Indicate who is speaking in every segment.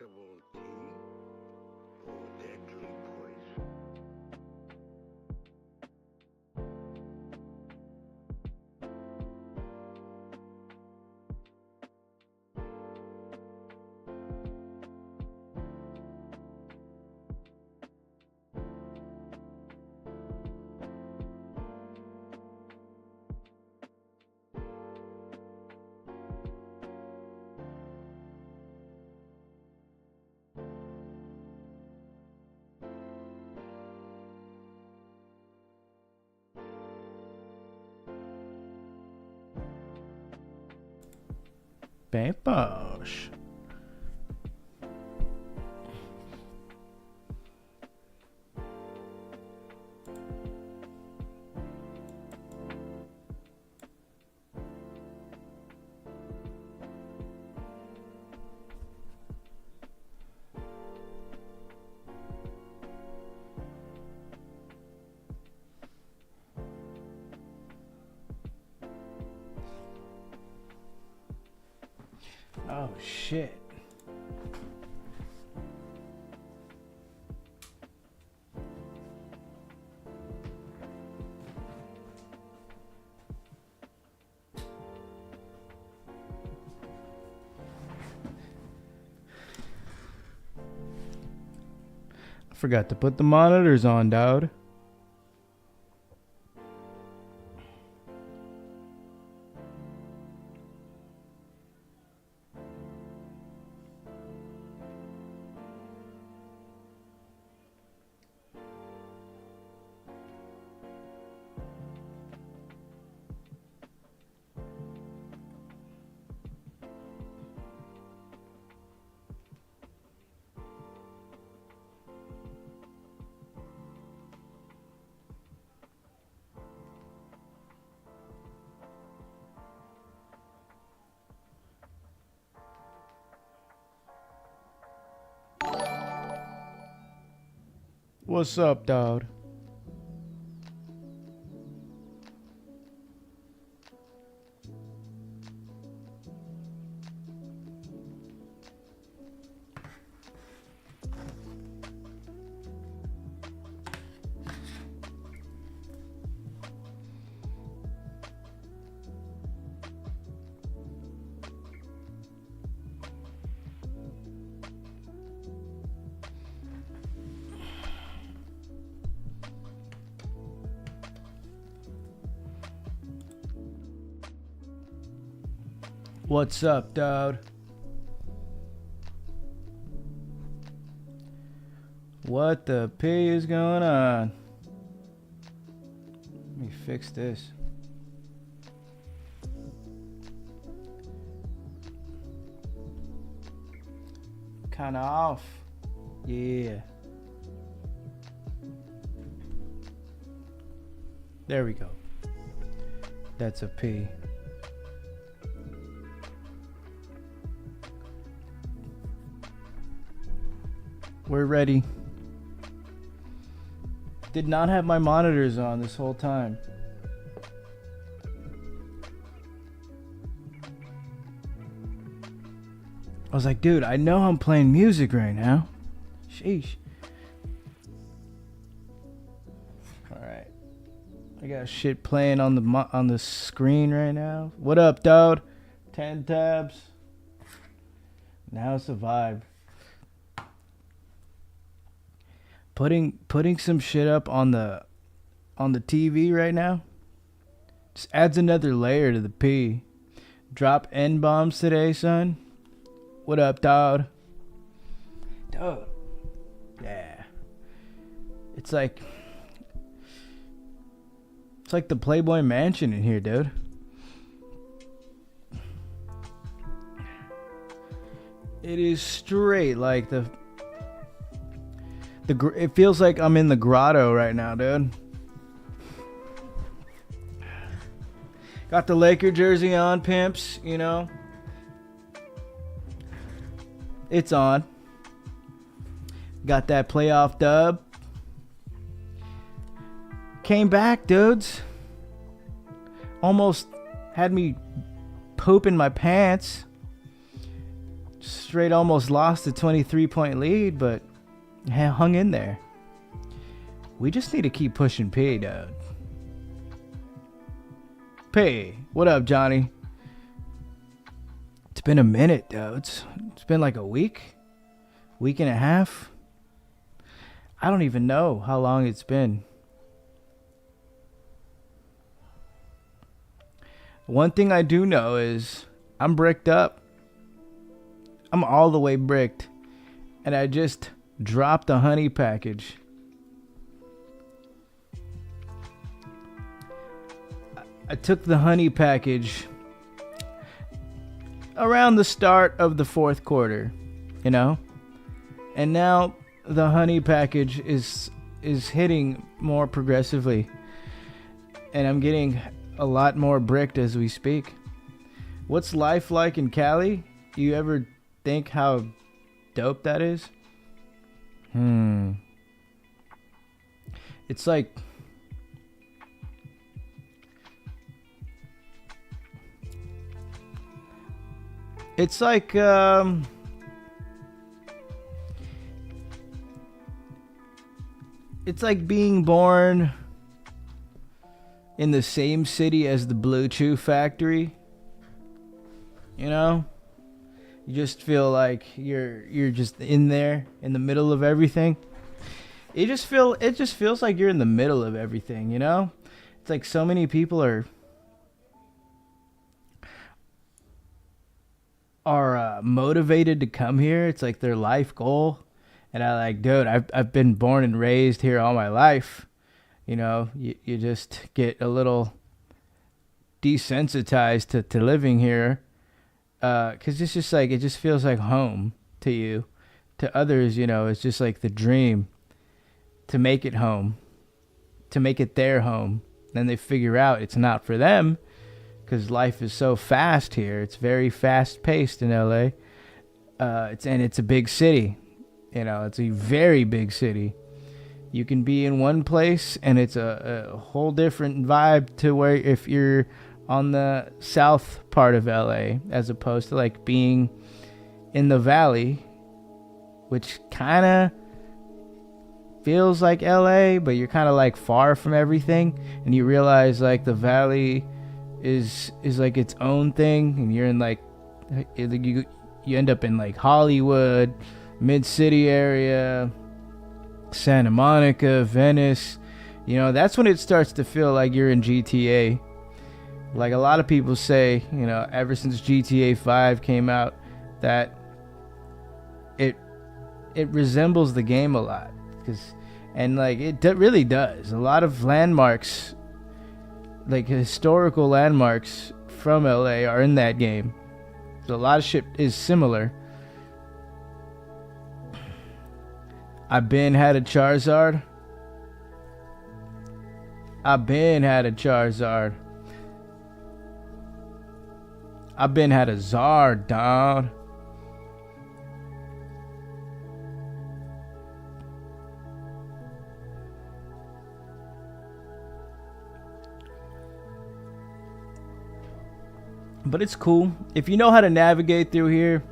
Speaker 1: comfortable tea or deadly poison?
Speaker 2: Bempos. Oh shit. I forgot to put the monitors on, dude. What's up, dude? What's up, dude? What the P is going on? Let me fix this. Kinda off. Yeah. There we go. That's a P. We're ready. Did not have my monitors on this whole time. I was like, dude, I know I'm playing music right now. Sheesh. Alright. I got shit playing on the screen right now. What up, dude? 10 tabs. Now it's a vibe. Putting some shit up on the TV right now just adds another layer to the P. Drop N bombs today, son. What up, dog? Dude. Yeah. It's like the Playboy Mansion in here, dude. It is straight like it feels like I'm in the grotto right now, dude. Got the Laker jersey on, pimps, you know. It's on. Got that playoff dub. Came back, dudes. Almost had me pooping my pants. Straight almost lost a 23-point lead, but hung in there. We just need to keep pushing P, dude. P, what up, Johnny? It's been a minute, dude. It's been like a week and a half. I don't even know how long it's been. One thing I do know is I'm bricked up. I'm all the way bricked. And I just dropped a honey package. I took the honey package around the start of the fourth quarter, you know? And now the honey package is hitting more progressively. And I'm getting a lot more bricked as we speak. What's life like in Cali? You ever think how dope that is? It's like it's like being born in the same city as the Blue Chew factory. You know? You just feel like you're just in there in the middle of everything. It just feels like you're in the middle of everything, you know? It's like so many people are motivated to come here. It's like their life goal. And I like, dude, I've been born and raised here all my life. You know, you just get a little desensitized to living here. Because it's just like, it just feels like home to you. To others, you know, it's just like the dream to make it home, to make it their home. Then they figure out it's not for them because life is so fast here. It's very fast paced in LA. It's a big city. You know, it's a very big city. You can be in one place and it's a whole different vibe to where if you're on the south part of LA as opposed to like being in the valley, which kind of feels like LA, but you're kind of like far from everything, and you realize like the valley is like its own thing, and you're in like you end up in like Hollywood, mid-city area, Santa Monica, Venice. You know, that's when it starts to feel like you're in GTA. Like a lot of people say, you know, ever since GTA 5 came out, that it resembles the game a lot. And like it really does. A lot of landmarks, like historical landmarks from LA, are in that game. So a lot of shit is similar. I been had a Charizard. I been had a Zard, dog. But it's cool. If you know how to navigate through here,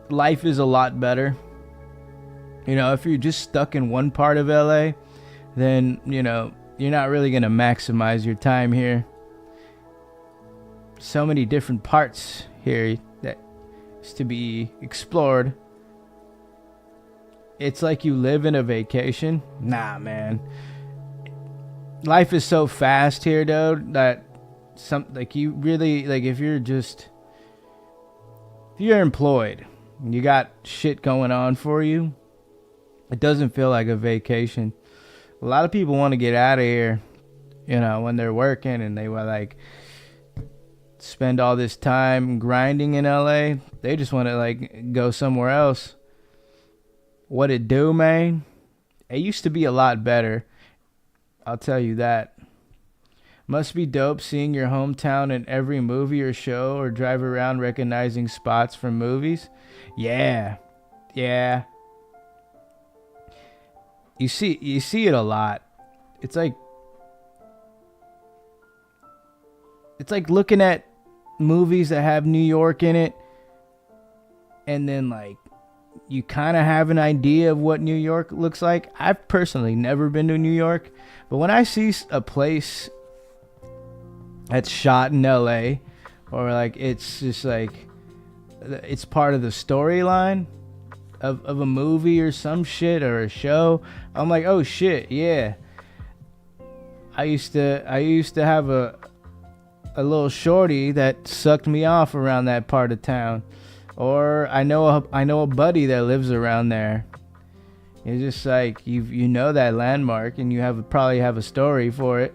Speaker 2: life is a lot better. You know, if you're just stuck in one part of LA, then, you know, you're not really going to maximize your time here. So many different parts here that is to be explored. It's like you live in a vacation. Nah, man. Life is so fast here, dude, that you really, like, if you're employed and you got shit going on for you, it doesn't feel like a vacation. A lot of people want to get out of here, you know, when they're working and they were like spend all this time grinding in LA. They just want to like go somewhere else. What it do, man? It used to be a lot better. I'll tell you that. Must be dope seeing your hometown in every movie or show, or drive around recognizing spots from movies. Yeah. You see it a lot. It's like looking at movies that have New York in it, and then like you kind of have an idea of what New York looks like. I've personally never been to New York, but when I see a place that's shot in LA, or like it's just like it's part of the storyline of a movie or some shit or a show, I'm like, oh shit, yeah. I used to have a little shorty that sucked me off around that part of town, or I know a buddy that lives around there. It's just like you know that landmark, and you probably have a story for it,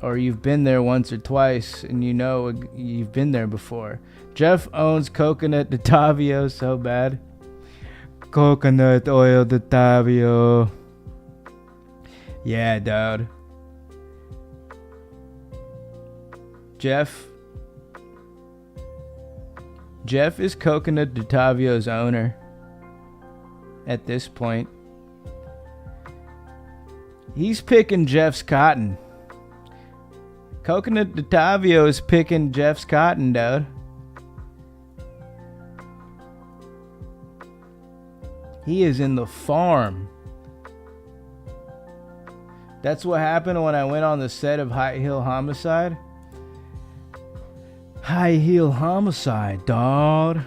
Speaker 2: or you've been there once or twice, and you know you've been there before. Jeff owns Coconut de Tavio so bad. Coconut oil de Tavio. Yeah, dude. Jeff is Coconut de Tavio's owner at this point. He's picking Jeff's cotton. Coconut de Tavio is picking Jeff's cotton, dude. He is in the farm. That's what happened when I went on the set of High Heel Homicide. High Heel Homicide, dawg.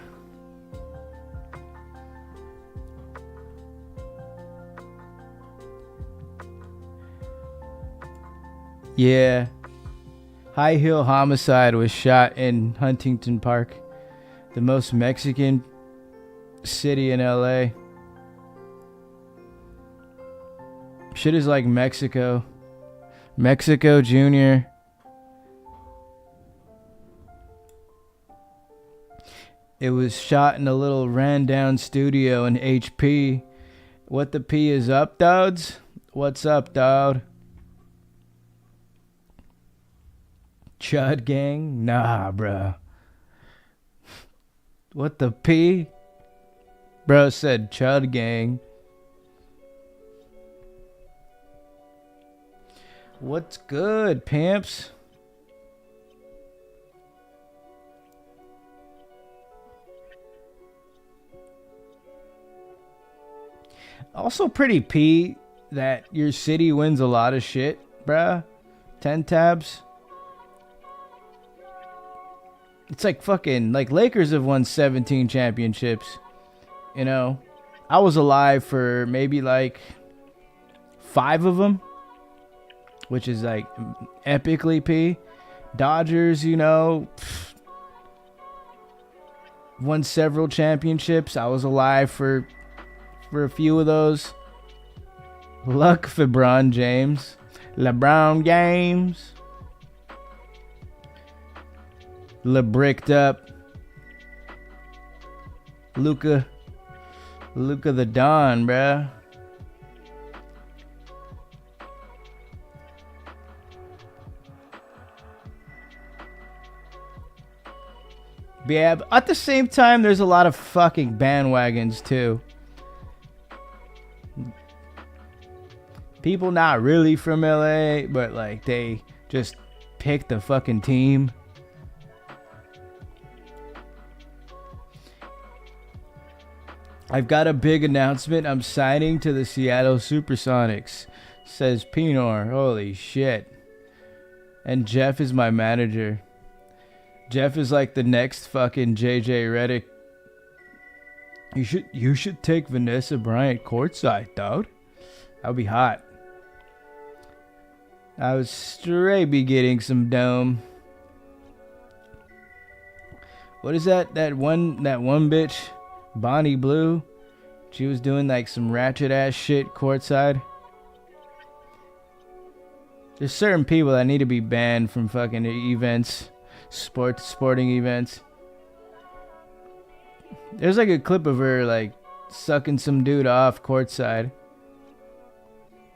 Speaker 2: Yeah. High Heel Homicide was shot in Huntington Park, the most Mexican city in LA. Shit is like Mexico. Mexico Junior. It was shot in a little ran down studio in HP. What the P is up, dudes? What's up, dude? Chud gang? Nah, bro. What the P? Bro said Chud gang. What's good, pimps? Also pretty P that your city wins a lot of shit, bruh. 10 tabs. It's like fucking, like Lakers have won 17 championships. You know, I was alive for maybe like 5 of them, which is like epically P. Dodgers, you know, won several championships. I was alive for a few of those. Luck for LeBron James. LeBricked up. Luka the Don, bruh. Yeah, but at the same time, there's a lot of fucking bandwagons too. People not really from LA, but like they just pick the fucking team. I've got a big announcement. I'm signing to the Seattle Supersonics, says Pinor. Holy shit. And Jeff is my manager. Jeff is like the next fucking JJ Redick. You should take Vanessa Bryant courtside, dude. That'll be hot. I would straight be getting some dome. What is that? That one bitch, Bonnie Blue. She was doing like some ratchet ass shit courtside. There's certain people that need to be banned from fucking events, sporting events. There's like a clip of her like sucking some dude off courtside.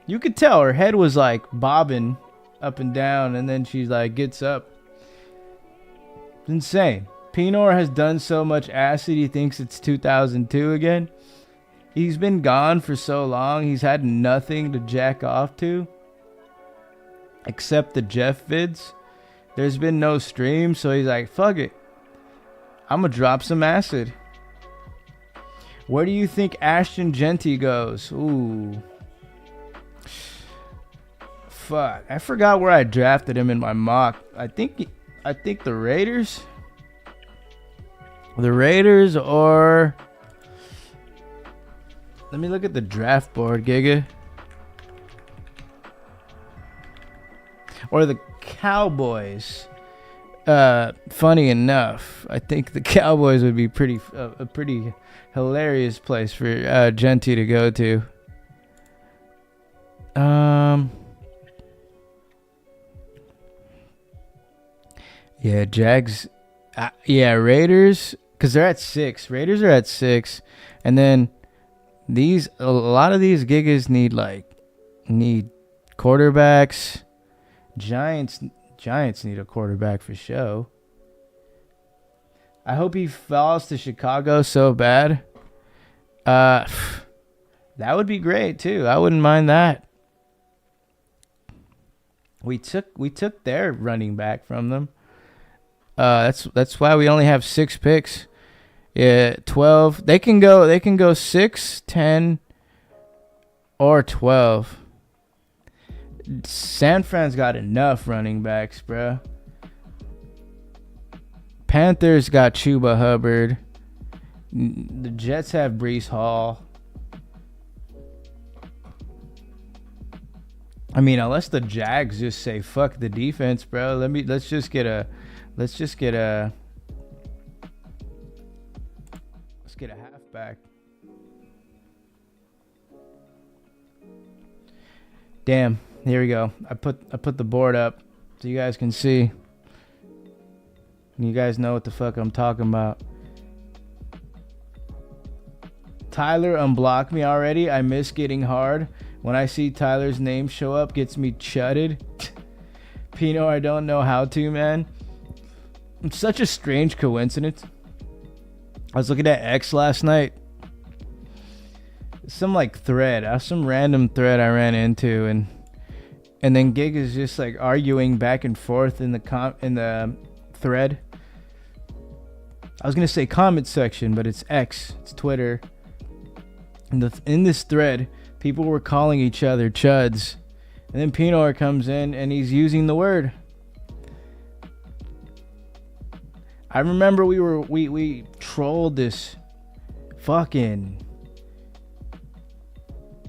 Speaker 2: You could tell her head was like bobbing up and down, and then she like gets up. It's insane. Pinor has done so much acid he thinks it's 2002 again. He's been gone for so long, he's had nothing to jack off to except the Jeff vids. There's been no stream, so he's like, fuck it, I'm gonna drop some acid. Where do you think Ashton Genty goes? Ooh. Fuck. I forgot where I drafted him in my mock. I think the Raiders. The Raiders or... Let me look at the draft board, Giga. Or the Cowboys. Funny enough, I think the Cowboys would be a pretty hilarious place for Genty to go to. Yeah, Jags. Yeah, Raiders, because they're at 6. Raiders are at 6, and then a lot of these gigas need quarterbacks. Giants need a quarterback for show. I hope he falls to Chicago so bad. That would be great too. I wouldn't mind that. We took their running back from them. That's why we only have 6 picks. Yeah, 12. They can go 6, 10, or 12. San Fran's got enough running backs, bro. Panthers got Chuba Hubbard. The Jets have Breece Hall. I mean, unless the Jags just say fuck the defense, bro. Let's just get a halfback. Damn, here we go. I put the board up so you guys can see. You guys know what the fuck I'm talking about. Tyler unblocked me already. I miss getting hard. When I see Tyler's name show up, gets me chutted. Pino, I don't know how to, man. It's such a strange coincidence. I was looking at X last night. Some random thread I ran into, and then Gig is just like arguing back and forth in the thread. I was gonna say comment section, but it's X, it's Twitter. And in this thread, people were calling each other chuds, and then Pinor comes in and he's using the word. I remember we trolled this fucking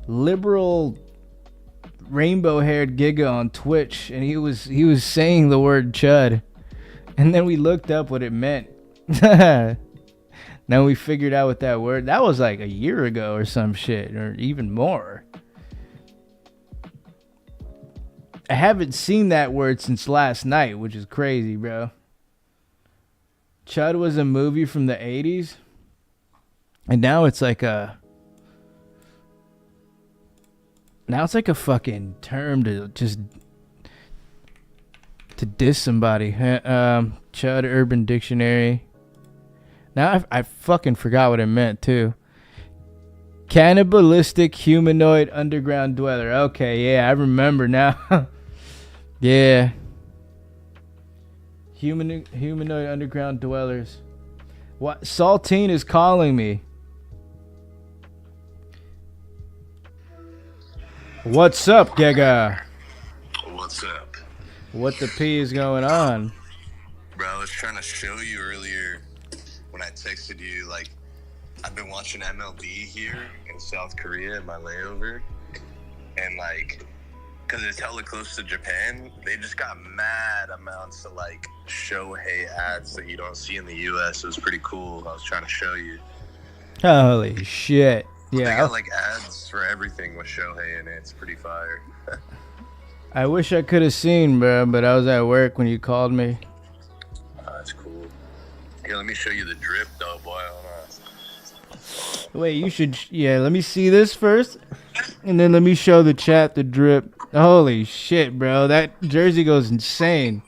Speaker 2: liberal rainbow-haired Giga on Twitch, and he was saying the word chud, and then we looked up what it meant. Now we figured out what that word. That was like a year ago or some shit, or even more. I haven't seen that word since last night, which is crazy, bro. Chud was a movie from the 80s, and now it's like a fucking term to diss somebody. Chud Urban Dictionary. Now I fucking forgot what it meant too. Cannibalistic humanoid underground dweller. Okay, yeah, I remember now. Yeah. Humanoid underground dwellers. What? Saltine is calling me. What's up, Giga?
Speaker 3: What's up?
Speaker 2: What the P is going on?
Speaker 3: Bro, I was trying to show you earlier when I texted you, like, I've been watching MLB here in South Korea in my layover, and, like, because it's hella close to Japan, they just got mad amounts of, like, Shohei ads that you don't see in the U.S. It was pretty cool. I was trying to show you.
Speaker 2: Holy shit. Yeah.
Speaker 3: They got, like, ads for everything with Shohei in it. It's pretty fire.
Speaker 2: I wish I could have seen, bro, but I was at work when you called me.
Speaker 3: That's cool. Here, let me show you the drip, though, boy.
Speaker 2: Wait, you should... Yeah, let me see this first, and then let me show the chat the drip. Holy shit, bro. That jersey goes insane.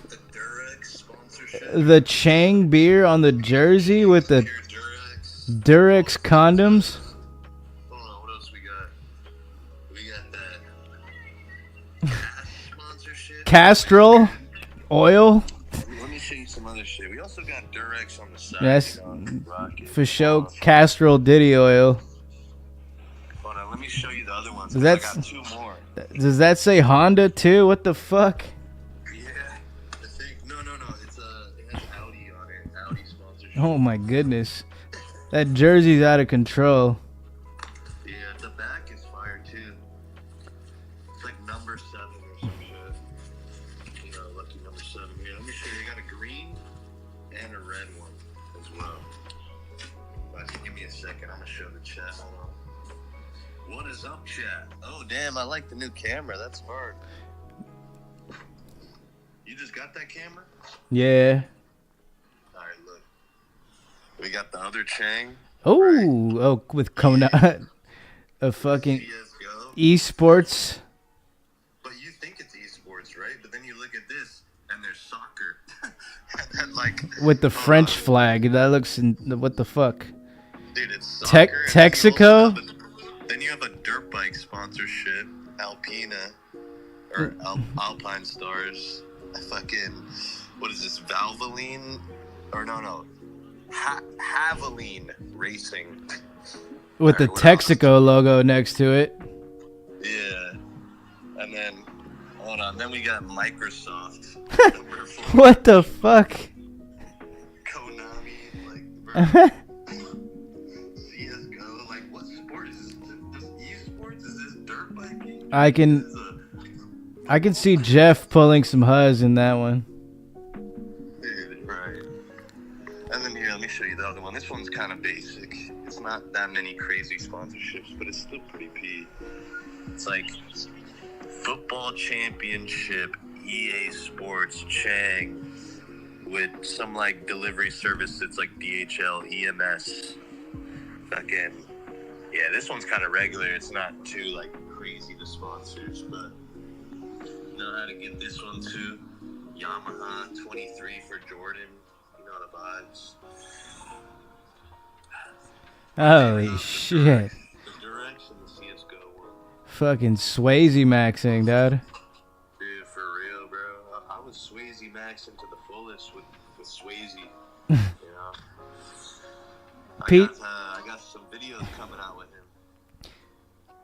Speaker 3: The Durex sponsorship.
Speaker 2: The Chang beer on the jersey with the Durex condoms.
Speaker 3: Hold on, what else we got? We got that Cash sponsorship.
Speaker 2: Castrol oil.
Speaker 3: Let me show you some other shit. We also got Durex Durex on the side.
Speaker 2: Yes,
Speaker 3: you know, rock it.
Speaker 2: for sure. Castrol Diddy oil.
Speaker 3: Hold on, let me show you the other ones. 'Cause I
Speaker 2: That's-
Speaker 3: got 2 more.
Speaker 2: Does that say Honda too? What the fuck?
Speaker 3: Yeah, I think no. It has Audi on it. Audi sponsorship.
Speaker 2: Oh my goodness. That jersey's out of control.
Speaker 3: Yeah, the back is fire too. It's like number 7 or some shit. You know, lucky number 7 here. Let me show you. I got a green and a red one as well. Give me a second. I'm gonna show the chat. Hold on. What is up, chat? Oh damn, I like the new camera. That's hard. You just got that camera?
Speaker 2: Yeah.
Speaker 3: Alright, look. We got the other Chang.
Speaker 2: Oh, with Kona. A fucking
Speaker 3: CSGO.
Speaker 2: esports.
Speaker 3: But you think it's esports, right? But then you look at this, and there's soccer. And like
Speaker 2: With the French flag. That looks what the fuck?
Speaker 3: dude, it's soccer.
Speaker 2: Texaco?
Speaker 3: Then you have a dirt bike sponsorship, Alpina, or Alpine Stars. What is this, Valvoline? Or no. Haviline Racing.
Speaker 2: With the Texaco logo next to it.
Speaker 3: Yeah. And then, hold on, then we got Microsoft.
Speaker 2: What the fuck?
Speaker 3: Konami, like, bro. CSGO, like, what sport is this? This esports? Is this dirt biking?
Speaker 2: I can see Jeff pulling some huzz in that one.
Speaker 3: Dude, right. And then here, let me show you the other one. This one's kind of basic. It's not that many crazy sponsorships, but it's still pretty P. It's like football championship, EA Sports, Chang, with some like delivery service that's like DHL, EMS. Fucking, yeah, this one's kind of regular. It's not too like crazy, the sponsors, but know how to get this one too. Yamaha 23 for Jordan. You know the vibes.
Speaker 2: Holy shit.
Speaker 3: The direction the CSGO one.
Speaker 2: Fucking Swayze maxing, dude.
Speaker 3: Dude, for real, bro. I was Swayze maxing to the fullest with Swayze.
Speaker 2: Pete,
Speaker 3: I got some videos coming out with him.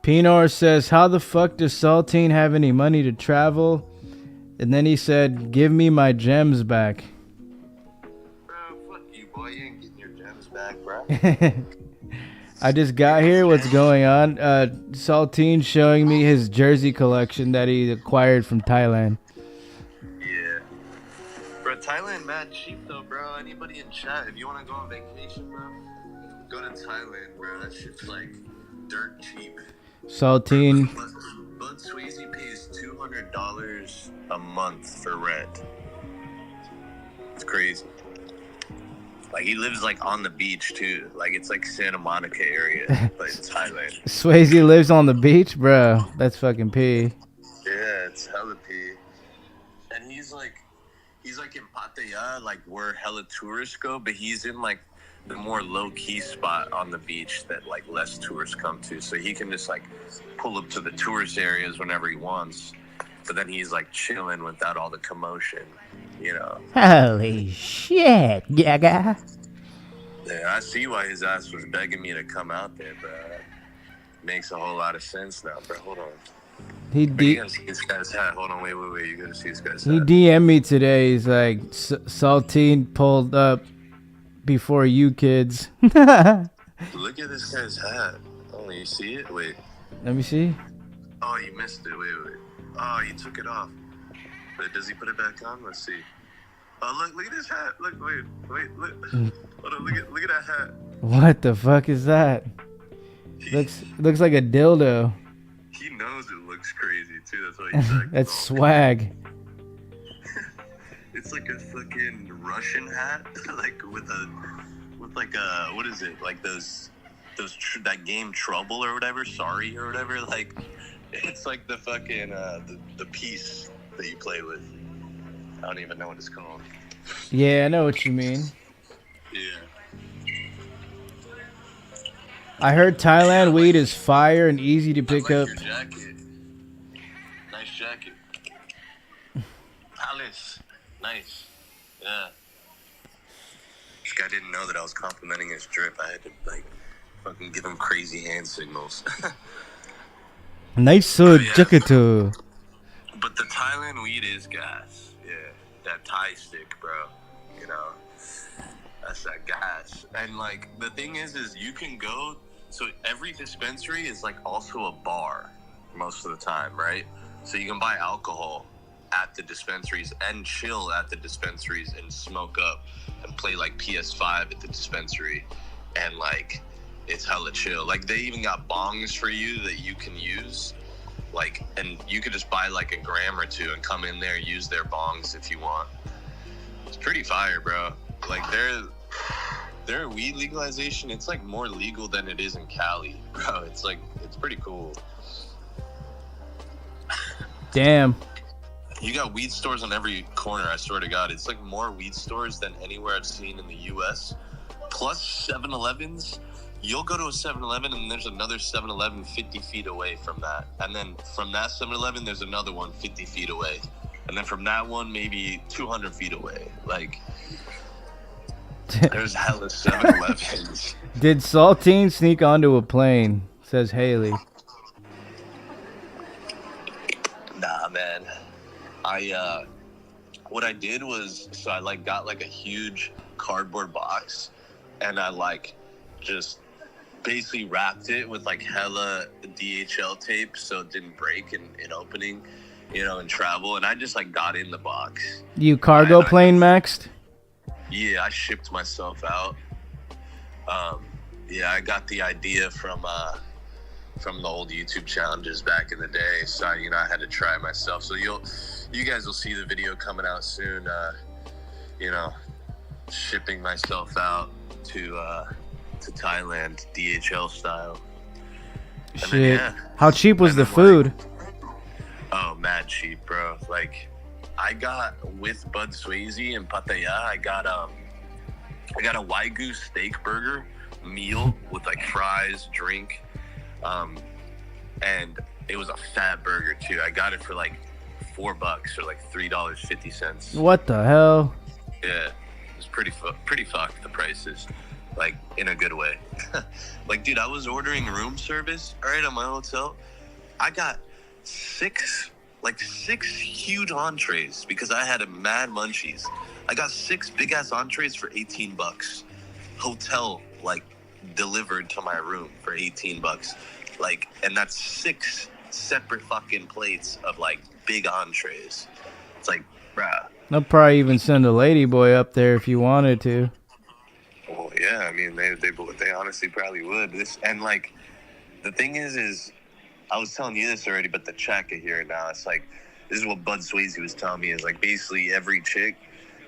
Speaker 2: Pinor says, how the fuck does Saltine have any money to travel? And then he said, give me my gems back.
Speaker 3: Bro, fuck you, boy. You ain't getting your gems back, bro.
Speaker 2: I just got here. What's going on? Saltine showing me his jersey collection that he acquired from Thailand.
Speaker 3: Yeah. Bro, Thailand mad cheap though, bro. Anybody in chat, if you want to go on vacation, bro, go to Thailand, bro. That shit's like dirt cheap.
Speaker 2: Saltine.
Speaker 3: Bud Swayze pays $200 a month for rent. It's crazy. Like, he lives, like, on the beach, too. Like, it's, like, Santa Monica area, but in Thailand.
Speaker 2: Swayze lives on the beach? Bro, that's fucking P.
Speaker 3: Yeah, it's hella P. And he's, like in Pattaya, like, where hella tourists go, but he's in, like, the more low-key spot on the beach that, like, less tourists come to. So he can just, like, pull up to the tourist areas whenever he wants. But then he's, like, chilling without all the commotion, you know?
Speaker 2: Holy shit, Jagger.
Speaker 3: Yeah, I see why his ass was begging me to come out there, bro. Makes a whole lot of sense now, bro. Hold on. You gotta see this guy's hat. Hold on, wait. You gotta see this guy's hat.
Speaker 2: He DM'd me today. He's like, Saltine pulled up before you kids.
Speaker 3: Look at this guy's hat. Oh, you see it? Wait.
Speaker 2: Let me see.
Speaker 3: Oh, you missed it. Wait. Oh, you took it off. Wait, does he put it back on? Let's see. Oh, look at this hat. Look. Hold on, look at that hat.
Speaker 2: What the fuck is that? Looks like a dildo.
Speaker 3: He knows it looks crazy too. That's why he's like.
Speaker 2: That's swag.
Speaker 3: It's like a fucking Russian hat, like with like a, what is it? Like that game Trouble or whatever. Sorry or whatever. Like, it's like the fucking the piece that you play with. I don't even know what it's called.
Speaker 2: Yeah, I know what you mean.
Speaker 3: Yeah.
Speaker 2: I heard Thailand weed is fire and easy to pick up.
Speaker 3: Your jacket. Nice jacket. Palace. Nice. Yeah. guy didn't know that I was complimenting his drip. I had to like fucking give him crazy hand signals.
Speaker 2: Nice
Speaker 3: Yeah.
Speaker 2: jacket.
Speaker 3: But the Thailand weed is gas. Yeah, that Thai stick, bro. You know, that's that gas. And like the thing is you can go. So every dispensary is like also a bar most of the time, right? So you can buy alcohol at the dispensaries and chill at the dispensaries and smoke up and play like PS5 at the dispensary, and like it's hella chill. Like they even got bongs for you that you can use, like, and you could just buy like a gram or two and come in there and use their bongs if you want. It's pretty fire, bro. Like their weed legalization, it's like more legal than it is in Cali, bro. It's like, it's pretty cool.
Speaker 2: Damn.
Speaker 3: You got weed stores on every corner, I swear to God. It's like more weed stores than anywhere I've seen in the U.S. Plus 7-Elevens. You'll go to a 7-Eleven and there's another 7-Eleven 50 feet away from that. And then from that 7-Eleven, there's another one 50 feet away. And then from that one, maybe 200 feet away. Like, there's hella 7-Elevens.
Speaker 2: Did Saltine sneak onto a plane? Says Haley.
Speaker 3: Nah, man. What I did was, so I like got like a huge cardboard box, and I like just basically wrapped it with like hella DHL tape so it didn't break in opening, you know, and travel. And I just like got in the box.
Speaker 2: You cargo plane maxed?
Speaker 3: Yeah, I shipped myself out. Yeah, I got the idea from the old YouTube challenges back in the day. So, you know, I had to try it myself. So you guys will see the video coming out soon, you know, shipping myself out to Thailand, DHL style. And
Speaker 2: Shit.
Speaker 3: then, yeah.
Speaker 2: How cheap was
Speaker 3: And
Speaker 2: the
Speaker 3: then,
Speaker 2: food?
Speaker 3: like, oh, mad cheap, bro. Like, I got, with Bud Swayze and Pattaya, I got a Wagyu steak burger meal with like fries, drink, and it was a fat burger too. I got it for like $4 or like $3.50.
Speaker 2: What the hell?
Speaker 3: Yeah, it was pretty fucked, the prices, like in a good way. Like, dude, I was ordering room service, all right, at my hotel. I got six huge entrees because I had a mad munchies. I got 6 big ass entrees for $18. Hotel, like, delivered to my room for $18. Like, and that's 6 separate fucking plates of like big entrees. It's like, bruh.
Speaker 2: They'll probably even send a lady boy up there if you wanted to.
Speaker 3: Well, yeah, I mean, they honestly probably would. And like, the thing is I was telling you this already, but the check here now, it's like, this is what Bud Swayze was telling me, is like basically every chick,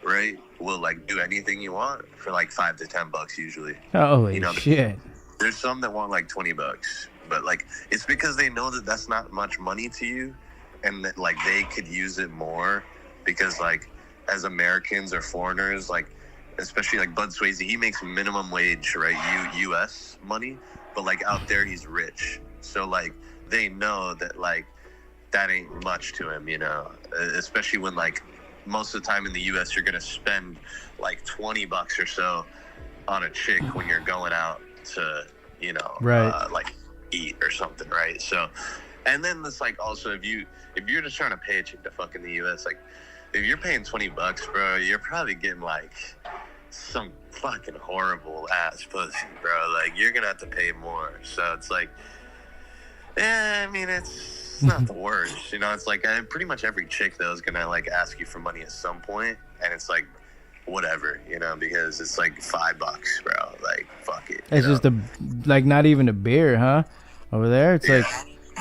Speaker 3: right, will like do anything you want for like $5 to $10 usually.
Speaker 2: Holy
Speaker 3: you know,
Speaker 2: shit.
Speaker 3: There's some that want like $20, but like it's because they know that that's not much money to you, and that like they could use it more, because like as Americans or foreigners, like especially like Bud Swayze, he makes minimum wage, right? U.S. money, but like out there he's rich, so like they know that like that ain't much to him, you know, especially when like most of the time in the U.S. you're gonna spend like $20 or so on a chick when you're going out to, you know,
Speaker 2: right,
Speaker 3: like eat or something, right? So, and then it's like also if you're just trying to pay a chick to fuck in the U.S., like if you're paying $20, bro, you're probably getting like some fucking horrible ass pussy, bro. Like you're gonna have to pay more. So it's like, yeah, I mean, it's not the worst, you know. It's like pretty much every chick though is gonna like ask you for money at some point, and it's like whatever, you know, because it's like $5, bro. Like fuck it.
Speaker 2: It's just like not even a beer, huh? Over there, it's like,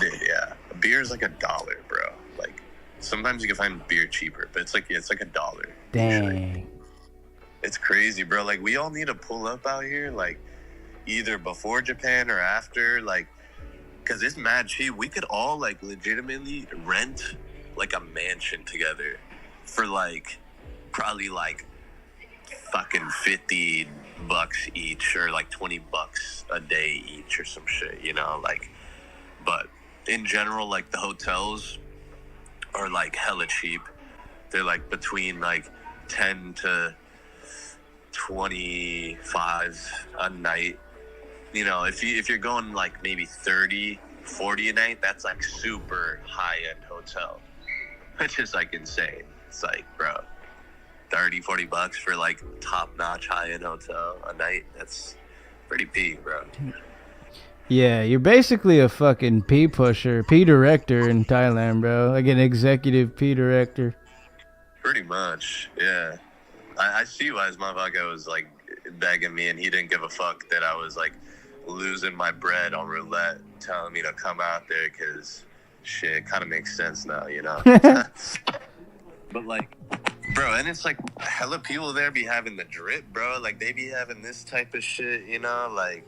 Speaker 3: dude, yeah, a beer is like $1, bro. Like sometimes you can find beer cheaper, but it's like $1.
Speaker 2: dang.
Speaker 3: Usually. It's crazy, bro. Like we all need to pull up out here, like either before Japan or after, like. Because it's mad cheap. We could all like legitimately rent like a mansion together for like probably like fucking $50 each, or like $20 a day each or some shit, you know, like. But in general, like the hotels are like hella cheap. They're like between like 10 to 25 a night. You know, if you're going like maybe 30, 40 a night, that's like super high-end hotel, which is like insane. It's like, bro, 30, 40 bucks for like top-notch high-end hotel a night. That's pretty peak, bro.
Speaker 2: Yeah, you're basically a fucking P pusher, P director in Thailand, bro. Like an executive P director.
Speaker 3: Pretty much, yeah. I see why his motherfucker was like begging me, and he didn't give a fuck that I was like losing my bread on roulette, telling me to come out there, because shit kind of makes sense now, you know. But like, bro, and it's like hella people there be having the drip, bro. Like they be having this type of shit, you know, like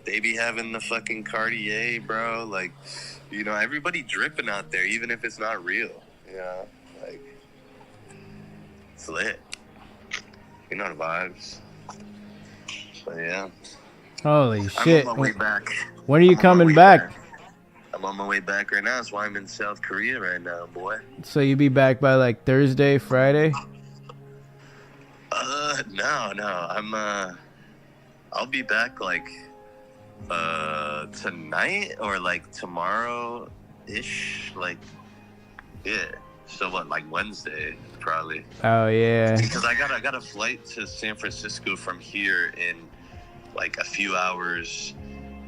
Speaker 3: they be having the fucking Cartier, bro. Like, you know, everybody dripping out there, even if it's not real, you know, like it's lit. You know the vibes. So yeah.
Speaker 2: Holy shit.
Speaker 3: I'm on my way back.
Speaker 2: When are you coming back?
Speaker 3: I'm on my way back right now. That's why I'm in South Korea right now, boy.
Speaker 2: So you be back by like Thursday, Friday?
Speaker 3: No. I'll be back like tonight or like tomorrow ish. Like, yeah. So what, like Wednesday probably.
Speaker 2: Oh yeah.
Speaker 3: Because I got a flight to San Francisco from here in like a few hours,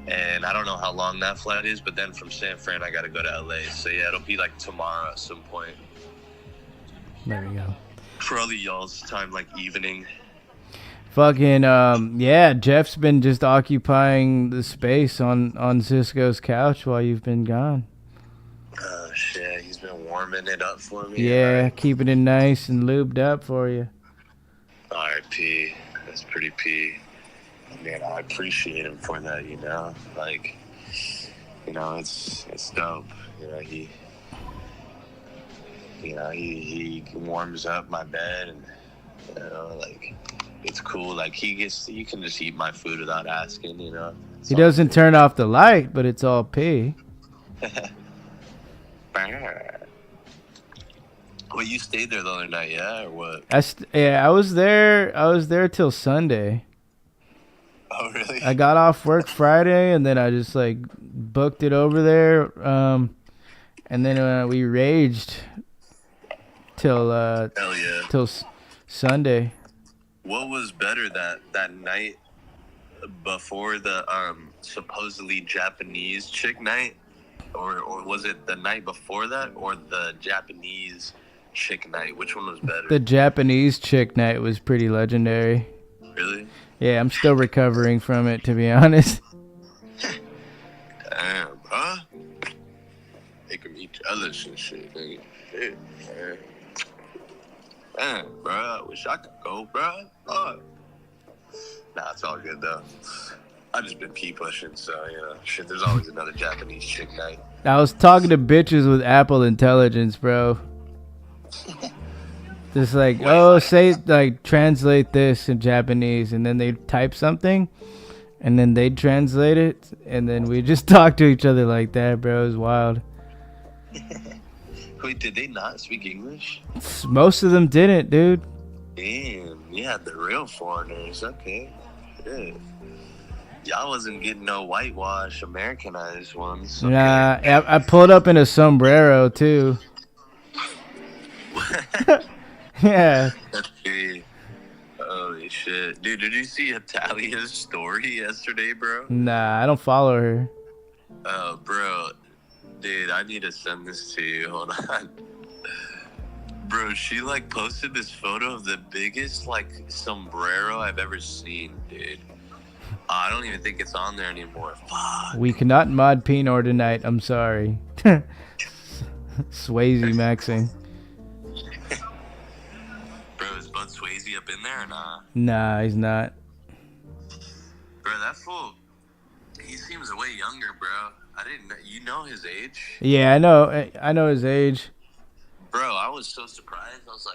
Speaker 3: and I don't know how long that flight is, but then from San Fran I gotta go to LA. So yeah, it'll be like tomorrow at some point.
Speaker 2: There we go.
Speaker 3: Probably y'all's time, like evening.
Speaker 2: Fucking yeah, Jeff's been just occupying the space on Cisco's couch while you've been gone.
Speaker 3: Oh shit, he's been warming it up for me.
Speaker 2: Yeah,
Speaker 3: right?
Speaker 2: keeping it nice and lubed up for you.
Speaker 3: R.I.P. That's pretty P. Man, I appreciate him for that, you know? Like, you know, it's dope. You know, he warms up my bed, and, you know, like, it's cool. Like, he can just eat my food without asking, you know?
Speaker 2: He doesn't turn off the light, but it's all P.
Speaker 3: Well, you stayed there the other night, yeah, or what?
Speaker 2: I was there till Sunday.
Speaker 3: Oh, really?
Speaker 2: I got off work Friday, and then I just like booked it over there. And then we raged till
Speaker 3: Hell yeah.
Speaker 2: till Sunday.
Speaker 3: What was better, that night before the supposedly Japanese chick night, or was it the night before that, or the Japanese chick night? Which one was better?
Speaker 2: The Japanese chick night was pretty legendary.
Speaker 3: Really?
Speaker 2: Yeah, I'm still recovering from it, to be honest.
Speaker 3: Damn, huh? They can be jealous and shit. Nigga. Shit, man. Damn, bro. I wish I could go, bro. Nah, it's all good, though. I've just been pee pushing, so, you know, shit, there's always another Japanese chick night.
Speaker 2: I was talking to bitches with Apple Intelligence, bro. Just like, say, like, translate this in Japanese, and then they type something, and then they'd translate it, and then we just talk to each other like that, bro. It was wild.
Speaker 3: Wait, did they not speak English?
Speaker 2: Most of them didn't, dude.
Speaker 3: Damn, yeah, the real foreigners, okay. Good. Y'all wasn't getting no whitewash Americanized ones. Okay.
Speaker 2: Nah, I pulled up in a sombrero, too. Yeah.
Speaker 3: Okay. Holy shit. Dude, did you see Italia's story yesterday, bro?
Speaker 2: Nah, I don't follow her.
Speaker 3: Oh, bro. Dude, I need to send this to you. Hold on. Bro, she, like, posted this photo of the biggest, like, sombrero I've ever seen, dude. I don't even think it's on there anymore. Fuck.
Speaker 2: We cannot mod Pinor tonight. I'm sorry. Swayze maxing.
Speaker 3: Bro, is Bud Swayze up in there or not?
Speaker 2: Nah, he's not.
Speaker 3: Bro, that fool, he seems way younger, bro. I didn't know. You know his age?
Speaker 2: Yeah, I know his age.
Speaker 3: Bro, I was so surprised. I was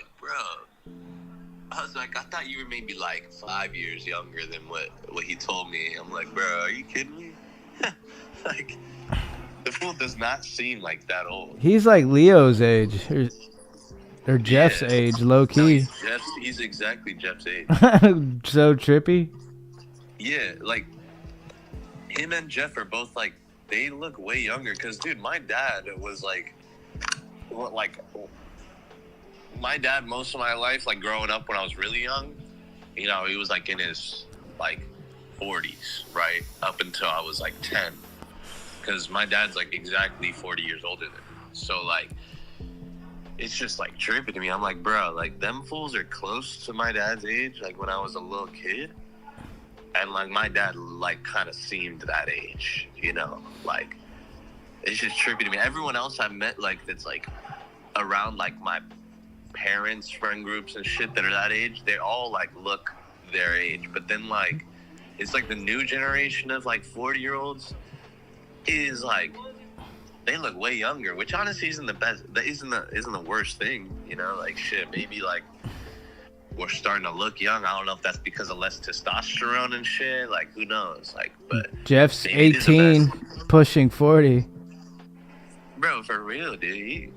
Speaker 3: like, I thought you were maybe like 5 years younger than what he told me. I'm like, bro, are you kidding me? Like, the fool does not seem like that old.
Speaker 2: He's like Leo's age. Or Jeff's
Speaker 3: Yeah.
Speaker 2: age, low
Speaker 3: No,
Speaker 2: key.
Speaker 3: he's exactly Jeff's age.
Speaker 2: So trippy.
Speaker 3: Yeah, like him and Jeff are both like they look way younger. Cause dude, my dad was like, what like my dad most of my life, like growing up when I was really young, you know, he was like in his like 40s, right, up until I was like 10. Cause my dad's like exactly 40 years older than me. So like, it's just like tripping to me. I'm like, bro, like them fools are close to my dad's age. Like when I was a little kid. And, like, my dad, like, kind of seemed that age, you know? Like, it's just trippy to me. Everyone else I met, like, that's, like, around, like, my parents' friend groups and shit that are that age, they all, like, look their age. But then, like, it's, like, the new generation of, like, 40-year-olds is, like, they look way younger, which honestly isn't the best, isn't the worst thing, you know? Like, shit, maybe, like, we're starting to look young. I don't know if that's because of less testosterone and shit. Like, who knows? Like, but
Speaker 2: Jeff's 18, pushing 40.
Speaker 3: Bro, for real, dude.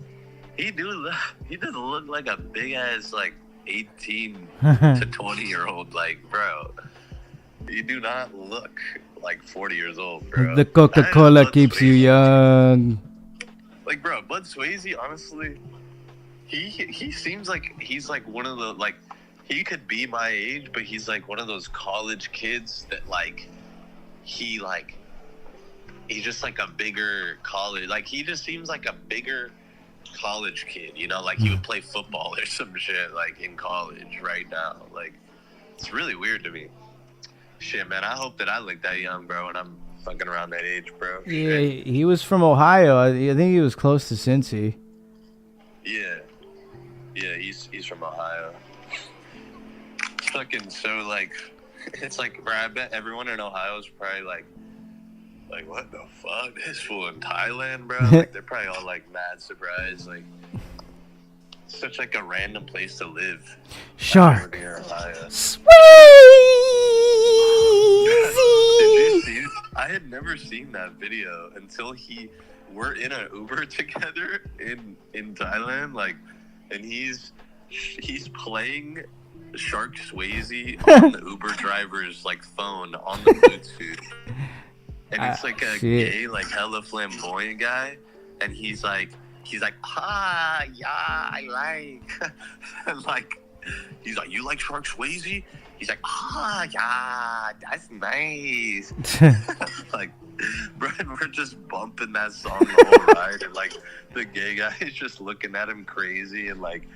Speaker 3: He doesn't look like a big ass like 18 to 20-year-old. Like, bro, you do not look like 40 years old, bro.
Speaker 2: The Coca-Cola keeps you young.
Speaker 3: Like, bro, Bud Swayze, honestly, he seems like he's like one of the like. He could be my age, but he's like one of those college kids that like, he's just like a bigger college. Like he just seems like a bigger college kid, you know, like he would play football or some shit like in college right now. Like it's really weird to me. Shit, man, I hope that I look that young, bro, and I'm fucking around that age, bro.
Speaker 2: Yeah,
Speaker 3: Shit.
Speaker 2: he was from Ohio. I think he was close to Cincy.
Speaker 3: Yeah, he's from Ohio. Fucking so like, it's like, bro, I bet everyone in Ohio is probably like what the fuck, this fool in Thailand, bro? Like they're probably all like mad surprised. Like such like a random place to live.
Speaker 2: Shark.
Speaker 3: Swayze. Did you see it? I had never seen that video until we're in an Uber together in Thailand, like, and he's playing Shark Swayze on the Uber driver's like phone on the Bluetooth, and it's like a gay, like hella flamboyant guy, and he's like, ah, yeah, I like, and like, he's like, you like Shark Swayze? He's like, ah, yeah, that's nice. Like, bro, we're just bumping that song the whole ride, and like the gay guy is just looking at him crazy, and like.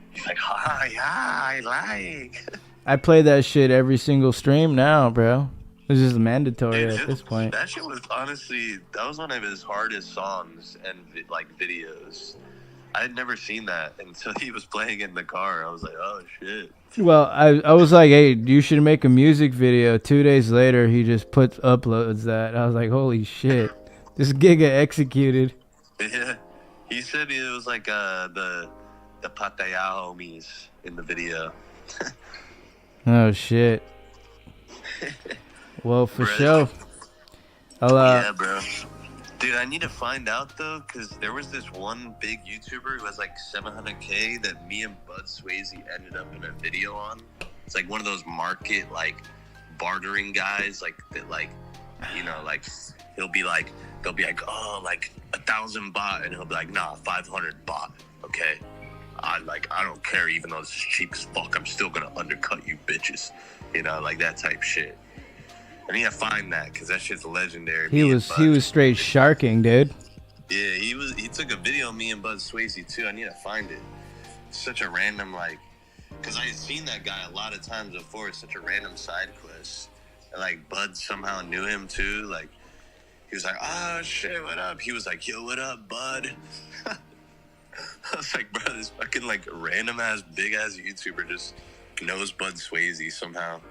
Speaker 3: He's like, ah, yeah, I like.
Speaker 2: I play that shit every single stream now, bro. This is mandatory at this point.
Speaker 3: That shit was honestly, that was one of his hardest songs and like videos. I had never seen that until he was playing it in the car. I was like, oh shit.
Speaker 2: Well, I was like, hey, you should make a music video. 2 days later, he just uploads that. I was like, holy shit. This Giga executed.
Speaker 3: Yeah. He said it was like the Pattaya homies in the video.
Speaker 2: Oh shit. Well, for sure.
Speaker 3: Yeah, bro. Dude, I need to find out though, because there was this one big YouTuber who has like 700K that me and Bud Swayze ended up in a video on. It's like one of those market like bartering guys, like that, like, you know, like they'll be like, oh, like 1,000 baht, and he'll be like, nah, 500 baht, okay. I don't care, even though this is cheap as fuck, I'm still gonna undercut you bitches. You know, like that type shit. I need to find that, because that shit's legendary.
Speaker 2: He was straight sharking, dude.
Speaker 3: Yeah, he took a video of me and Bud Swayze too. I need to find it. It's such a random, like, because I had seen that guy a lot of times before. It's such a random side quest. And like Bud somehow knew him too. Like, he was like, oh shit, what up? He was like, yo, what up, Bud? I was like, bro, this fucking like random ass big ass YouTuber just knows Bud Swayze somehow.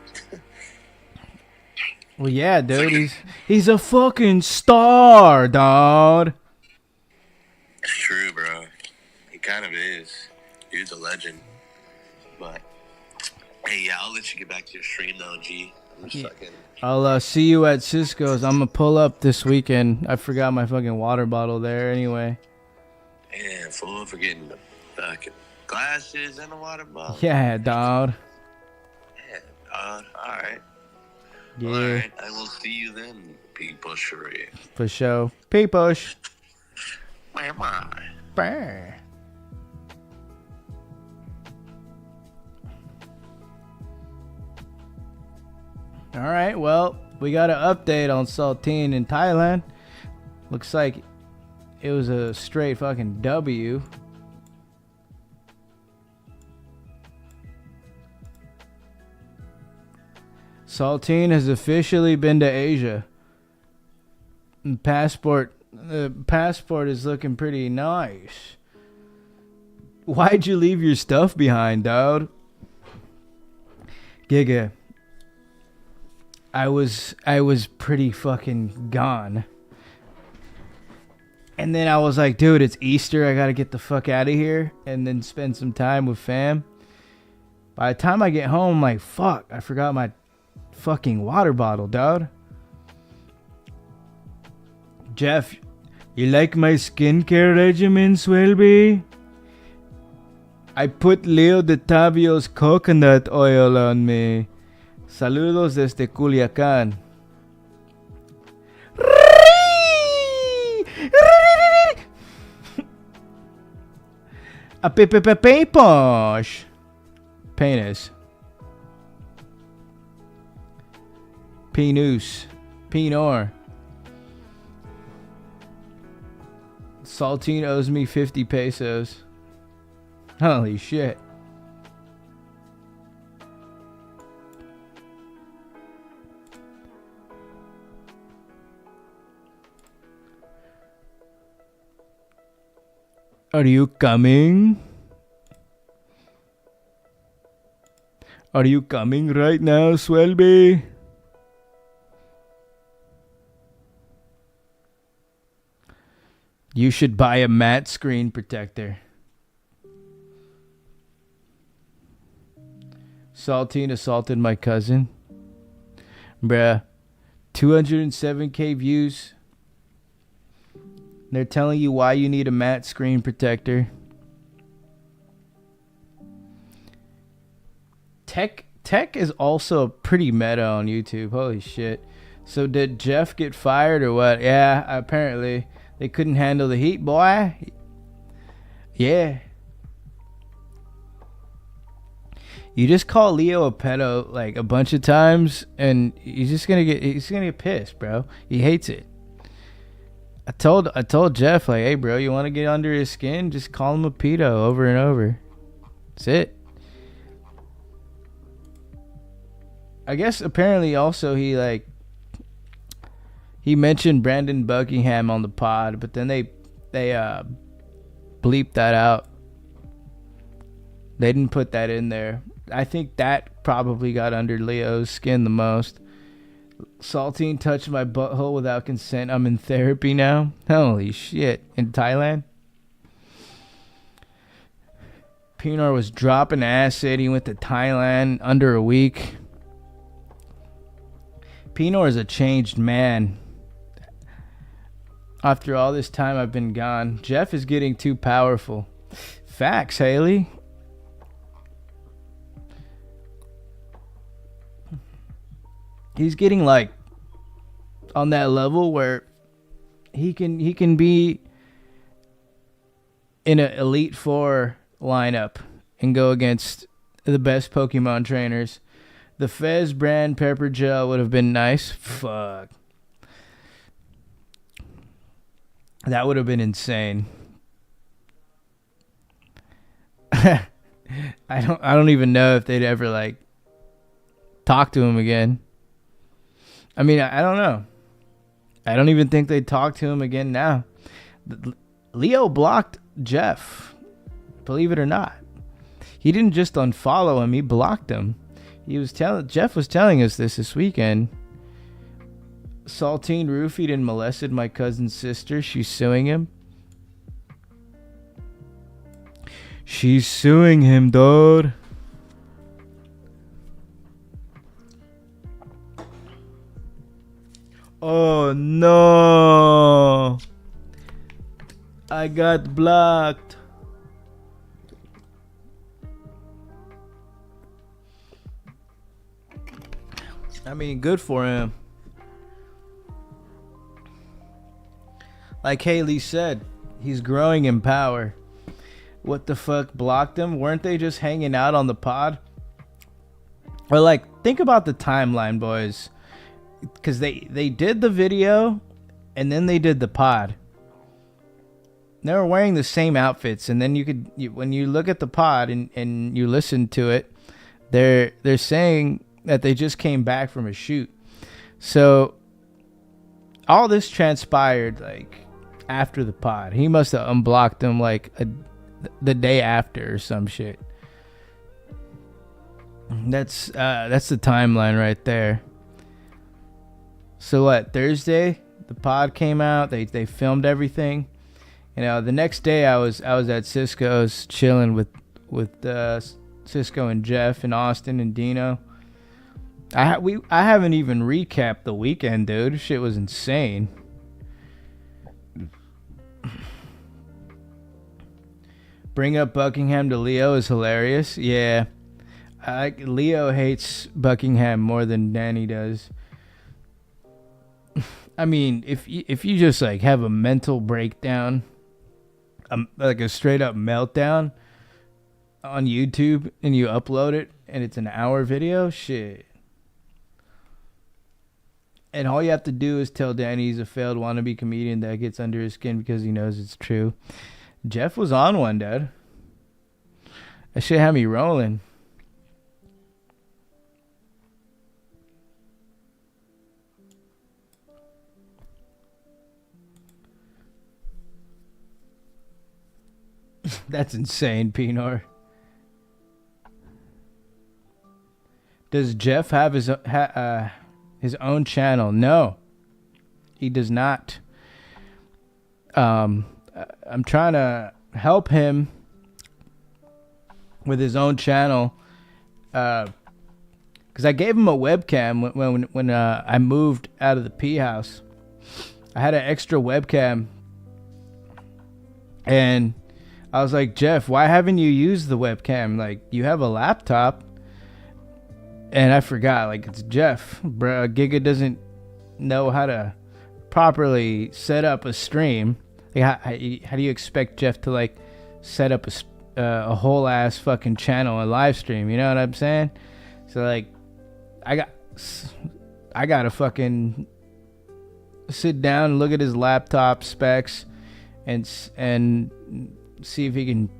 Speaker 2: Well, yeah, dude, he's a fucking star, dog.
Speaker 3: It's true, bro. He kind of is. Dude's a legend. But hey, yeah, I'll let you get back to your stream though, G. I'm just fucking.
Speaker 2: I'll see you at Cisco's. I'm gonna pull up this weekend. I forgot my fucking water bottle there anyway.
Speaker 3: Man, full of forgetting the fucking glasses, and a water bottle.
Speaker 2: Yeah, dog.
Speaker 3: Yeah, alright.
Speaker 2: Yeah,
Speaker 3: Alright, I will see you then, people Sheree.
Speaker 2: for sure. P-push.
Speaker 3: Bye-bye.
Speaker 2: Brr. All right, well, we got an update on Saltine in Thailand. Looks like it was a straight fucking W. Saltine has officially been to Asia. The passport is looking pretty nice. Why'd you leave your stuff behind, dude? Giga. I was pretty fucking gone. And then I was like, dude, it's Easter. I gotta get the fuck out of here and then spend some time with fam. By the time I get home, I'm like, fuck, I forgot my fucking water bottle, dude. Jeff, you like my skincare regimen, Swelby? I put Leo de Tavio's coconut oil on me. Saludos desde Culiacán. A posh. Penis. Pinus. Pinor. Saltine owes me 50 pesos. Holy shit. Are you coming? Are you coming right now, Swelby? You should buy a matte screen protector. Saltine assaulted my cousin. Bruh. 207k views. They're telling you why you need a matte screen protector. Tech is also pretty meta on YouTube. Holy shit. So did Jeff get fired or what? Yeah, apparently. They couldn't handle the heat, boy. Yeah. You just call Leo a pedo like a bunch of times and he's gonna get pissed, bro. He hates it. I told Jeff, like, hey bro, you wanna get under his skin? Just call him a pedo over and over. That's it. I guess apparently also he mentioned Brandon Buckingham on the pod, but then they bleeped that out. They didn't put that in there. I think that probably got under Leo's skin the most. Saltine touched my butthole without consent. I'm in therapy now. Holy shit. In Thailand? Pinar was dropping acid. He went to Thailand under a week. Pinar is a changed man. After all this time I've been gone. Jeff is getting too powerful. Facts, Haley. He's getting like on that level where he can be in an Elite Four lineup and go against the best Pokemon trainers. The Fez brand pepper gel would have been nice. Fuck. That would have been insane. I don't even know if they'd ever like talk to him again. I mean, I don't know. I don't even think they'd talk to him again now. Leo blocked Jeff. Believe it or not. He didn't just unfollow him, he blocked him. Jeff was telling us this weekend. Saltine roofied and molested my cousin's sister. She's suing him. She's suing him, dude. Oh no. I got blocked. I mean, good for him. Like Haley said, he's growing in power. What the fuck blocked him? Weren't they just hanging out on the pod? Or like, think about the timeline, boys. Because they did the video and then they did the pod. They were wearing the same outfits, and then when you look at the pod and you listen to it, they're saying that they just came back from a shoot. So all this transpired like after the pod. He must have unblocked them like the day after or some shit. That's the timeline right there. So what? Thursday, the pod came out. They filmed everything. You know, the next day I was at Cisco's chilling with Cisco and Jeff and Austin and Dino. I haven't even recapped the weekend, dude. Shit was insane. Bring up Buckingham to Leo is hilarious. Yeah, Leo hates Buckingham more than Danny does. I mean, if you just like have a mental breakdown, like a straight up meltdown on YouTube, and you upload it and it's an hour video, shit. And all you have to do is tell Danny he's a failed wannabe comedian that gets under his skin because he knows it's true. Jeff was on one, dude. That shit had me rolling. That's insane, Pinor. Does Jeff have his own channel? No, he does not. I'm trying to help him with his own channel because I gave him a webcam when I moved out of the P house. I had an extra webcam, and I was like, Jeff, why haven't you used the webcam? Like, you have a laptop. And I forgot, like, it's Jeff. Bro, Giga doesn't know how to properly set up a stream. Like, how do you expect Jeff to, like, set up a whole ass fucking channel and live stream? You know what I'm saying? So, like, I got to fucking sit down and look at his laptop specs and see if he can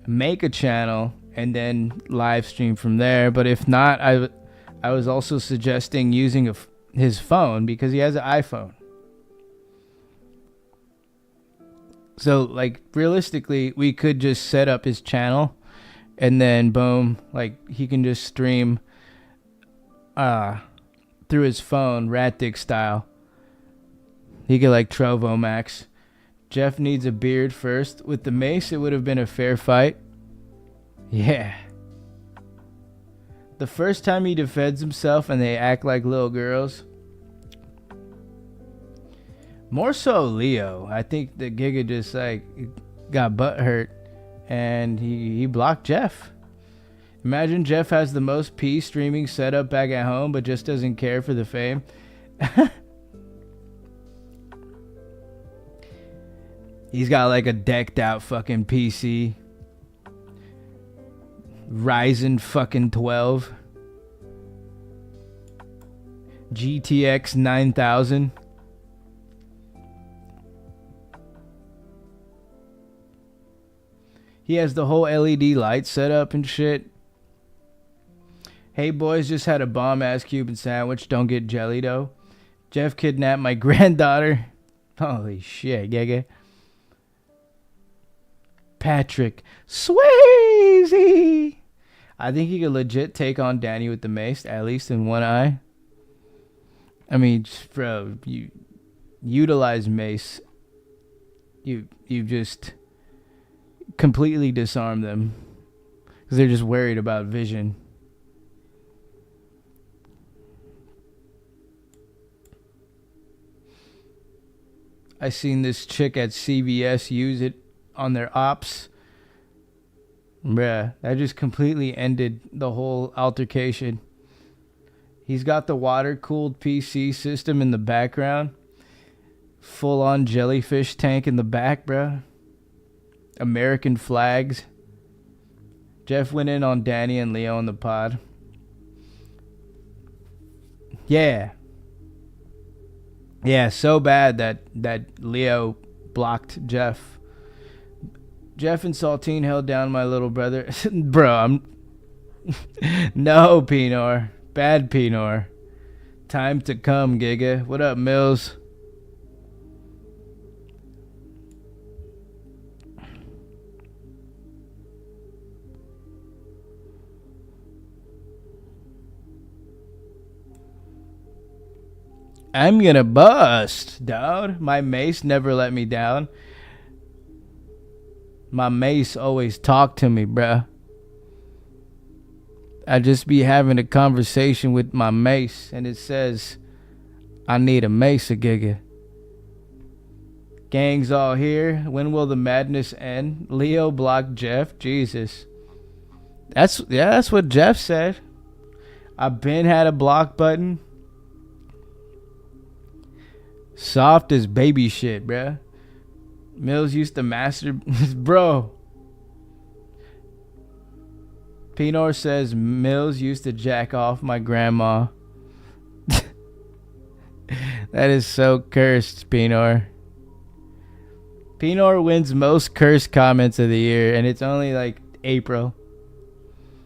Speaker 2: make a channel and then live stream from there. But if not, I was also suggesting using his phone because he has an iPhone. So, like, realistically, we could just set up his channel and then boom, like, he can just stream through his phone, rat dick style. He could, like, Trovo Max. Jeff needs a beard first. With the mace, it would have been a fair fight. Yeah. The first time he defends himself and they act like little girls. More so Leo. I think the Giga just like got butt hurt and he blocked Jeff. Imagine Jeff has the most P streaming setup back at home but just doesn't care for the fame. He's got like a decked out fucking PC. Ryzen fucking 12. GTX 9000. He has the whole LED light set up and shit. Hey boys, just had a bomb ass Cuban sandwich. Don't get jelly though. Jeff kidnapped my granddaughter. Holy shit, Giga. Patrick Swayze. I think he could legit take on Danny with the mace, at least in one eye. I mean, bro, you utilize mace. You just completely disarm them because they're just worried about vision. I seen this chick at CVS use it on their ops. Bruh, that just completely ended the whole altercation. He's got the water-cooled PC system in the background. Full-on jellyfish tank in the back, bro. American flags. Jeff went in on Danny and Leo on the pod. Yeah. Yeah, so bad that Leo blocked Jeff. Jeff and Saltine held down my little brother. Bro, I'm... No, Pinor. Bad Pinor. Time to come, Giga. What up, Mills? I'm gonna bust, dude. My mace never let me down. My mace always talked to me, bruh. I just be having a conversation with my mace, and it says, I need a mace, a giga. Gang's all here. When will the madness end? Leo blocked Jeff. Jesus. That's what Jeff said. I been had a block button. Soft as baby shit, bruh. Mills used to master... Bro. Pinor says Mills used to jack off my grandma. That is so cursed, Pinor. Pinor wins most cursed comments of the year, and it's only like April.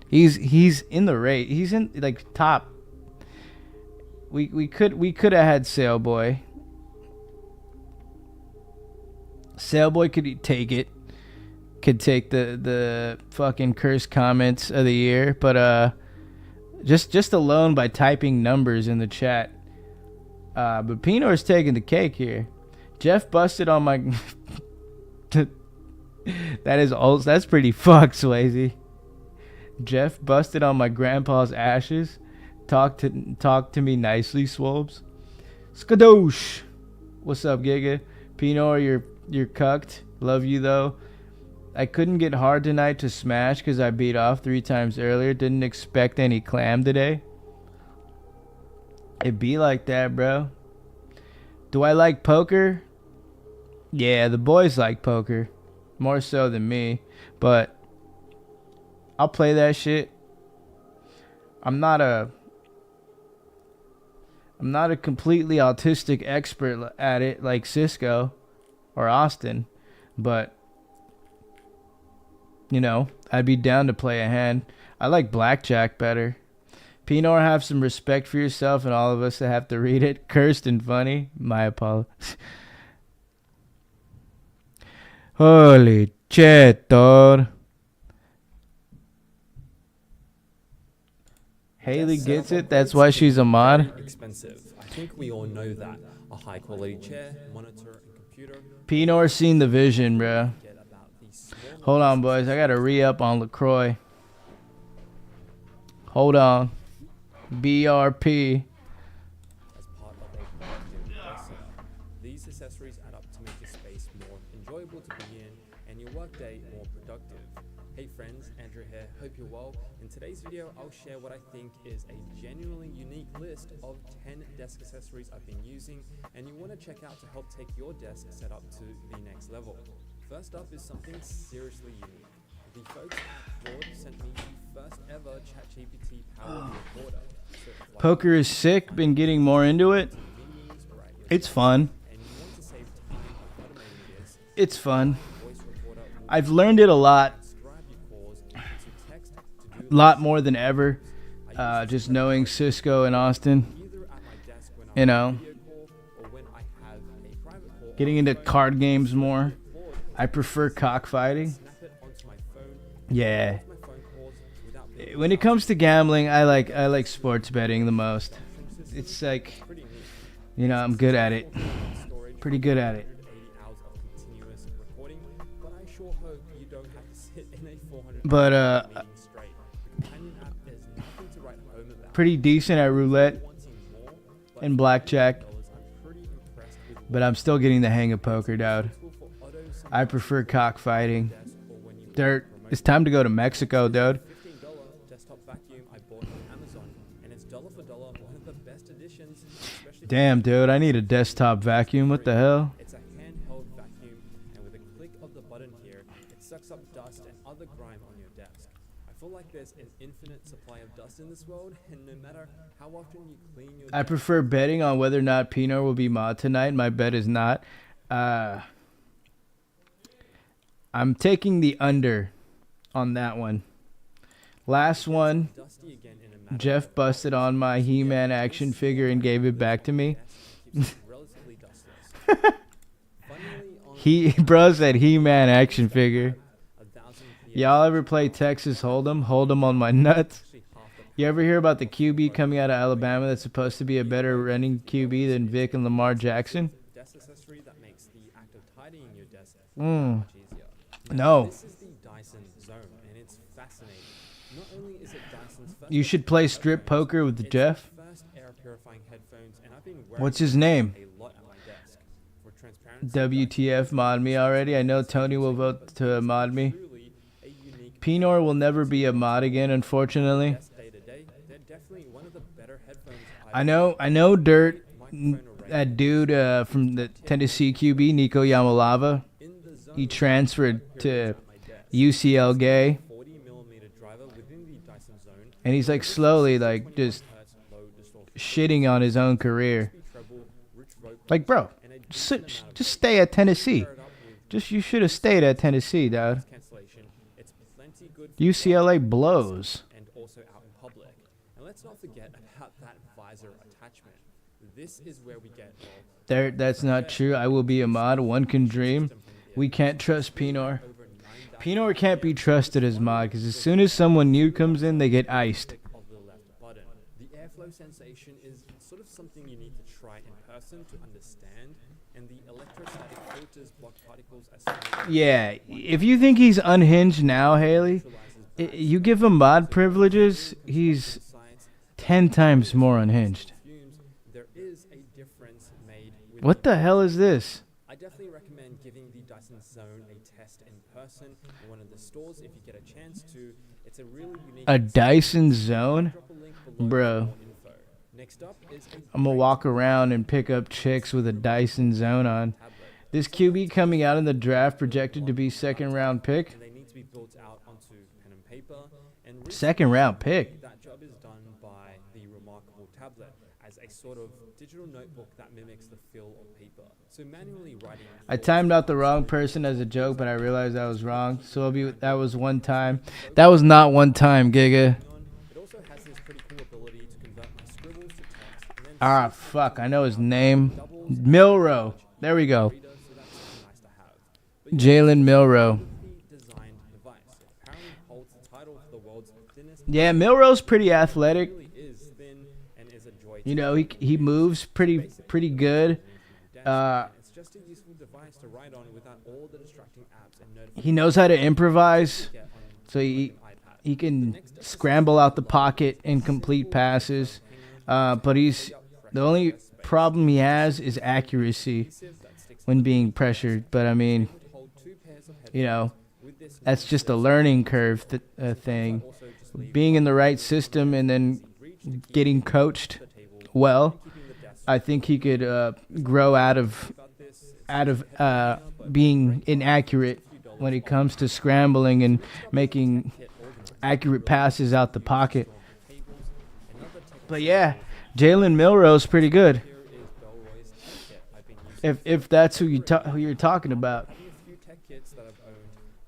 Speaker 2: He's in the rate. He's in like top. We could have had Sailboy. Sailboy could take it. Could take the fucking cursed comments of the year, but just alone by typing numbers in the chat. But Pinor's taking the cake here. Jeff busted on my that's pretty fucked, Swayze. Jeff busted on my grandpa's ashes. Talk to me nicely, Swobes. Skadoosh. What's up, Giga? Pinor, you're cucked. Love you though. I couldn't get hard tonight to smash because I beat off 3 times earlier. Didn't expect any clam today. It be like that, bro. Do I like poker? Yeah, the boys like poker. More so than me. But I'll play that shit. I'm not a completely autistic expert at it like Cisco or Austin. But you know, I'd be down to play a hand. I like blackjack better. Pinor, have some respect for yourself and all of us that have to read it. Cursed and funny. My apologies. Holy shit, dude. Haley gets it. That's why she's a mod.
Speaker 4: Expensive. I think we all know that. A high quality chair, monitor, and computer.
Speaker 2: Pinor seen the vision, bro. Hold on, boys. I gotta re-up on LaCroix. Hold on. BRP.
Speaker 4: As part of a productive process. These accessories add up to make your space more enjoyable to be in and your workday more productive. Hey friends, Andrew here. Hope you're well. In today's video, I'll share what I think is a genuinely unique list of 10 desk accessories I've been using and you want to check out to help take your desk setup to the next level. First up is something seriously unique. The folks at Claude sent me the first ever ChatGPT powered recorder.
Speaker 2: Poker is sick. Been getting more into it. It's fun. It's fun. I've learned it a lot. Lot more than ever. Just knowing Cisco and Austin. You know. Getting into card games more. I prefer cockfighting. Yeah. When it comes to gambling, I like sports betting the most. It's like, you know, I'm good at it. Pretty good at it. But pretty decent at roulette and blackjack. But I'm still getting the hang of poker, dude. I prefer cockfighting. Dirt. It's time to go to Mexico, dude.
Speaker 4: desktop vacuum I bought on Amazon, and it's dollar for dollar one of vacuums, especially
Speaker 2: Damn, dude, I need a desktop vacuum. What the hell?
Speaker 4: It's a handheld vacuum, and with a click of the button here, it sucks up dust and other grime on your desk. I feel like there's an infinite supply of dust in this world, and no matter how often you clean your
Speaker 2: I
Speaker 4: desk,
Speaker 2: prefer betting on whether or not Pinor will be mod tonight. My bet is not. I'm taking the under on that one. Last one,
Speaker 4: dusty again in a matter
Speaker 2: Jeff
Speaker 4: of
Speaker 2: busted on my He-Man action figure and gave it back to me.
Speaker 4: keeps it relatively dustless. Funnily, on
Speaker 2: He bro said He-Man action figure.
Speaker 4: 1,000
Speaker 2: Y'all ever play Texas Hold'em? Hold'em on my nuts. You ever hear about the QB coming out of Alabama that's supposed to be a better running QB than Vic and Lamar Jackson?
Speaker 4: desk accessory that makes the act of tidying your desk
Speaker 2: Mm.
Speaker 4: much easier.
Speaker 2: No.
Speaker 4: This is the Dyson Zone, and it's fascinating. Not only is it Dyson's first
Speaker 2: You should play strip poker with
Speaker 4: it's
Speaker 2: Jeff.
Speaker 4: the first air purifying headphones, and I've been wearing
Speaker 2: What's his name?
Speaker 4: a lot at my desk. For transparency,
Speaker 2: WTF mod me already. I know Tony will vote to mod me.
Speaker 4: truly a unique
Speaker 2: Pinor will never be a mod again, unfortunately.
Speaker 4: desk day to day. They're definitely one of the better headphones
Speaker 2: I know Dirt,
Speaker 4: microphone array
Speaker 2: that dude from the Tennessee QB, Nico Yamalava.
Speaker 4: in the zone.
Speaker 2: He transferred to
Speaker 4: at my desk.
Speaker 2: UCL gay,
Speaker 4: 40mm driver within the Dyson Zone.
Speaker 2: and he's like slowly like just
Speaker 4: Hertz low distortion.
Speaker 2: shitting on his own career.
Speaker 4: Treble, rich vocal,
Speaker 2: Like, bro,
Speaker 4: and a decent
Speaker 2: just
Speaker 4: amount of
Speaker 2: just stay at Tennessee.
Speaker 4: paired up with
Speaker 2: Just you should have stayed at Tennessee, dog.
Speaker 4: cancellation. It's plenty good for
Speaker 2: UCLA blows.
Speaker 4: and also out in public. And let's not forget about that visor attachment. This is where we get well,
Speaker 2: That's not true. I will be a mod. One can dream. We can't trust Pinor.
Speaker 4: over 9,000
Speaker 2: Pinor can't be trusted as mod because as soon as someone new comes in, they get iced.
Speaker 4: click of the left button. The airflow sensation is sort of something you need to try in person to understand, and the electrostatic filters block particles as small
Speaker 2: Yeah, if you think he's unhinged now, Haley, you give him mod privileges, he's
Speaker 4: sites
Speaker 2: 10 times more unhinged.
Speaker 4: fumes. There is a difference made with
Speaker 2: What the hell is this?
Speaker 4: I definitely recommend giving the Dyson Zone a test in person in one of the stores if you get a chance to. It's a really unique
Speaker 2: A Dyson Zone?
Speaker 4: Drop a link below
Speaker 2: Bro.
Speaker 4: for more info. Next up is a
Speaker 2: I'm gonna walk around and pick up chicks with a Dyson Zone on.
Speaker 4: tablet,
Speaker 2: This QB coming out in the draft projected to be second round pick.
Speaker 4: and they need to be built out onto pen and paper. And
Speaker 2: Second round pick.
Speaker 4: that job is done by the remarkable tablet as a sort of digital notebook that mimics the feel of paper. So manually writing.
Speaker 2: I timed out the wrong person as a joke, but I realized I was wrong. So that was one time. That was not one time, Giga.
Speaker 4: It also has this pretty cool ability to convert my scribbles to text and then
Speaker 2: Ah, fuck. I know his name. Milrow. There we go.
Speaker 4: reader, so that's nice to have.
Speaker 2: Jalen Milrow.
Speaker 4: The designed device. It apparently holds the title for the world's thinnest.
Speaker 2: Yeah, Milrow's pretty athletic.
Speaker 4: Really is thin and is a joy.
Speaker 2: You know, he moves pretty good.
Speaker 4: It's just a useful device to write on without all the distracting apps and notifications
Speaker 2: He knows how to improvise,
Speaker 4: get on
Speaker 2: so
Speaker 4: iPad.
Speaker 2: he can scramble out the pocket and complete passes. But the only problem he has is accuracy when being pressured. But I mean,
Speaker 4: Hold 2 pairs of
Speaker 2: you know,
Speaker 4: with this
Speaker 2: that's just a learning curve thing. Being in the right system and then getting coached well, I think he could grow out of being inaccurate when it comes to scrambling and making accurate passes out the pocket. But yeah, Jalen Milrow's pretty good. If that's who you're talking about.
Speaker 4: few tech kits that I've owned.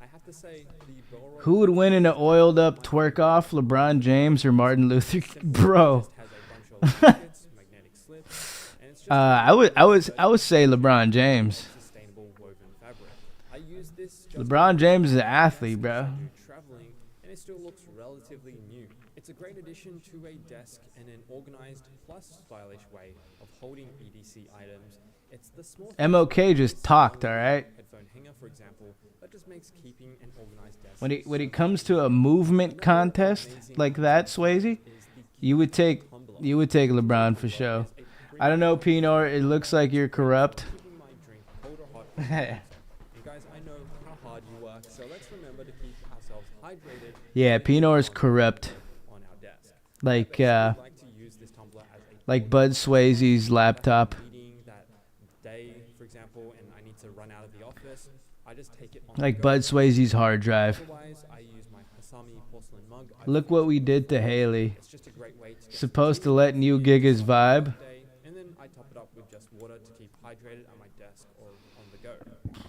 Speaker 4: I have to say the Bellroy
Speaker 2: Who would win in an oiled up twerk off, LeBron James or Martin Luther Bro?
Speaker 4: has a bunch of pockets, magnetic slips, and it's just
Speaker 2: I would say LeBron James.
Speaker 4: sustainable woven fabric. I use this just
Speaker 2: LeBron James is an athlete, bro.
Speaker 4: traveling, and it still looks relatively new. It's a great addition to a desk and an organized plus stylish way of holding EDC items. It's the small
Speaker 2: MOK just talked, all right.
Speaker 4: headphone hanger, for example, that just makes keeping an organized desk.
Speaker 2: When it comes to a movement contest like that, Swayze, you would take LeBron for sure. I don't know, Pinor. It looks like you're corrupt.
Speaker 4: Keeping my drink cold or hot. And guys, I know how hard you work, so let's remember to keep ourselves hydrated
Speaker 2: Yeah, Pinor is corrupt.
Speaker 4: on our desk.
Speaker 2: Like
Speaker 4: I like to use this tumbler as a
Speaker 2: Like Bud Swayze's laptop.
Speaker 4: Meeting that day, for example, and I need to run out of the office, I just take it on
Speaker 2: Like
Speaker 4: the go.
Speaker 2: Bud Swayze's hard drive.
Speaker 4: Otherwise, I use my Hasami porcelain mug.
Speaker 2: Look what we did to Haley.
Speaker 4: It's just a great way to get
Speaker 2: Supposed to
Speaker 4: some
Speaker 2: let
Speaker 4: tea,
Speaker 2: new gigas vibe.
Speaker 4: day, and then I top it up with just water to keep hydrated at my desk or on the go.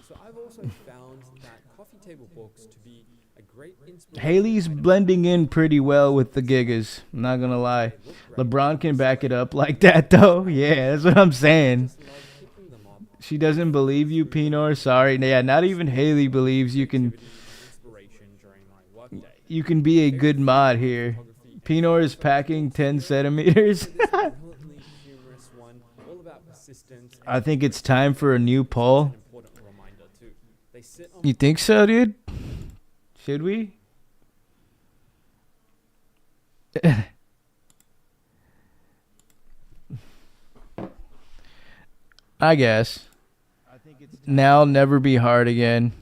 Speaker 4: So I've also found that coffee table books to be a great inspiration.
Speaker 2: Haley's blending in pretty well with the gigas. I'm not gonna lie. LeBron can back it up like that though. Yeah, that's what I'm saying.
Speaker 4: Just love picking them up.
Speaker 2: She doesn't believe you, Pinor. Sorry. Yeah, not even Haley believes you can.
Speaker 4: Inspiration during my workday.
Speaker 2: You can be a good mod here. Pinor is packing 10 centimeters.
Speaker 4: Brilliantly humorous one, all about persistence.
Speaker 2: I think it's time for a new poll.
Speaker 4: Important reminder too. They sit on
Speaker 2: You think so, dude? Should we? I guess. Now never be hard again.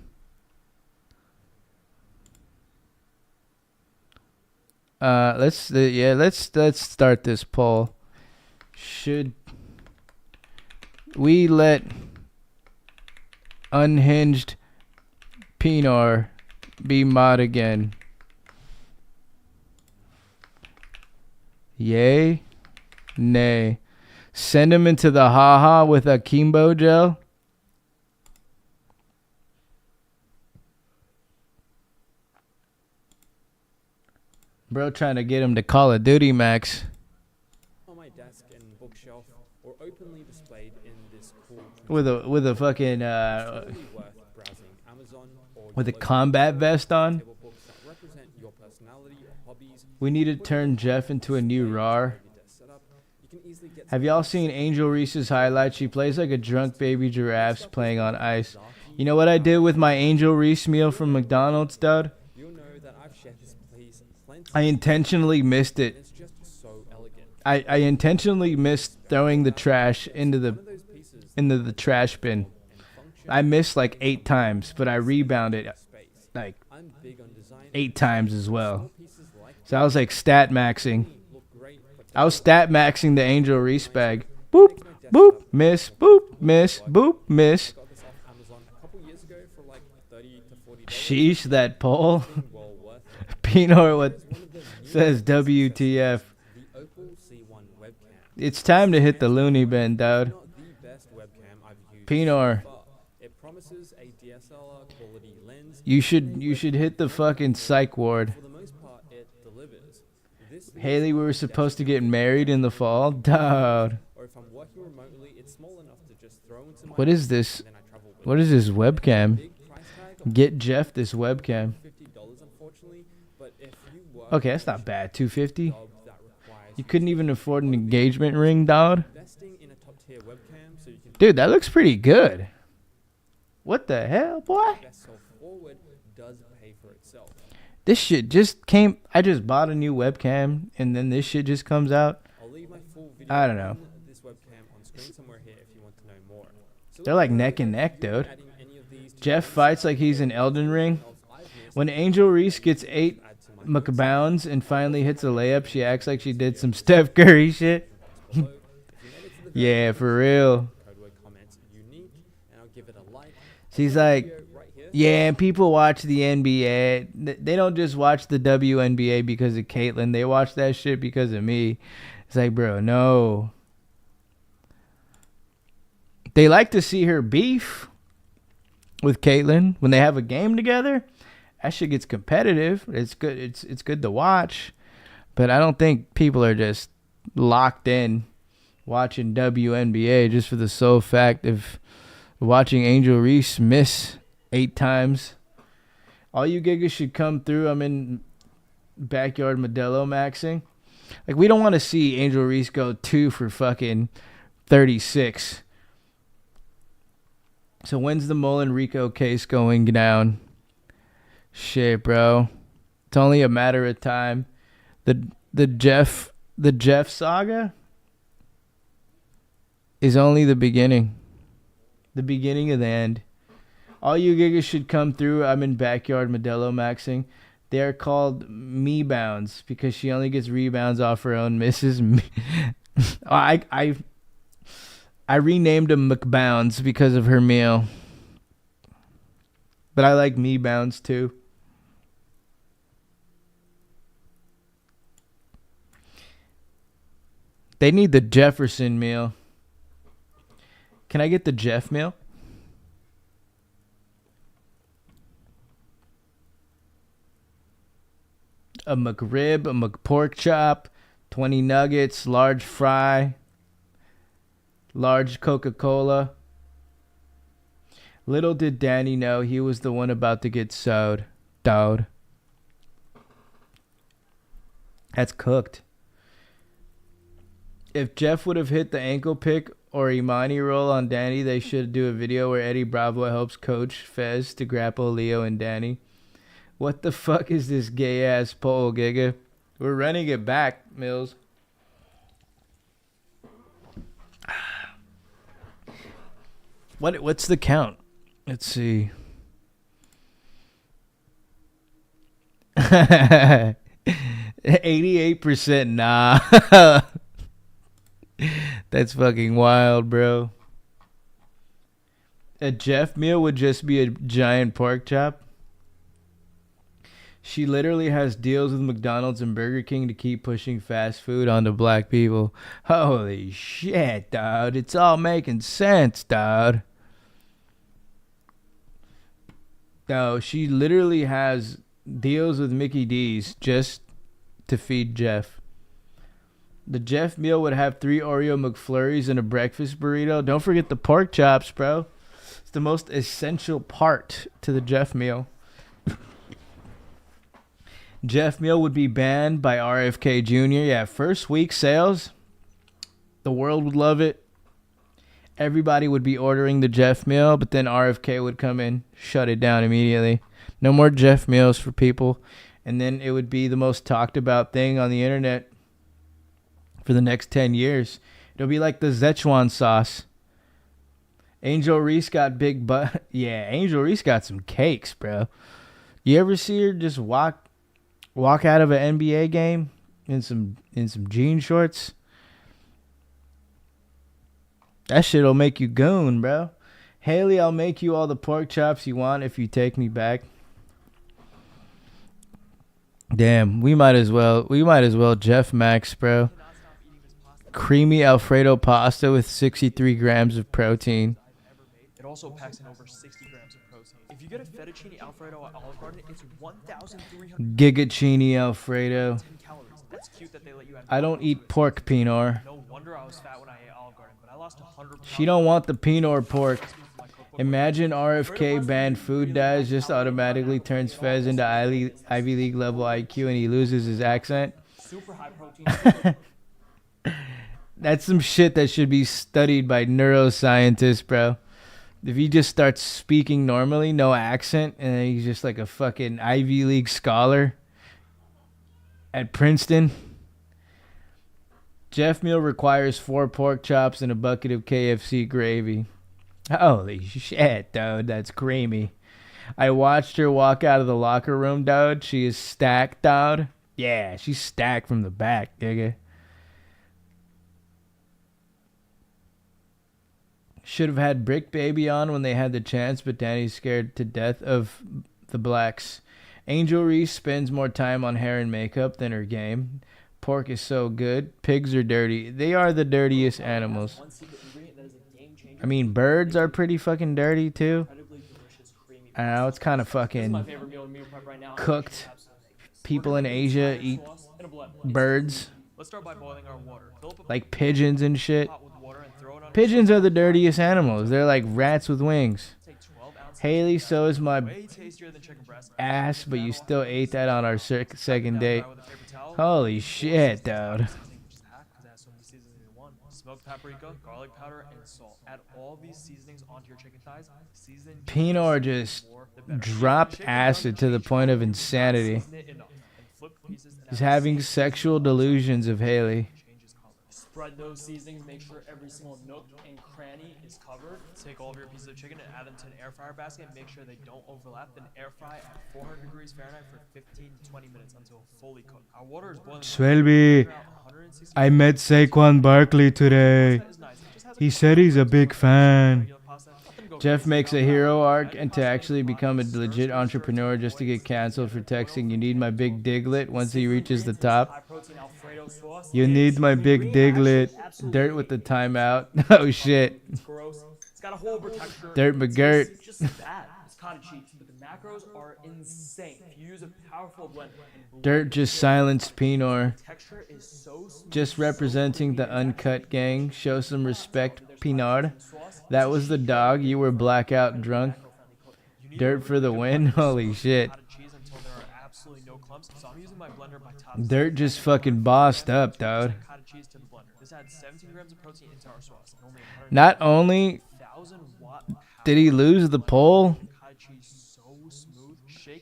Speaker 2: Let's start this poll. Should we let unhinged Pinor be mod again? Yay? Nay. Send him into the haha with akimbo gel? Bro trying to get him to Call of Duty Max.
Speaker 4: on my desk and bookshelf, or openly displayed in this cool
Speaker 2: With a fucking
Speaker 4: totally worth browsing Amazon or
Speaker 2: with a
Speaker 4: your local
Speaker 2: combat vest on.
Speaker 4: table books that represent your personality or hobbies.
Speaker 2: We need to turn Jeff into a new RAR.
Speaker 4: Your desk setup. You can easily get
Speaker 2: Have y'all seen Angel Reese's highlights? She plays like a drunk baby giraffes playing on ice. You know what I did with my Angel Reese meal from McDonald's, dude?
Speaker 4: You'll know that I've shared this place plenty.
Speaker 2: I intentionally missed it.
Speaker 4: It's just so elegant.
Speaker 2: I intentionally missed throwing the trash into
Speaker 4: One of those pieces
Speaker 2: the trash bin.
Speaker 4: and function
Speaker 2: I missed like 8 times, but I rebounded
Speaker 4: space.
Speaker 2: like
Speaker 4: I'm big on design.
Speaker 2: 8 times as well.
Speaker 4: Pieces like
Speaker 2: So I was like stat maxing.
Speaker 4: look great, but
Speaker 2: I was stat maxing the Angel Reese bag. Boop, boop, miss, boop, miss, boop, miss.
Speaker 4: got this off Amazon a couple years ago for like $30 to $40.
Speaker 2: Sheesh, that poll.
Speaker 4: Well worth it.
Speaker 2: Pinor what
Speaker 4: One of the new
Speaker 2: says WTF.
Speaker 4: the Opal C1 webcam.
Speaker 2: It's time to hit the loony bin, dude.
Speaker 4: Not the best webcam I've used
Speaker 2: Pinor.
Speaker 4: so far. It promises a DSLR quality lens.
Speaker 2: You should hit the fucking psych ward.
Speaker 4: For the most part, it delivers. This is
Speaker 2: Haley, we were supposed to get married in the fall. Dude.
Speaker 4: or if I'm working remotely, it's small enough to just throw into my
Speaker 2: What is this?
Speaker 4: and then I travel with
Speaker 2: What is this webcam?
Speaker 4: big price tag of
Speaker 2: Get Jeff this webcam.
Speaker 4: $50 unfortunately, but if you work
Speaker 2: Okay, that's not bad. 250.
Speaker 4: job that requires
Speaker 2: You couldn't even afford an engagement ring, dog.
Speaker 4: investing in a top tier webcam so you can
Speaker 2: Dude, that looks pretty good. What the hell, boy?
Speaker 4: invest so forward does pay for itself.
Speaker 2: This shit just came. I just bought a new webcam, and then this shit just comes out.
Speaker 4: I'll leave my full video
Speaker 2: I don't know.
Speaker 4: on this webcam on screen somewhere here if you want to know more. So
Speaker 2: They're like neck and neck, dude.
Speaker 4: adding any of these to
Speaker 2: Jeff
Speaker 4: your
Speaker 2: fights like he's in Elden Ring.
Speaker 4: else I've missed,
Speaker 2: When Angel Reese gets 8
Speaker 4: add to my
Speaker 2: McBounds and finally hits a layup, she acts like she did some Steph Curry shit.
Speaker 4: below. If you made it to the
Speaker 2: Yeah, for real.
Speaker 4: code word comments unique, and I'll give it a like.
Speaker 2: She's like,
Speaker 4: Video right here.
Speaker 2: yeah, people watch the NBA. They don't just watch the WNBA because of Caitlyn. They watch that shit because of me. It's like, bro, no. They like to see her beef with Caitlyn when they have a game together. That shit gets competitive. It's good. It's good to watch, but I don't think people are just locked in watching WNBA just for the sole fact of watching Angel Reese miss 8 times. All you gigas should come through. I'm in backyard Modelo maxing. Like, we don't want to see Angel Reese go 2 for fucking 36. So when's the Mullen Rico case going down? Shit, bro. It's only a matter of time. The Jeff saga is only the beginning. The beginning of the end. All you gigas should come through. I'm in backyard Modelo maxing. They're called me bounds because she only gets rebounds off her own misses. I renamed them McBounds because of her meal. But I like me bounds too. They need the Jefferson meal. Can I get the Jeff meal? A McRib, a McPork chop, 20 nuggets, large fry, large Coca-Cola. Little did Danny know he was the one about to get sewed. Dowd. That's cooked. If Jeff would have hit the ankle pick or Imani roll on Danny, they should do a video where Eddie Bravo helps coach Fez to grapple Leo and Danny. What the fuck is this gay ass pole, Giga? We're running it back, Mills. What's the count? Let's see. 88%. Nah. That's fucking wild, bro. A Jeff meal would just be a giant pork chop. She literally has deals with McDonald's and Burger King to keep pushing fast food onto black people. Holy shit, dude. It's all making sense, dude. No, she literally has deals with Mickey D's just to feed Jeff. The Jeff meal would have 3 Oreo McFlurries and a breakfast burrito. Don't forget the pork chops, bro. It's the most essential part to the Jeff meal. Jeff meal would be banned by RFK Jr. Yeah, first week sales. The world would love it. Everybody would be ordering the Jeff meal, but then RFK would come in, shut it down immediately. No more Jeff meals for people. And then it would be the most talked about thing on the internet for the next 10 years. It'll be like the Szechuan sauce. Angel Reese got big butt. Yeah, Angel Reese got some cakes, bro. You ever see her just walk out of an NBA game in some jean shorts? That shit'll make you goon, bro. Haley, I'll make you all the pork chops you want if you take me back. Damn, we might as well Jeff Max, bro. Creamy Alfredo pasta with 63 grams of protein.
Speaker 5: It also packs in over 60 grams of protein. If you get a fettuccine Alfredo at Olive Garden, it's 1,300
Speaker 2: Gigachini Alfredo.
Speaker 5: calories. That's cute that they let you add.
Speaker 2: I don't eat pork, Pinor.
Speaker 5: No wonder I was fat when I ate Olive Garden, but I lost 100 pounds.
Speaker 2: She don't want the Pinor pork. Imagine RFK banned food dyes, just automatically turns Fez into Ivy League level IQ and he loses his accent.
Speaker 5: Super high protein.
Speaker 2: That's some shit that should be studied by neuroscientists, bro. If he just starts speaking normally, no accent, and then he's just like a fucking Ivy League scholar at Princeton. Jeff meal requires 4 pork chops and a bucket of KFC gravy. Holy shit, dude, that's creamy. I watched her walk out of the locker room, dude. She is stacked, dude. Yeah, she's stacked from the back, nigga. Should have had Brick Baby on when they had the chance, but Danny's scared to death of the blacks. Angel Reese spends more time on hair and makeup than her game. Pork is so good. Pigs are dirty. They are the dirtiest animals. I mean, birds are pretty fucking dirty too. I don't know, it's kind of fucking cooked. People in Asia eat birds.
Speaker 5: Let's start by boiling our water.
Speaker 2: Like pigeons and shit. Pigeons are the dirtiest animals. They're like rats with wings. Haley, so is my ass, but you still ate that on our second date. Holy shit, dude.
Speaker 5: Smoked paprika, garlic powder, and salt. Add all these seasonings onto your chicken thighs. Season
Speaker 2: Pinor just dropped acid to the point of insanity. He's having sexual delusions of Haley.
Speaker 5: spread those seasonings. Make sure every single nook and cranny is covered. Take all of your pieces of chicken and add them to an air fryer basket. Make sure they don't overlap. Then air fry at 400 degrees Fahrenheit for 15 to 20 minutes until fully cooked. Our water is boiling.
Speaker 2: Swelby, I met Saquon Barkley today. He said he's a big fan. Jeff makes a hero arc and to actually become a legit entrepreneur just to get canceled for texting, "You need my big diglet," once he reaches the top. You need my big diglet. Dirt with the timeout. Oh shit.
Speaker 5: It's gross. It's got a horrible texture.
Speaker 2: Dirt McGirt.
Speaker 5: It's just bad. It's cottage cheese, but the macros are insane. If you use a powerful blend.
Speaker 2: Dirt just silenced Pinor.
Speaker 5: Texture is so smooth.
Speaker 2: Just representing the uncut gang. Show some respect, Pinard. That was the dog. You were blackout drunk. Dirt for the win. Holy shit. Dirt just fucking bossed up, dude. Not only did he lose the poll,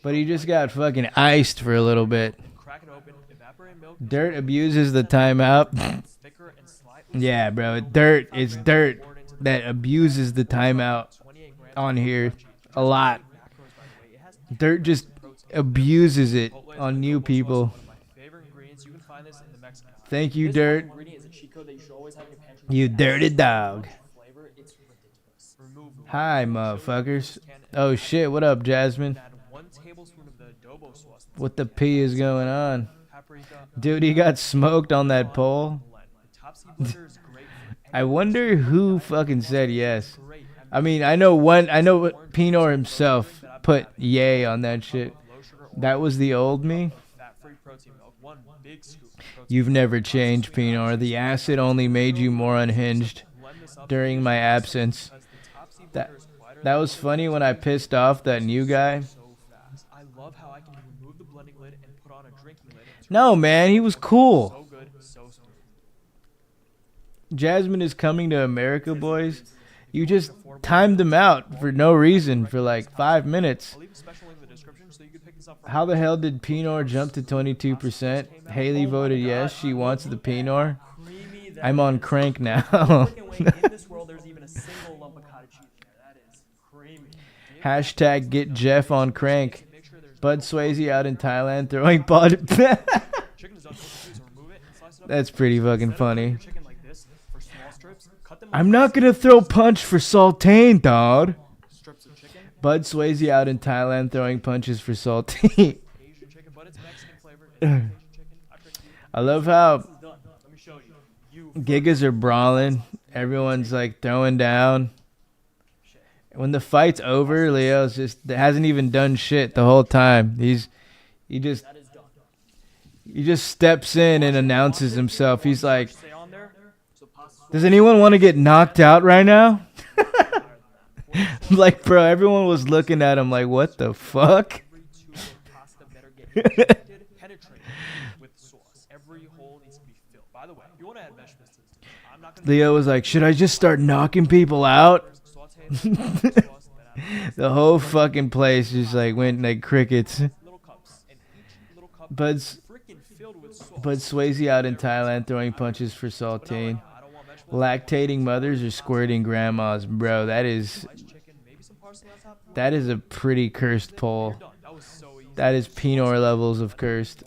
Speaker 2: but he just got fucking iced for a little bit. Dirt abuses the timeout. Yeah, bro. Dirt. It's Dirt that abuses the timeout on here a lot. Dirt just abuses it on new people. Thank you, Dirt. You dirty dog. Hi, motherfuckers. Oh, shit. What up, Jasmine? What the P is going on? Dude, he got smoked on that poll. I wonder who fucking said yes. I mean, I know Pinor himself put yay on that shit. That was the old me. You've never changed, Pinor. The acid only made you more unhinged during my absence. That was funny when I pissed off that new guy. No, man, he was cool. Jasmine is coming to America, boys. You just timed him out for no reason for like 5 minutes. How the hell did Pinor jump to 22%? Haley voted yes. She wants the Pinor. I'm on crank now. Hashtag get Jeff on crank. Bud Swayze out in Thailand throwing body. That's pretty fucking funny. I'm not gonna throw punch for Saltane, dog. Bud Swayze out in Thailand throwing punches for Saltane. I love how Gigas are brawling. Everyone's like throwing down. When the fight's over, Leo's just hasn't even done shit the whole time. He just steps in and announces himself. He's like, "Does anyone want to get knocked out right now?" Like, bro, everyone was looking at him like, what the fuck? Leo was like, should I just start knocking people out? The whole fucking place just like went like crickets. Bud Swayze out in Thailand throwing punches for Saltine. Lactating mothers or squirting grandmas, bro. That is a pretty cursed poll. That is Pinor levels of cursed.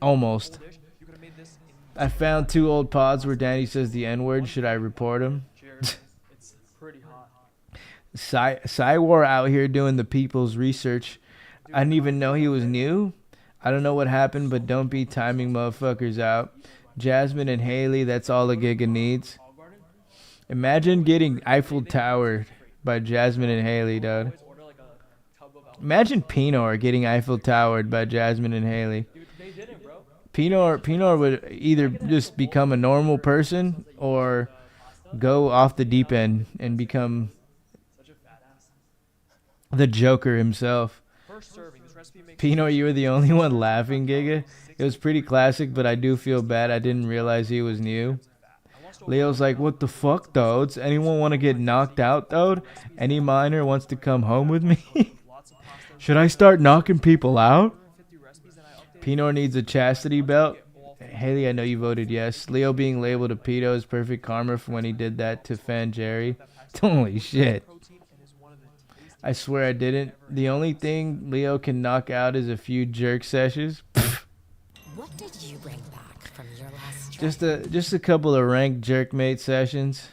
Speaker 2: Almost. I found 2 old pods where Danny says the N-word. Should I report him? Cywar out here doing the people's research. I didn't even know he was new. I don't know what happened, but don't be timing motherfuckers out. Jasmine and Haley, that's all a Giga needs. Imagine getting Eiffel Towered by Jasmine and Haley, dude. Imagine Pinor getting Eiffel Towered by Jasmine and Haley. Pinor would either just become a normal person or go off the deep end and become the Joker himself. Pinor, you were the only one laughing, Giga. It was pretty classic, but I do feel bad. I didn't realize he was new. Leo's like, what the fuck, dudes? Anyone want to get knocked out, dude? Any minor wants to come home with me? Should I start knocking people out? Pinor needs a chastity belt. Haley, I know you voted yes. Leo being labeled a pedo is perfect karma for when he did that to Fan Jerry. Holy shit. I swear I didn't. The only thing Leo can knock out is a few jerk sessions.
Speaker 6: What did you bring back from your last trip?
Speaker 2: Just a couple of ranked jerkmate sessions.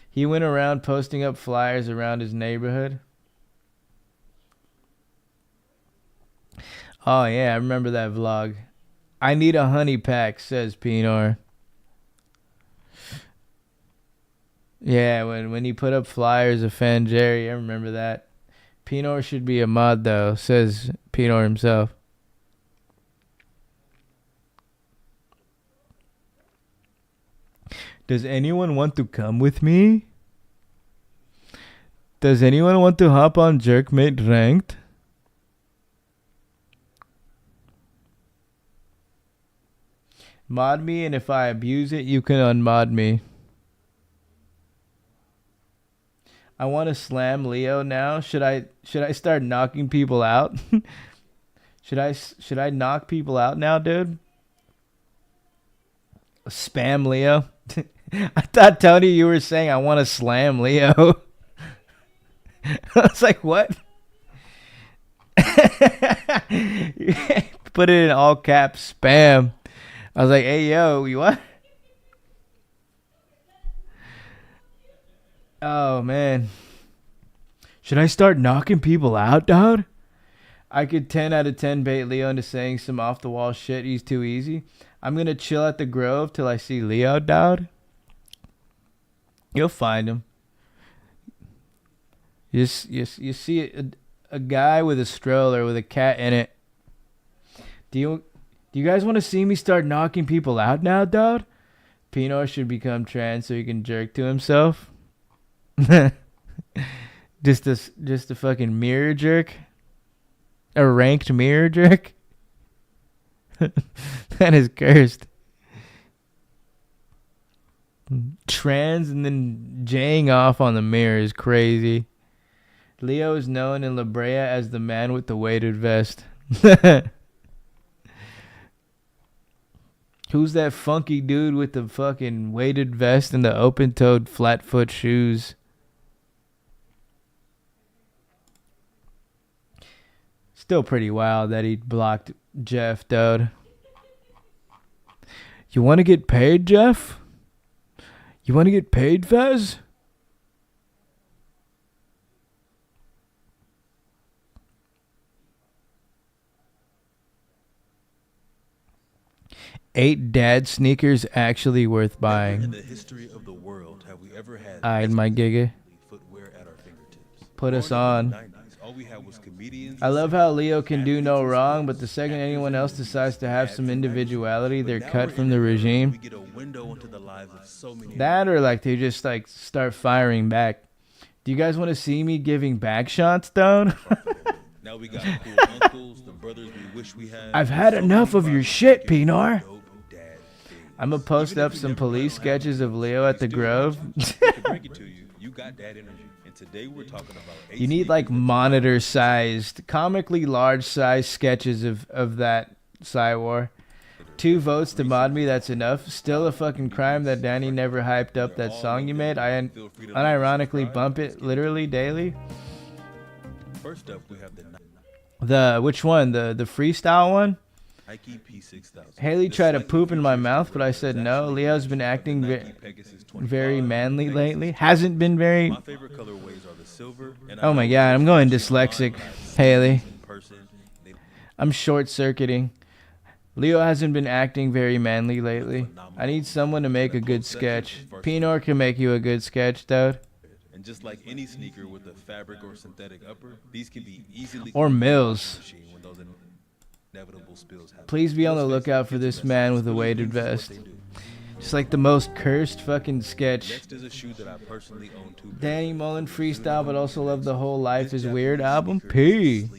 Speaker 2: He went around posting up flyers around his neighborhood. Oh yeah, I remember that vlog. I need a honey pack, says Pinor. Yeah, when he put up flyers of Fan Jerry, I remember that. Pinor should be a mod though, says Pinor himself. Does anyone want to come with me? Does anyone want to hop on Jerkmate Ranked? Mod me, and if I abuse it, you can unmod me. I want to slam Leo now. Should I start knocking people out? should I knock people out now, dude? Spam Leo. I thought, Tony, you were saying I want to slam Leo. I was like, what? Put it in all caps, spam. I was like, hey, yo, you what? Oh, man. Should I start knocking people out, dog? I could 10 out of 10 bait Leo into saying some off-the-wall shit. He's too easy. I'm going to chill at the Grove till I see Leo, dog. You'll find him. You see a guy with a stroller with a cat in it. Do you guys want to see me start knocking people out now, dog? Pinot should become trans so he can jerk to himself. just a fucking mirror jerk. A ranked mirror jerk. That is cursed. Trans and then jaying off on the mirror is crazy. Leo is known in La Brea as the man with the weighted vest. Who's that funky dude with the fucking weighted vest and the open-toed flat-foot shoes? Still pretty wild that he blocked Jeff, dude. You want to get paid, Jeff? You want to get paid, Fez? Eight dad sneakers actually worth buying.
Speaker 7: In the history of the world, have we ever had
Speaker 2: Eyed my giga.
Speaker 7: footwear at our fingertips?
Speaker 2: Put us on.
Speaker 7: 90s, all we had was comedians.
Speaker 2: I love how Leo can do no wrong, but the second anyone else decides to have some individuality, they're cut from the
Speaker 7: We
Speaker 2: regime.
Speaker 7: get a window into the lives of so many.
Speaker 2: That or like they just like start firing back. Do you guys want to see me giving back shots, though?
Speaker 7: Now we got cool uncles, the brothers we wish we had.
Speaker 2: I've had
Speaker 7: So
Speaker 2: enough
Speaker 7: many
Speaker 2: of your
Speaker 7: bodies
Speaker 2: shit,
Speaker 7: that
Speaker 2: Pinar.
Speaker 7: dope dad things.
Speaker 2: I'm gonna post
Speaker 7: Even if
Speaker 2: up
Speaker 7: we
Speaker 2: some
Speaker 7: never
Speaker 2: police
Speaker 7: plan on having
Speaker 2: sketches of
Speaker 7: kids,
Speaker 2: Leo at the
Speaker 7: we still
Speaker 2: Grove.
Speaker 7: to break it to you, you got dad energy. And today we're talking about
Speaker 2: You need like monitor-sized, comically large-sized sketches of that Cywar. 2 votes to mod me, that's enough. Still a fucking crime that Danny never hyped up that song you made. I unironically bump it literally daily.
Speaker 7: First up, we have
Speaker 2: Which one? The freestyle one?
Speaker 7: Nike P6000.
Speaker 2: Haley tried to poop in my mouth, but I said no. Leo's been acting very manly lately. Hasn't been very...
Speaker 7: My favorite colorways are the silver. And
Speaker 2: Oh my god, I'm going dyslexic, Haley. I'm short-circuiting. Leo hasn't been acting very manly lately. I need someone to make a good sketch. Pinor can make you a good sketch, dude.
Speaker 7: And just like any sneaker with a fabric or synthetic upper, these can be easily
Speaker 2: Or Mills.
Speaker 7: when those inevitable spills happen.
Speaker 2: Please be on the lookout for this man with a weighted vest. Just like the most cursed fucking sketch.
Speaker 7: Next is a shoe that I personally own too.
Speaker 2: Danny Mullen freestyle, but also love the whole Life is Weird album. P.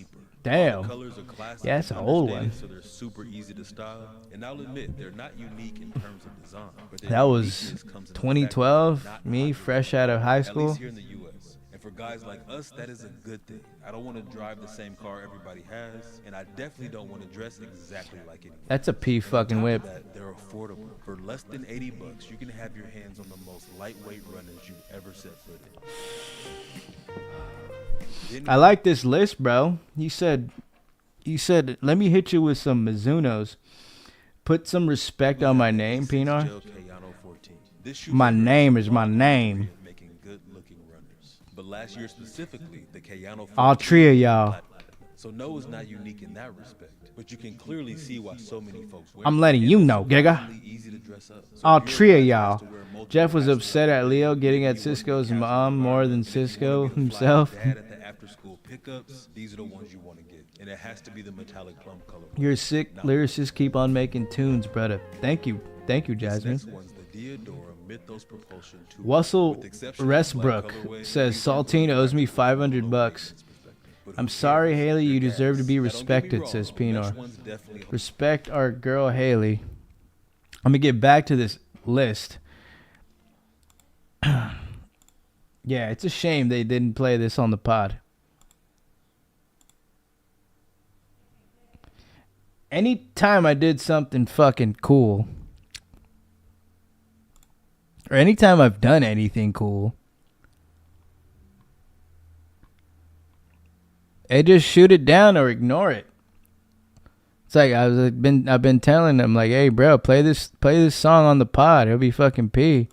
Speaker 2: Damn.
Speaker 7: Colors are classic
Speaker 2: Yeah, that's an
Speaker 7: and
Speaker 2: old
Speaker 7: understated,
Speaker 2: one.
Speaker 7: So they're super easy to style. And I'll admit, they're not unique in terms of design. But their
Speaker 2: That was
Speaker 7: uniqueness comes in the fact
Speaker 2: 2012.
Speaker 7: that they're not
Speaker 2: Me,
Speaker 7: popular,
Speaker 2: fresh out of high
Speaker 7: at
Speaker 2: school.
Speaker 7: least here in the US. And For guys like us, that is a good thing. I don't want to drive the same car everybody has, and I definitely don't want to dress exactly like anyone.
Speaker 2: That's a P fucking whip.
Speaker 7: That they're affordable. For less than $80, you can have your hands on the most lightweight runners you've ever set foot in.
Speaker 2: I like this list, bro. He said, let me hit you with some Mizunos. Put some respect on my name, Pinar. My name is my name.
Speaker 7: But last year specifically, the Kayano
Speaker 2: All three of y'all.
Speaker 7: So no is not unique in that respect, but you can clearly see why so many folks wear
Speaker 2: I'm letting you know, Giga.
Speaker 7: easy to dress up. So
Speaker 2: All
Speaker 7: if you're
Speaker 2: three of
Speaker 7: a
Speaker 2: y'all.
Speaker 7: to wear multiple
Speaker 2: Jeff was
Speaker 7: hats
Speaker 2: upset at Leo getting at Cisco's mom more than Cisco himself.
Speaker 7: Dad at the after school pickups, these are the ones you want to get. And it has to be the metallic plum color.
Speaker 2: You're a sick lyricist. Keep on making tunes, brother. Thank you, Jasmine.
Speaker 7: Next one's the Diodora Mythos Propulsion 2.
Speaker 2: Wussel
Speaker 7: With exceptional
Speaker 2: Restbrook
Speaker 7: black colorway,
Speaker 2: says
Speaker 7: premium
Speaker 2: Saltine owes me
Speaker 7: performance,
Speaker 2: $500.
Speaker 7: low maintenance perspective. But
Speaker 2: I'm
Speaker 7: who
Speaker 2: sorry,
Speaker 7: cares?
Speaker 2: Haley. You
Speaker 7: They're
Speaker 2: deserve to be
Speaker 7: gas. Now, don't get me
Speaker 2: respected,
Speaker 7: wrong,
Speaker 2: says
Speaker 7: the
Speaker 2: Pinar.
Speaker 7: next one's definitely
Speaker 2: Respect our girl Haley. I'm gonna get back to this list. Yeah, it's a shame they didn't play this on the pod. Anytime I did something fucking cool, or anytime I've done anything cool, they just shoot it down or ignore it. It's like I've been telling them, like, hey bro, play this song on the pod. It'll be fucking P.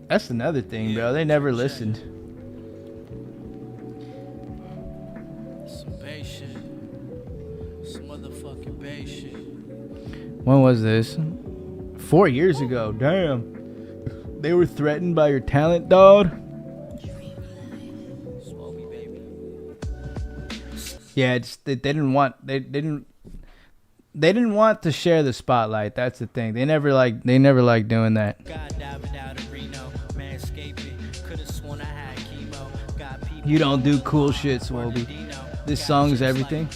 Speaker 2: That's another thing, bro. They never listened.
Speaker 8: Some bass shit. Some motherfucking bass shit.
Speaker 2: When was this? 4 years ago. Damn. They were threatened by your talent, dog.
Speaker 8: Swole baby.
Speaker 2: Yeah, they didn't want to share the spotlight. That's the thing. They never liked doing that.
Speaker 8: God diving out of Reno, manscaping. Could've sworn I had chemo. Got people
Speaker 2: You don't do cool shit, Swoby. This song is everything.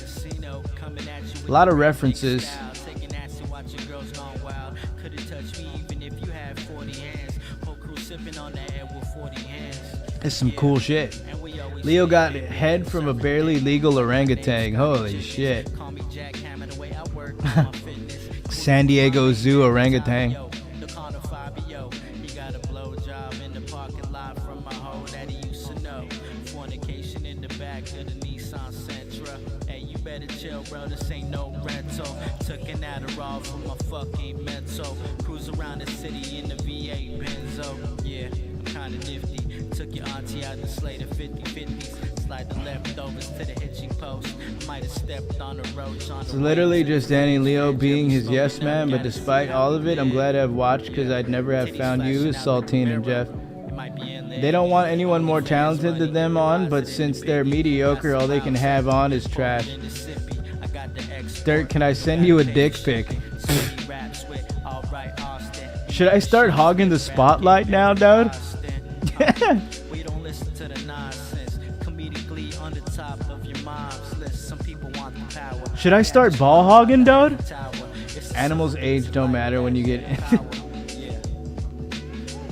Speaker 2: A lot of references.
Speaker 8: Taking acid, watching girls gone wild. Couldn't touch me even if you had 40 hands. Whole crew sipping on that air with 40 hands.
Speaker 2: It's some cool shit.
Speaker 8: And we always
Speaker 2: Leo got head from a barely legal orangutan. Holy shit.
Speaker 8: call me Jack Hammer the way I work on my fitness.
Speaker 2: San Diego Zoo orangutan.
Speaker 8: The corner Fabio, he got a blow job in the parking lot from my hoe that he used to know. Fornication in the back of the Nissan Sentra. Hey, you better chill, bro. This ain't no rental. Took an Adderall for my fucking mental. Cruise around the city in the V8 Benzo. Yeah, I'm kinda nifty. Took your auntie out and slayed the 50-50s. Slide the leftovers to the hitching post. Might have stepped on the roach on
Speaker 2: It's
Speaker 8: the
Speaker 2: literally just Danny Leo being his yes man, but despite all of it, I'm glad I've watched because I'd never have found you, Saltine and Jeff. They don't want anyone more talented than them on, but since they're mediocre, all they can have on is trash. Dirt, can I send you a dick pic? Should I start hogging the spotlight now, dude?
Speaker 8: We don't listen to the nonsense. Comedically on the top of your mom's list. Some people want the power.
Speaker 2: Should I start ball hogging, dude?
Speaker 8: It's
Speaker 2: Animals' age don't matter when you get in.
Speaker 8: Yeah.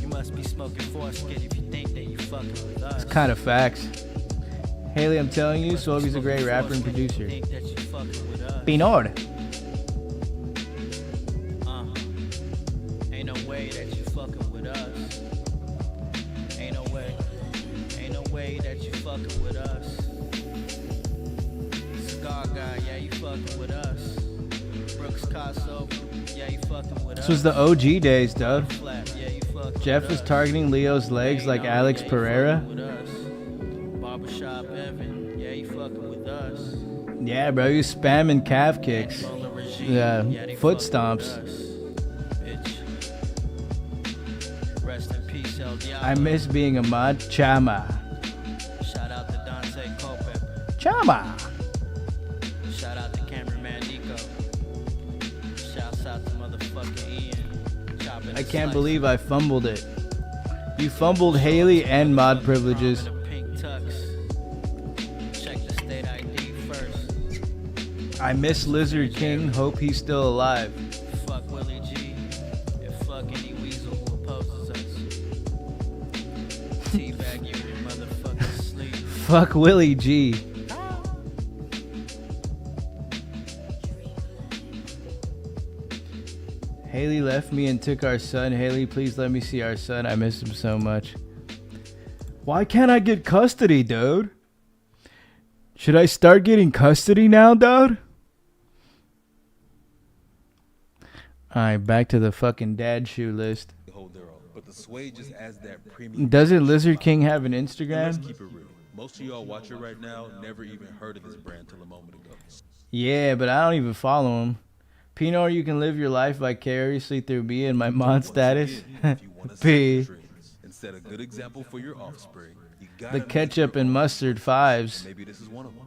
Speaker 8: You must be smoking foreskin if you think that you fucking with us.
Speaker 2: It's kind of facts. Haley, I'm telling you, Swoby's a great rapper and producer.
Speaker 8: Think that you fucking with us.
Speaker 2: Pinord.
Speaker 8: Ain't no way that you fucking with us. Ain't no way. Ain't no way that you fucking with us. Cigar guy, yeah, you fucking with us. Brooks Casso, yeah, you fucking with us.
Speaker 2: This was the OG days, dude.
Speaker 8: Flap, yeah, you fucking
Speaker 2: Jeff
Speaker 8: with
Speaker 2: was
Speaker 8: us.
Speaker 2: targeting Leo's legs like
Speaker 8: Ain't no
Speaker 2: Alex
Speaker 8: way, yeah, you
Speaker 2: Pereira.
Speaker 8: fucking with us. Barbershop Evan, yeah, you fucking with us.
Speaker 2: Yeah, bro, you spamming calf kicks.
Speaker 8: Anti-Bowler regime,
Speaker 2: Yeah,
Speaker 8: they
Speaker 2: foot
Speaker 8: fucking
Speaker 2: stomps.
Speaker 8: with us. Bitch. Rest in peace, El Diablo.
Speaker 2: I miss being a mod. Chama.
Speaker 8: Shout out to Dante Culpepper.
Speaker 2: Chama.
Speaker 8: Shout out to cameraman Nico. Shouts out to motherfucking Ian. Chopping
Speaker 2: I
Speaker 8: the
Speaker 2: can't
Speaker 8: slice.
Speaker 2: believe I fumbled it. You fumbled Haley and mod privileges.
Speaker 8: The pink tux. Check the state ID first.
Speaker 2: I miss Lizard King. Hope he's still alive.
Speaker 8: Fuck Willie G. And fuck any weasel who opposes
Speaker 2: Fuck Willie G. Haley left me and took our son. Haley, please let me see our son. I miss him so much. Why can't I get custody, dude? Should I start getting custody now, dude? Alright, back to the fucking dad shoe list.
Speaker 7: Hold their own. But the suede just adds that premium.
Speaker 2: Doesn't Lizard King have an
Speaker 7: And let's
Speaker 2: Instagram?
Speaker 7: keep it real. Most of y'all watching right now never even heard of this brand till a moment ago.
Speaker 2: Yeah, but I don't even follow him. Pinor, you can live your life vicariously through me and my mod status.
Speaker 7: If you wanna set
Speaker 2: P.
Speaker 7: your dreams and set a good example for your offspring, you gotta
Speaker 2: The
Speaker 7: make
Speaker 2: ketchup
Speaker 7: your
Speaker 2: and
Speaker 7: own
Speaker 2: mustard
Speaker 7: choices.
Speaker 2: fives.
Speaker 7: Maybe this is one of them.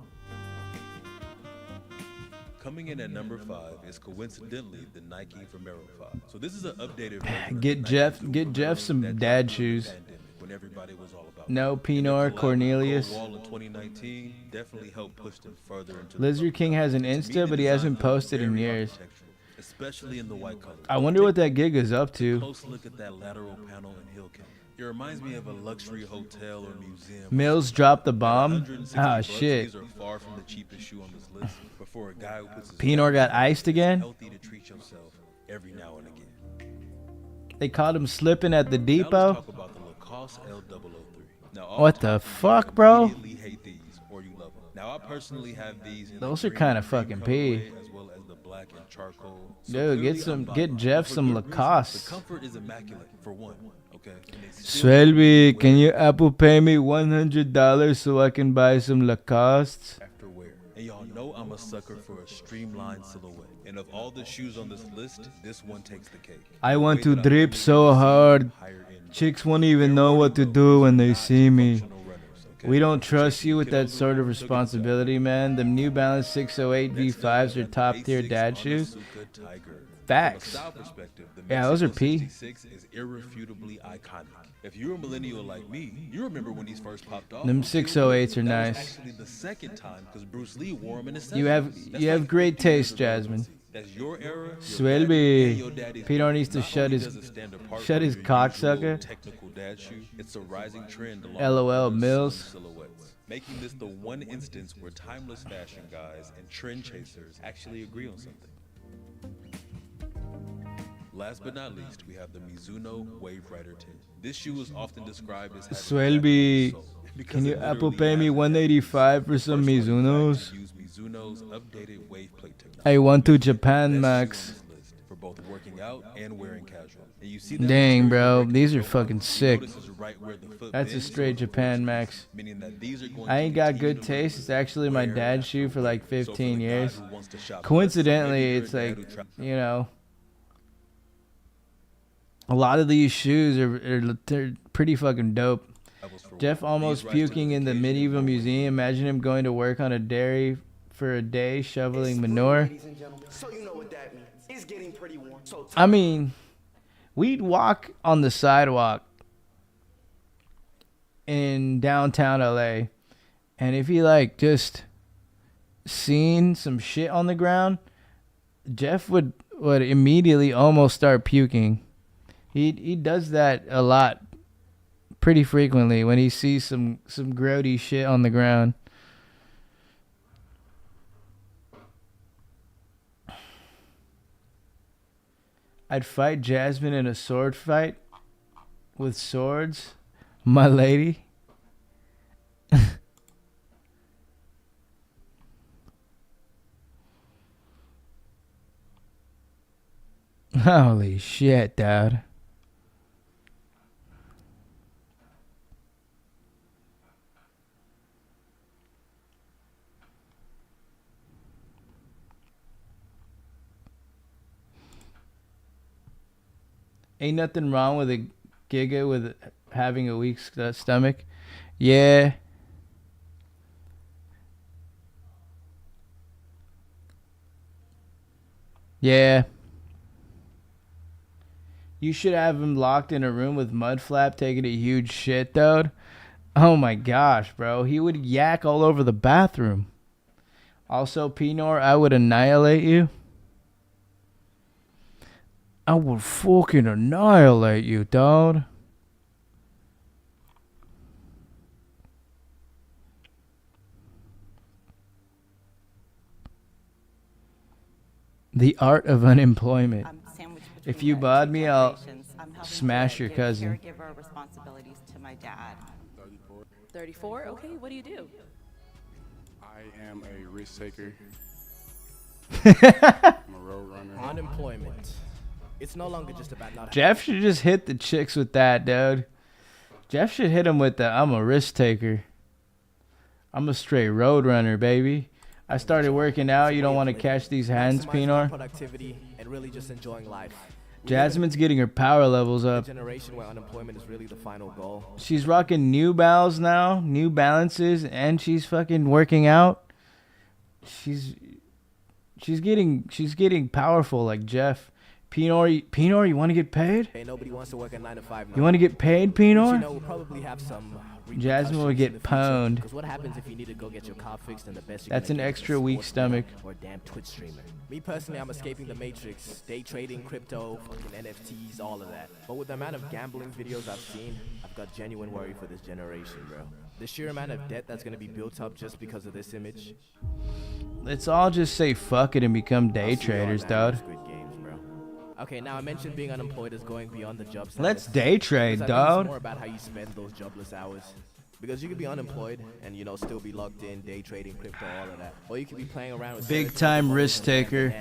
Speaker 7: Coming in at number 5 is coincidentally the Nike Vomero 5. So this is an updated version of
Speaker 2: Get
Speaker 7: the
Speaker 2: Jeff-
Speaker 7: Nike
Speaker 2: get
Speaker 7: Vomero
Speaker 2: Jeff some
Speaker 7: that
Speaker 2: dad
Speaker 7: dropped during the
Speaker 2: shoes.
Speaker 7: pandemic when everybody was all about
Speaker 2: No,
Speaker 7: it. And
Speaker 2: Pinor,
Speaker 7: the collab with
Speaker 2: Cornelius.
Speaker 7: Cold Wall in 2019 definitely helped push them further into the
Speaker 2: Lizard
Speaker 7: public
Speaker 2: King has an
Speaker 7: eye. To me,
Speaker 2: Insta,
Speaker 7: the
Speaker 2: but he
Speaker 7: design
Speaker 2: hasn't
Speaker 7: looked
Speaker 2: posted in
Speaker 7: very
Speaker 2: years.
Speaker 7: architectural, especially in the white color.
Speaker 2: I wonder what that gig is up to.
Speaker 7: Close look at that lateral panel and heel cam. It reminds me of a luxury hotel or museum.
Speaker 2: Mills dropped the
Speaker 7: At
Speaker 2: bomb.
Speaker 7: 160
Speaker 2: Ah,
Speaker 7: bucks,
Speaker 2: shit.
Speaker 7: These are far from the cheapest shoe on this list. But for a guy who puts his
Speaker 2: Pinor got
Speaker 7: values
Speaker 2: iced
Speaker 7: first,
Speaker 2: again?
Speaker 7: It's healthy to treat yourself every now and again.
Speaker 2: They caught him slipping at the
Speaker 7: Now
Speaker 2: depot.
Speaker 7: let's talk about the Lacoste L003. Now, all
Speaker 2: What the
Speaker 7: top
Speaker 2: fuck,
Speaker 7: people
Speaker 2: bro?
Speaker 7: immediately hate these or you love them. Now, I personally have these in
Speaker 2: Those
Speaker 7: the
Speaker 2: are
Speaker 7: green
Speaker 2: kinda
Speaker 7: and cream
Speaker 2: fucking P.
Speaker 7: colorway, as well as the black and charcoal. So
Speaker 2: Dude,
Speaker 7: clearly
Speaker 2: get some-
Speaker 7: I'm
Speaker 2: get
Speaker 7: biased,
Speaker 2: Jeff
Speaker 7: but for
Speaker 2: some
Speaker 7: good reason.
Speaker 2: Lacoste.
Speaker 7: The comfort is immaculate for one. Okay. And they still wear
Speaker 2: Swelby, can you Apple Pay me $100 so I can buy some Lacoste?
Speaker 7: after wear. And y'all know I'm a sucker for a streamlined silhouette. And of all the shoes on this list, this one takes the cake.
Speaker 2: I
Speaker 7: The
Speaker 2: want
Speaker 7: way
Speaker 2: to
Speaker 7: that I
Speaker 2: drip
Speaker 7: really
Speaker 2: so
Speaker 7: wanna see
Speaker 2: hard.
Speaker 7: higher end.
Speaker 2: Chicks won't even know what to do when they see me.
Speaker 7: Functional runners, okay?
Speaker 2: We don't trust you with
Speaker 7: Kiddos
Speaker 2: that
Speaker 7: who
Speaker 2: sort of
Speaker 7: took it to
Speaker 2: responsibility, man. The New Balance 608
Speaker 7: Next up,
Speaker 2: V5s
Speaker 7: we
Speaker 2: are
Speaker 7: have the
Speaker 2: top tier
Speaker 7: A6
Speaker 2: dad shoes.
Speaker 7: Onitsuka Tiger.
Speaker 2: Facts.
Speaker 7: From a style perspective, the
Speaker 2: Yeah, those are
Speaker 7: Mexico
Speaker 2: P.
Speaker 7: 66 is irrefutably iconic. If you're a millennial like me, you remember when these first popped off.
Speaker 2: Them 608s are
Speaker 7: That was
Speaker 2: nice.
Speaker 7: actually the second time because Bruce Lee wore them in the 70s.
Speaker 2: You have-
Speaker 7: That's
Speaker 2: you have great
Speaker 7: 50 years
Speaker 2: taste,
Speaker 7: of
Speaker 2: Jasmine.
Speaker 7: relevancy. That's your era. your
Speaker 2: Swelby.
Speaker 7: daddy, and your daddy's
Speaker 2: Peter
Speaker 7: era.
Speaker 2: needs to
Speaker 7: Not
Speaker 2: shut
Speaker 7: only
Speaker 2: his-
Speaker 7: does it stand apart
Speaker 2: shut
Speaker 7: from
Speaker 2: his
Speaker 7: your
Speaker 2: cocksucker.
Speaker 7: usual technical dad shoe, it's a rising trend along
Speaker 2: LOL,
Speaker 7: with
Speaker 2: Mills.
Speaker 7: silhouettes, making this the one instance where timeless fashion guys and trend chasers actually agree on something. Last but not least, we have the Mizuno Wave Rider 10. This shoe is often described as having
Speaker 2: Swelby,
Speaker 7: jacked soul, because
Speaker 2: can you
Speaker 7: it
Speaker 2: Apple
Speaker 7: literally
Speaker 2: Pay me
Speaker 7: has that.
Speaker 2: $185 for some
Speaker 7: First one, in fact,
Speaker 2: Mizunos?
Speaker 7: to use Mizuno's updated wave plate technology.
Speaker 2: I want to
Speaker 7: Best
Speaker 2: Japan
Speaker 7: shoe
Speaker 2: Max.
Speaker 7: on this list for both working out and wearing casual. And you see that
Speaker 2: Dang,
Speaker 7: material
Speaker 2: bro,
Speaker 7: breaking
Speaker 2: these are
Speaker 7: the
Speaker 2: fucking
Speaker 7: you
Speaker 2: sick.
Speaker 7: notice it's right where the foot
Speaker 2: That's a
Speaker 7: bends
Speaker 2: straight
Speaker 7: on the
Speaker 2: Japan
Speaker 7: foot
Speaker 2: Max.
Speaker 7: space, meaning that these are going
Speaker 2: I
Speaker 7: to
Speaker 2: ain't got
Speaker 7: continue
Speaker 2: good
Speaker 7: to
Speaker 2: taste. It's actually my
Speaker 7: wear
Speaker 2: dad's
Speaker 7: after
Speaker 2: shoe for
Speaker 7: wear.
Speaker 2: like
Speaker 7: So for the
Speaker 2: 15
Speaker 7: guy
Speaker 2: years.
Speaker 7: who wants to shop less,
Speaker 2: Coincidentally,
Speaker 7: maybe you're
Speaker 2: it's
Speaker 7: a dad
Speaker 2: like,
Speaker 7: who tra-
Speaker 2: you know, a lot of these shoes are they're pretty fucking dope.
Speaker 7: travels for
Speaker 2: Jeff
Speaker 7: work.
Speaker 2: almost
Speaker 7: These rise to
Speaker 2: puking in the
Speaker 7: occasion
Speaker 2: medieval
Speaker 7: more
Speaker 2: museum. Imagine him going to work on a dairy for a day shoveling
Speaker 1: It's
Speaker 2: manure.
Speaker 1: spring, ladies and gentlemen. So you know what that means. It's getting pretty warm. So
Speaker 2: I mean, we'd walk on the sidewalk in downtown LA, and if he like just seen some shit on the ground, Jeff would immediately almost start puking. He does that a lot, pretty frequently when he sees some grody shit on the ground. I'd fight Jasmine in a sword fight with swords, my lady. Holy shit, dude. Ain't nothing wrong with a giga with having a weak stomach. Yeah. Yeah. You should have him locked in a room with Mudflap taking a huge shit, dude. Oh my gosh, bro. He would yak all over the bathroom. Also, Pinor, I would annihilate you. I would fucking annihilate you, dog. The art of unemployment.
Speaker 9: Sandwiched
Speaker 2: If
Speaker 9: between
Speaker 2: you
Speaker 9: the
Speaker 2: bod
Speaker 9: two
Speaker 2: me, I'll
Speaker 9: generations. I'm helping
Speaker 2: smash
Speaker 9: to
Speaker 2: your
Speaker 9: give
Speaker 2: cousin.
Speaker 9: Caregiver responsibilities to my dad.
Speaker 10: 34? Okay, what do you do?
Speaker 11: I am a risk taker. I'm a road runner.
Speaker 12: Unemployment. It's no longer just about not.
Speaker 2: Jeff should just hit the chicks with that, dude. Jeff should hit him with the I'm a risk taker. I'm a straight road runner, baby. I started working out. You don't want to catch these hands, Pinor.
Speaker 12: Productivity and really just enjoying life.
Speaker 2: Jasmine's getting her power levels up.
Speaker 12: Generation where unemployment is really the final goal.
Speaker 2: She's rocking New Balance now, New Balances, and she's fucking working out. She's getting powerful like Jeff. Pinor, you want to get paid?
Speaker 12: Hey, nobody wants to work a 9 to 5 now.
Speaker 2: You want to get paid, Pinor?
Speaker 12: You know, we'll probably have some
Speaker 2: Jasmine will get pwned.
Speaker 12: Because what happens if you need to go get your car fixed and the best
Speaker 2: That's an extra weak stomach.
Speaker 12: Or a damn Twitch streamer. Me personally, I'm escaping the matrix. Day trading, crypto, fucking NFTs, all of that. But with the amount of gambling videos I've seen, I've got genuine worry for this generation, bro. The sheer amount of debt that's going to be built up just because of this image.
Speaker 2: Let's all just say fuck it and become day traders, dude.
Speaker 12: Okay, now I mentioned being unemployed is going beyond the job status.
Speaker 2: Let's day trade,
Speaker 12: It's
Speaker 2: dog.
Speaker 12: more about how you spend those jobless hours. Because you could be unemployed and, you know, still be logged in, day trading, crypto, all of that. Or you could be playing around with
Speaker 2: Big time risk taker.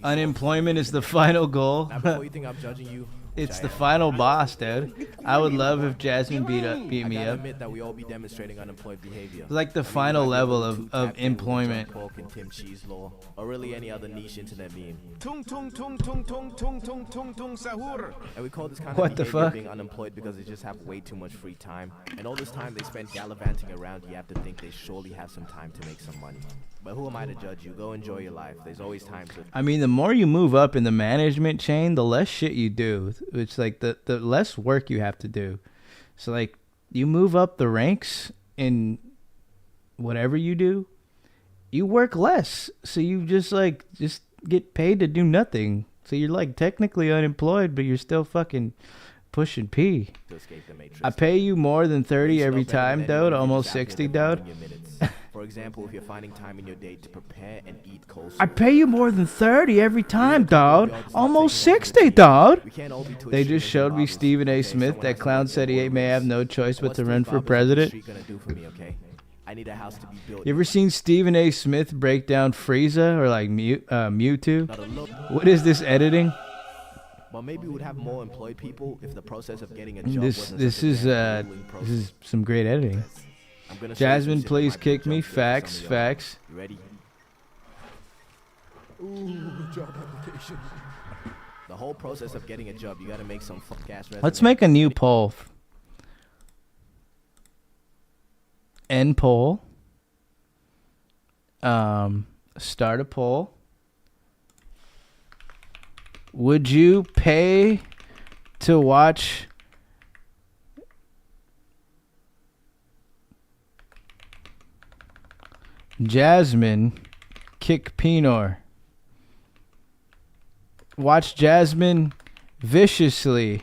Speaker 2: Unemployment is the final goal.
Speaker 12: Now, before you think I'm judging you,
Speaker 2: It's the final boss, dude. I would love if Jasmine beat me
Speaker 12: I gotta
Speaker 2: up.
Speaker 12: admit that we all be demonstrating unemployed behavior.
Speaker 2: It's like the final level of employment.
Speaker 12: Pork and Tim Cheese law, or really any other niche internet meme.
Speaker 1: Tung tung tung tung tung tung tung tung tung sahur.
Speaker 12: And we call this kind
Speaker 2: What
Speaker 12: of
Speaker 2: the
Speaker 12: behavior
Speaker 2: fuck?
Speaker 12: being unemployed because they just have way too much free time. And all this time they spend gallivanting around, you have to think they surely have some time to make some money. But who am I to judge you? Go enjoy your life. There's always time to...
Speaker 2: I mean, the more you move up in the management chain, the less shit you do. It's like the less work you have to do. So like you move up the ranks in whatever you do, you work less. So you just get paid to do nothing. So you're like technically unemployed, but you're still fucking pushing P. I pay you more than 30 every time, dude. Almost 60, dude.
Speaker 12: For example, if you're finding time in your day to prepare and eat coleslaw.
Speaker 2: I pay you more than 30 every time, dog. Almost 60, dog. They just showed me Stephen A. Smith. That clown said he may have no choice but to run for president. You ever seen Stephen A. Smith break down Frieza or like Mewtwo? What is this editing?
Speaker 12: Well, maybe we'd have more employed people if the process of getting a job
Speaker 2: This is some great editing. Jasmine, please kick me. Facts.
Speaker 12: You ready?
Speaker 5: Ooh, job application.
Speaker 12: The whole process of getting a job, you gotta make some fuck-ass resume.
Speaker 2: Let's make a new poll. End poll. Start a poll. Would you pay to watch Jasmine kick Pinor? Watch Jasmine viciously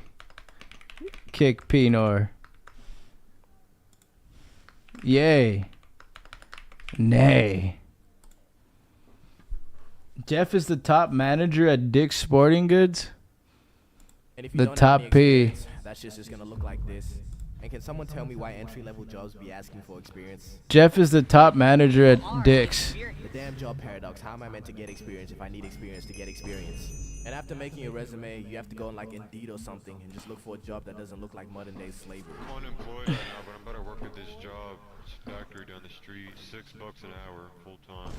Speaker 2: kick Pinor. Yay. Nay. Jeff is the top manager at Dick's Sporting Goods.
Speaker 12: And if you
Speaker 2: The
Speaker 12: don't have
Speaker 2: top
Speaker 12: any
Speaker 2: P.
Speaker 12: experience, that's just gonna look like this. And can someone tell me why entry-level jobs be asking for experience?
Speaker 2: Jeff is the top manager at Dick's.
Speaker 12: The damn job paradox. How am I meant to get experience if I need experience to get experience? And after making a resume, you have to go on like Indeed or something and just look for a job that doesn't look like modern-day slavery.
Speaker 13: I'm unemployed right now, but I'm about to work at this job. It's a factory down the street, $6 an hour, full time.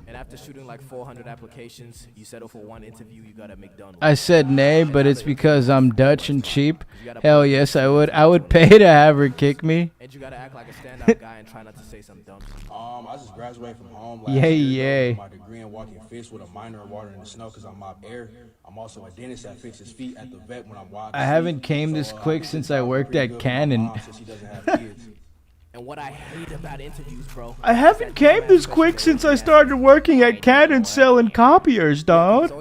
Speaker 12: And after shooting like 400 applications, you settle for one interview, you got at McDonald's.
Speaker 2: I said nay, but it's because I'm Dutch and cheap. Hell yes, I would. I would pay to have her kick me.
Speaker 12: And you gotta act like a stand-up guy and try not to say some dumb shit.
Speaker 11: I just graduated from home last
Speaker 2: Yay,
Speaker 11: year.
Speaker 2: yay.
Speaker 11: My degree in walking fish with a minor in water in the snow because I'm mop air. I'm also a dentist that fixes feet at the vet when I'm wild.
Speaker 2: I haven't came this quick since I worked at Canon.
Speaker 12: And what I hate about interviews, bro.
Speaker 2: I haven't came this quick since I started working at Canon selling copiers, dog.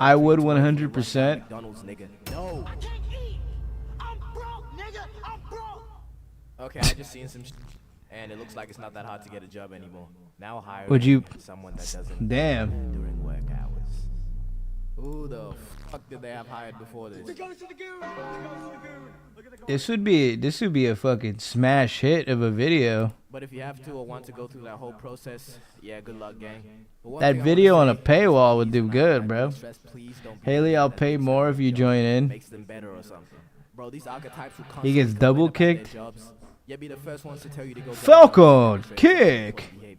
Speaker 2: I would 100%.
Speaker 12: McDonald's, nigga. No. Okay, I just seen some and it looks like it's not that hard to get a job anymore. Now hire
Speaker 2: Would you?
Speaker 12: someone that doesn't
Speaker 2: Damn.
Speaker 12: during work hours. Who the fuck did they have hired before this?
Speaker 2: This would be a fucking smash hit of a video.
Speaker 12: But if you have to or want to go through that whole process, yeah, good luck, gang. But one
Speaker 2: That
Speaker 12: thing I
Speaker 2: video on
Speaker 12: wanna
Speaker 2: a
Speaker 12: say,
Speaker 2: paywall would
Speaker 12: please
Speaker 2: do
Speaker 12: not
Speaker 2: good,
Speaker 12: have
Speaker 2: bro.
Speaker 12: any stress, please don't be
Speaker 2: Haley, I'll pay more if you join in.
Speaker 12: makes them better or something. Bro, these archetypes who
Speaker 2: He gets
Speaker 12: constantly
Speaker 2: double
Speaker 12: complain about
Speaker 2: kicked.
Speaker 12: their jobs, yeah, be the first ones to tell you to go get a job.
Speaker 2: Falcon, kick.
Speaker 12: Pay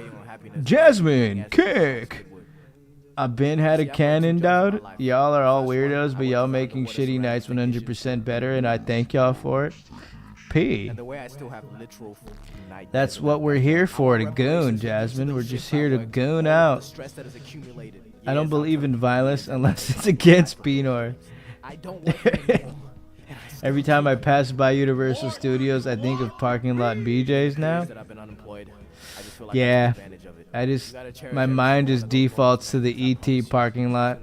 Speaker 12: you on happiness.
Speaker 2: Jasmine, kick. I've been had a cannon, dog. Y'all are all weirdos, but y'all making shitty nights 100% better, and I thank y'all for it. P.
Speaker 12: And the way I still have literal night.
Speaker 2: That's what we're here for, to goon, Jasmine. We're just here to goon out.
Speaker 12: Stress that is accumulated.
Speaker 2: I don't believe in violence unless it's against Pinor.
Speaker 12: I don't work anymore.
Speaker 2: Every time I pass by Universal Studios, I think of parking lot BJ's now.
Speaker 12: That I've been unemployed. I just feel like
Speaker 2: Yeah,
Speaker 12: I took advantage of it.
Speaker 2: I just,
Speaker 12: You gotta cherish
Speaker 2: my
Speaker 12: every
Speaker 2: mind
Speaker 12: small
Speaker 2: just
Speaker 12: little
Speaker 2: defaults to the ET parking lot.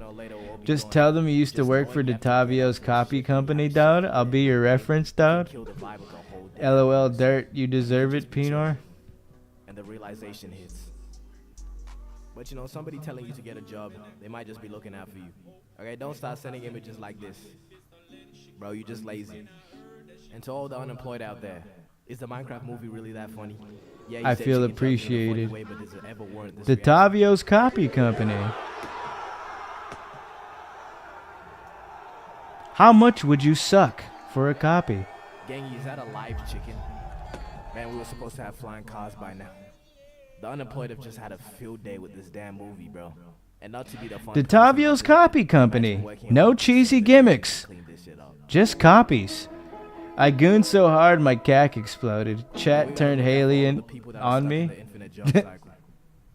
Speaker 2: Just tell them you used to work for Detavio's copy company, dog. I'll be your reference, dog. LOL dirt, you deserve it, Pinor.
Speaker 12: And the realization hits. But you know, somebody telling you to get a job, they might just be looking out for you. Okay, don't start sending images like this. Bro, you just lazy. And to all the unemployed out there, is the Minecraft movie really that funny? Yeah, you
Speaker 2: I
Speaker 12: said
Speaker 2: feel
Speaker 12: chicken jumps in a funny
Speaker 2: appreciated.
Speaker 12: way, but does it ever warrant this reaction?
Speaker 2: Detavio's copy company. How much would you suck for a copy?
Speaker 12: Gangy, is that a live chicken? Man, we were supposed to have flying cars by now. The unemployed have just had a field day with this damn movie, bro. And not to be the fun
Speaker 2: Detavio's copy company. No cheesy gimmicks. Just copies. I gooned so hard my cack exploded. Chat turned Haley on me.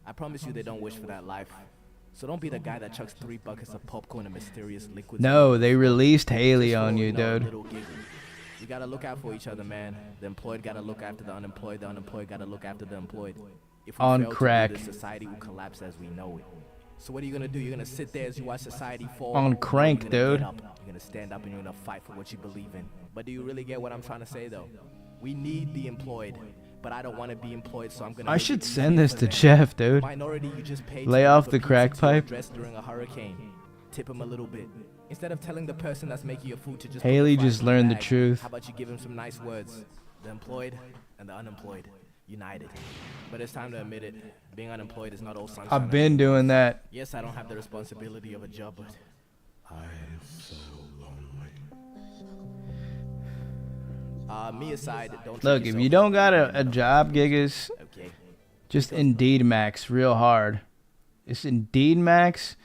Speaker 12: I promise you they don't wish for that life. So don't be the guy that chucks 3 buckets of popcorn and mysterious liquids.
Speaker 2: No, they released Haley on you, dude.
Speaker 12: You gotta look out for each other, man. The employed gotta look after the unemployed gotta look after the employed. If we
Speaker 2: On
Speaker 12: fail to do
Speaker 2: crack.
Speaker 12: this, society will collapse as we know it. So what are you gonna do? You're gonna sit there as you watch society fall?
Speaker 2: On
Speaker 12: No,
Speaker 2: crank,
Speaker 12: you're gonna
Speaker 2: dude.
Speaker 12: get up. You're gonna stand up and you're gonna fight for what you believe in. But do you really get what I'm trying to say, though? We need the employed, but I don't want to be employed, so I'm gonna.
Speaker 2: I
Speaker 12: make
Speaker 2: should
Speaker 12: it
Speaker 2: send
Speaker 12: easier
Speaker 2: this
Speaker 12: for
Speaker 2: to
Speaker 12: them.
Speaker 2: Jeff, dude.
Speaker 12: Minority, you just pay to
Speaker 2: Lay
Speaker 12: deliver
Speaker 2: off the
Speaker 12: pizza
Speaker 2: crack
Speaker 12: to your
Speaker 2: pipe.
Speaker 12: address during a hurricane. Tip him a little bit. Instead of telling the person that's making your food to just.
Speaker 2: Haley
Speaker 12: put the fries
Speaker 2: just
Speaker 12: in the
Speaker 2: learned the
Speaker 12: bag,
Speaker 2: truth.
Speaker 12: How about you give him some nice words? The employed and the unemployed, united. But it's time to admit it. Being unemployed is not all sunshine.
Speaker 2: I've been doing that.
Speaker 12: Yes, I don't have the responsibility of a job, but I am so lonely. Me aside, don't treat
Speaker 2: Look, if
Speaker 12: yourself
Speaker 2: you
Speaker 12: as
Speaker 2: don't got
Speaker 12: a
Speaker 2: a job, Gigas,
Speaker 12: Okay.
Speaker 2: just Indeed Max real hard. It's Indeed Max,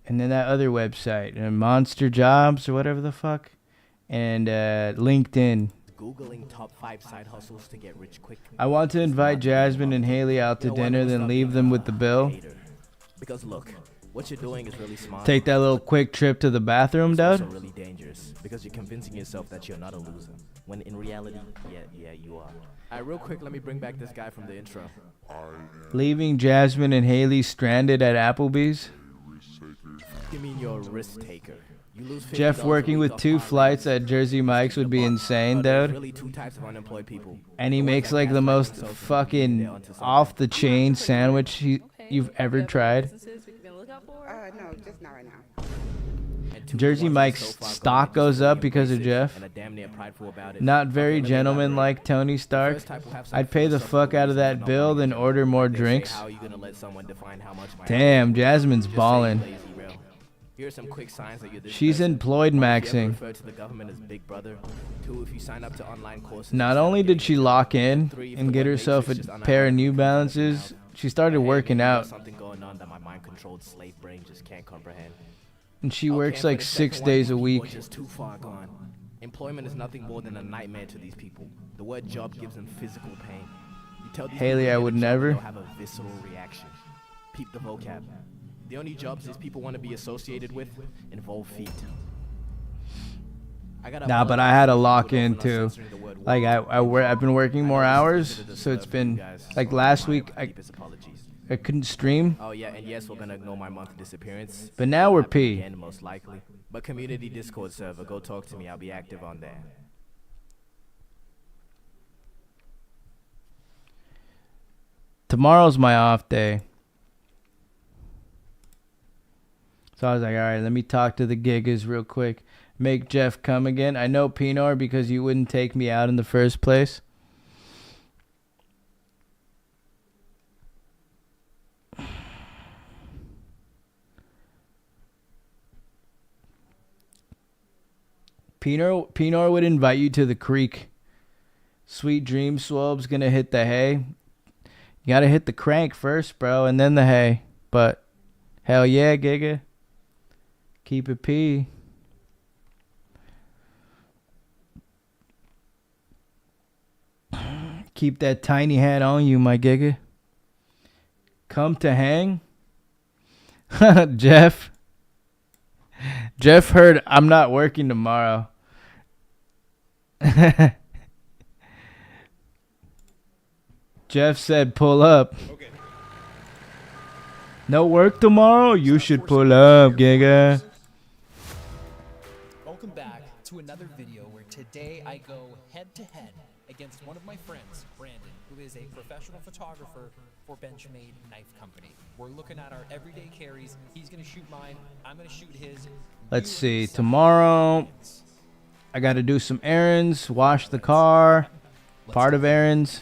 Speaker 2: and then that other website, Monster Jobs or whatever the fuck, and LinkedIn.
Speaker 12: Googling top 5 side hustles to get rich quick.
Speaker 2: I want to invite Jasmine and Haley out to dinner, then leave them with the bill.
Speaker 12: Because look, what you're doing is really smart.
Speaker 2: Take that little quick trip to the bathroom,
Speaker 12: It's also
Speaker 2: dude.
Speaker 12: really dangerous because you're convincing yourself that you're not a loser, when in reality, yeah, you are. Alright, real quick, let me bring back this guy from the intro.
Speaker 2: Leaving Jasmine and Haley stranded at Applebee's.
Speaker 12: You mean you're a risk taker? You lose
Speaker 2: Jeff
Speaker 12: $50
Speaker 2: working
Speaker 12: a week
Speaker 2: with
Speaker 12: off
Speaker 2: 2
Speaker 12: parlays.
Speaker 2: flights at Jersey Mike's would be insane,
Speaker 12: There's
Speaker 2: dude.
Speaker 12: really 2 types of unemployed people.
Speaker 2: And he
Speaker 12: The ones
Speaker 2: makes
Speaker 12: that
Speaker 2: like the
Speaker 12: gaslight
Speaker 2: most
Speaker 12: themselves into
Speaker 2: fucking
Speaker 12: they're onto something.
Speaker 2: off the chain sandwich you've ever tried.
Speaker 10: Businesses we can be on the lookout for?
Speaker 9: No, just not right now.
Speaker 12: And 2
Speaker 2: Jersey
Speaker 12: ones
Speaker 2: Mike's
Speaker 12: so far gone
Speaker 2: stock
Speaker 12: that just
Speaker 2: goes
Speaker 12: really
Speaker 2: up because of
Speaker 12: embrace it
Speaker 2: Jeff.
Speaker 12: and are damn near prideful about it.
Speaker 2: Not
Speaker 12: Okay,
Speaker 2: very
Speaker 12: let me
Speaker 2: gentleman
Speaker 12: elaborate.
Speaker 2: like Tony Stark.
Speaker 12: First type will have some
Speaker 2: I'd pay the
Speaker 12: philosophical
Speaker 2: fuck out of
Speaker 12: reasons
Speaker 2: that
Speaker 12: for
Speaker 2: bill,
Speaker 12: not
Speaker 2: then
Speaker 12: buying
Speaker 2: order more
Speaker 12: They say,
Speaker 2: drinks.
Speaker 12: how are you gonna let someone define how much my
Speaker 2: Damn, Jasmine's
Speaker 12: Just say
Speaker 2: ballin'.
Speaker 12: lazy, bro. Here are some quick signs that you're this
Speaker 2: She's
Speaker 12: person.
Speaker 2: employed
Speaker 12: One, if you ever
Speaker 2: maxing.
Speaker 12: refer to the government as big brother. 2, if you sign up to online courses.
Speaker 2: Not
Speaker 12: instead of
Speaker 2: only did
Speaker 12: getting
Speaker 2: she
Speaker 12: a job.
Speaker 2: lock in
Speaker 12: 3, if
Speaker 2: and
Speaker 12: the
Speaker 2: get
Speaker 12: word
Speaker 2: herself
Speaker 12: matrix
Speaker 2: a
Speaker 12: just
Speaker 2: pair of
Speaker 12: unironically
Speaker 2: New
Speaker 12: comes
Speaker 2: Balances,
Speaker 12: out.
Speaker 2: she started
Speaker 12: Hey,
Speaker 2: working
Speaker 12: maybe there's
Speaker 2: out.
Speaker 12: something going on that my mind-controlled slave brain just can't comprehend.
Speaker 2: And she
Speaker 12: Okay,
Speaker 2: works
Speaker 12: and for
Speaker 2: like
Speaker 12: the
Speaker 2: 6
Speaker 12: second one,
Speaker 2: days a
Speaker 12: people
Speaker 2: week.
Speaker 12: are just too far gone. Employment is nothing more than a nightmare to these people. The word job gives them physical pain. You tell these
Speaker 2: Haley,
Speaker 12: people
Speaker 2: I
Speaker 12: to
Speaker 2: would
Speaker 12: get a job and
Speaker 2: never.
Speaker 12: they'll have a visceral reaction. Peep the vocab. The only jobs these people want to be associated with involve feet.
Speaker 2: Nah, but I had to lock in too. Like I've been working more hours, so it's been like last week I couldn't stream.
Speaker 12: Oh yeah, and yes, we're gonna ignore my month disappearance.
Speaker 2: But now we're
Speaker 12: Happen
Speaker 2: P.
Speaker 12: Again, most likely. But community Discord server, go talk to me. I'll be active on there.
Speaker 2: Tomorrow's my off day. So I was like, all right, let me talk to the gigas real quick. Make Jeff come again. I know, Pinor, because you wouldn't take me out in the first place. Pinor would invite you to the creek. Sweet Dream Swobe's gonna hit the hay. You gotta hit the crank first, bro, and then the hay. But hell yeah, Giga. Keep it P. Keep that tiny hat on you, my Giga. Come to hang. Jeff. Jeff heard I'm not working tomorrow. Jeff said pull up.
Speaker 14: Okay.
Speaker 2: No work tomorrow? You should pull up, Giga.
Speaker 15: Welcome back to another video where today I go head to head against one of my friends, Brandon, who is a professional photographer for Benchmade Knife Company. We're looking at our everyday carries. He's going to shoot mine. I'm going to shoot his.
Speaker 2: Let's see. Tomorrow, I got to do some errands, wash the car, part of errands.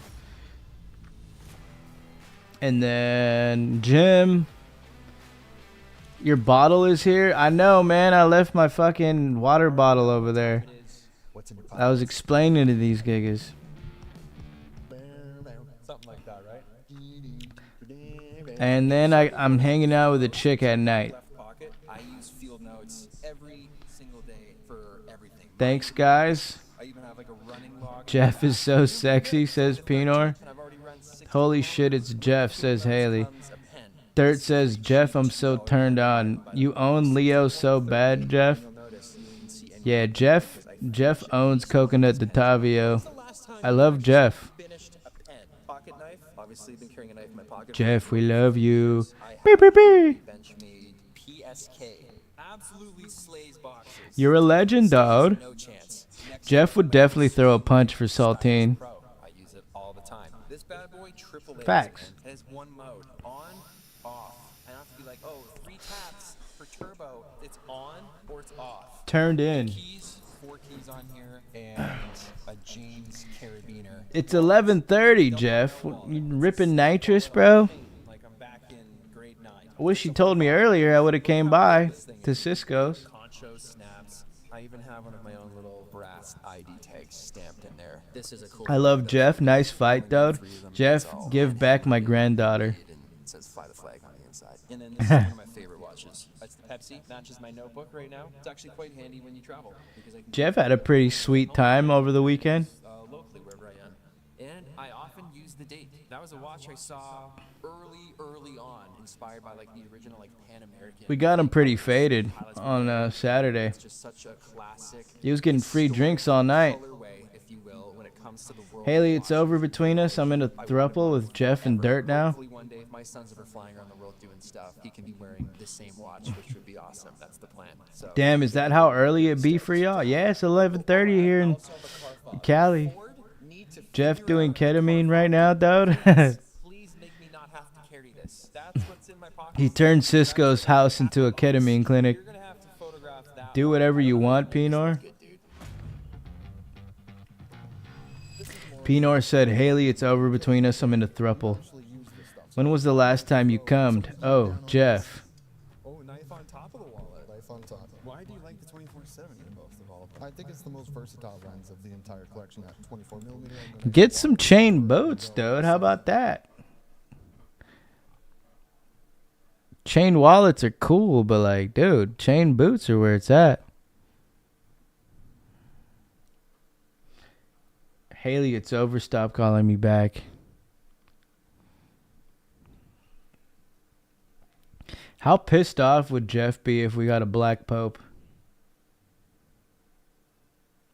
Speaker 2: And then gym. Your bottle is here? I know, man. I left my fucking water bottle over there. I was explaining to these gigas.
Speaker 15: Something like that, right?
Speaker 2: And then I'm hanging out with a chick at night.
Speaker 15: I use field notes every single day for everything.
Speaker 2: Thanks, guys.
Speaker 15: I even have like a running log.
Speaker 2: Jeff is so sexy, says Pinor. Holy shit, it's Jeff, says Haley. Dirt says, Jeff, I'm so turned on. You own Leo so bad, Jeff? Yeah, Jeff owns Coconut de Tavio. I love Jeff. Jeff, we love you. Beep, beep, beep. You're a legend, dog. Jeff would definitely throw a punch for Saltine. Facts.
Speaker 15: Has one mode, on, off. I don't have to be like, oh, 3 taps for turbo. It's on or it's off.
Speaker 2: Turned in.
Speaker 15: Keys, 4 keys on here, and a James carabiner.
Speaker 2: It's 11:30, Jeff. You ripping nitrous, bro?
Speaker 15: Like I'm back in grade 9.
Speaker 2: I wish you told me earlier. I would have came by to Cisco's.
Speaker 15: Concho snaps. I even have one of my own little brass ID tags stamped in there. This is a cool.
Speaker 2: I love Jeff. Nice fight, though. Jeff, give back my granddaughter.
Speaker 15: It says fly the flag on the inside. And then this is one of my favorite watches. That's the Pepsi. Matches my notebook right now. It's actually quite handy when you travel. Because I can
Speaker 2: Jeff had a pretty sweet time over the weekend.
Speaker 15: Locally, wherever I am. And I often use the date. That was a watch I saw early on, inspired by like the original like Pan American.
Speaker 2: We got him pretty faded on Saturday.
Speaker 15: It's just such a classic.
Speaker 2: He was getting free drinks all night.
Speaker 15: If you will, when it comes to the world.
Speaker 2: Haley, it's over between us. I'm in a throuple with Jeff and Dirt now.
Speaker 15: Hopefully one day, if my son's ever flying around the world doing stuff, he can be wearing the same watch, which would be awesome. That's the plan. So.
Speaker 2: Damn, is that how early it be for y'all? Yeah, it's 11:30 here in Cali. Jeff doing ketamine right now, dude.
Speaker 15: Please make me not have to carry this. That's what's in my pocket.
Speaker 2: He turned Cisco's house into a ketamine clinic. Do whatever you want, Pinor. Pinor said, Haley, it's over between us. I'm in a throuple. When was the last time you cummed? Oh, Jeff.
Speaker 16: Oh, knife on top of the wallet. Knife on top. Why do you like the 24-7 most of all? I think it's the most versatile lens of the entire collection at 24 millimeter.
Speaker 2: Get some chain boots, dude. How about that? Chain wallets are cool, but like, dude, chain boots are where it's at. Haley, it's over. Stop calling me back. How pissed off would Jeff be if we got a black pope?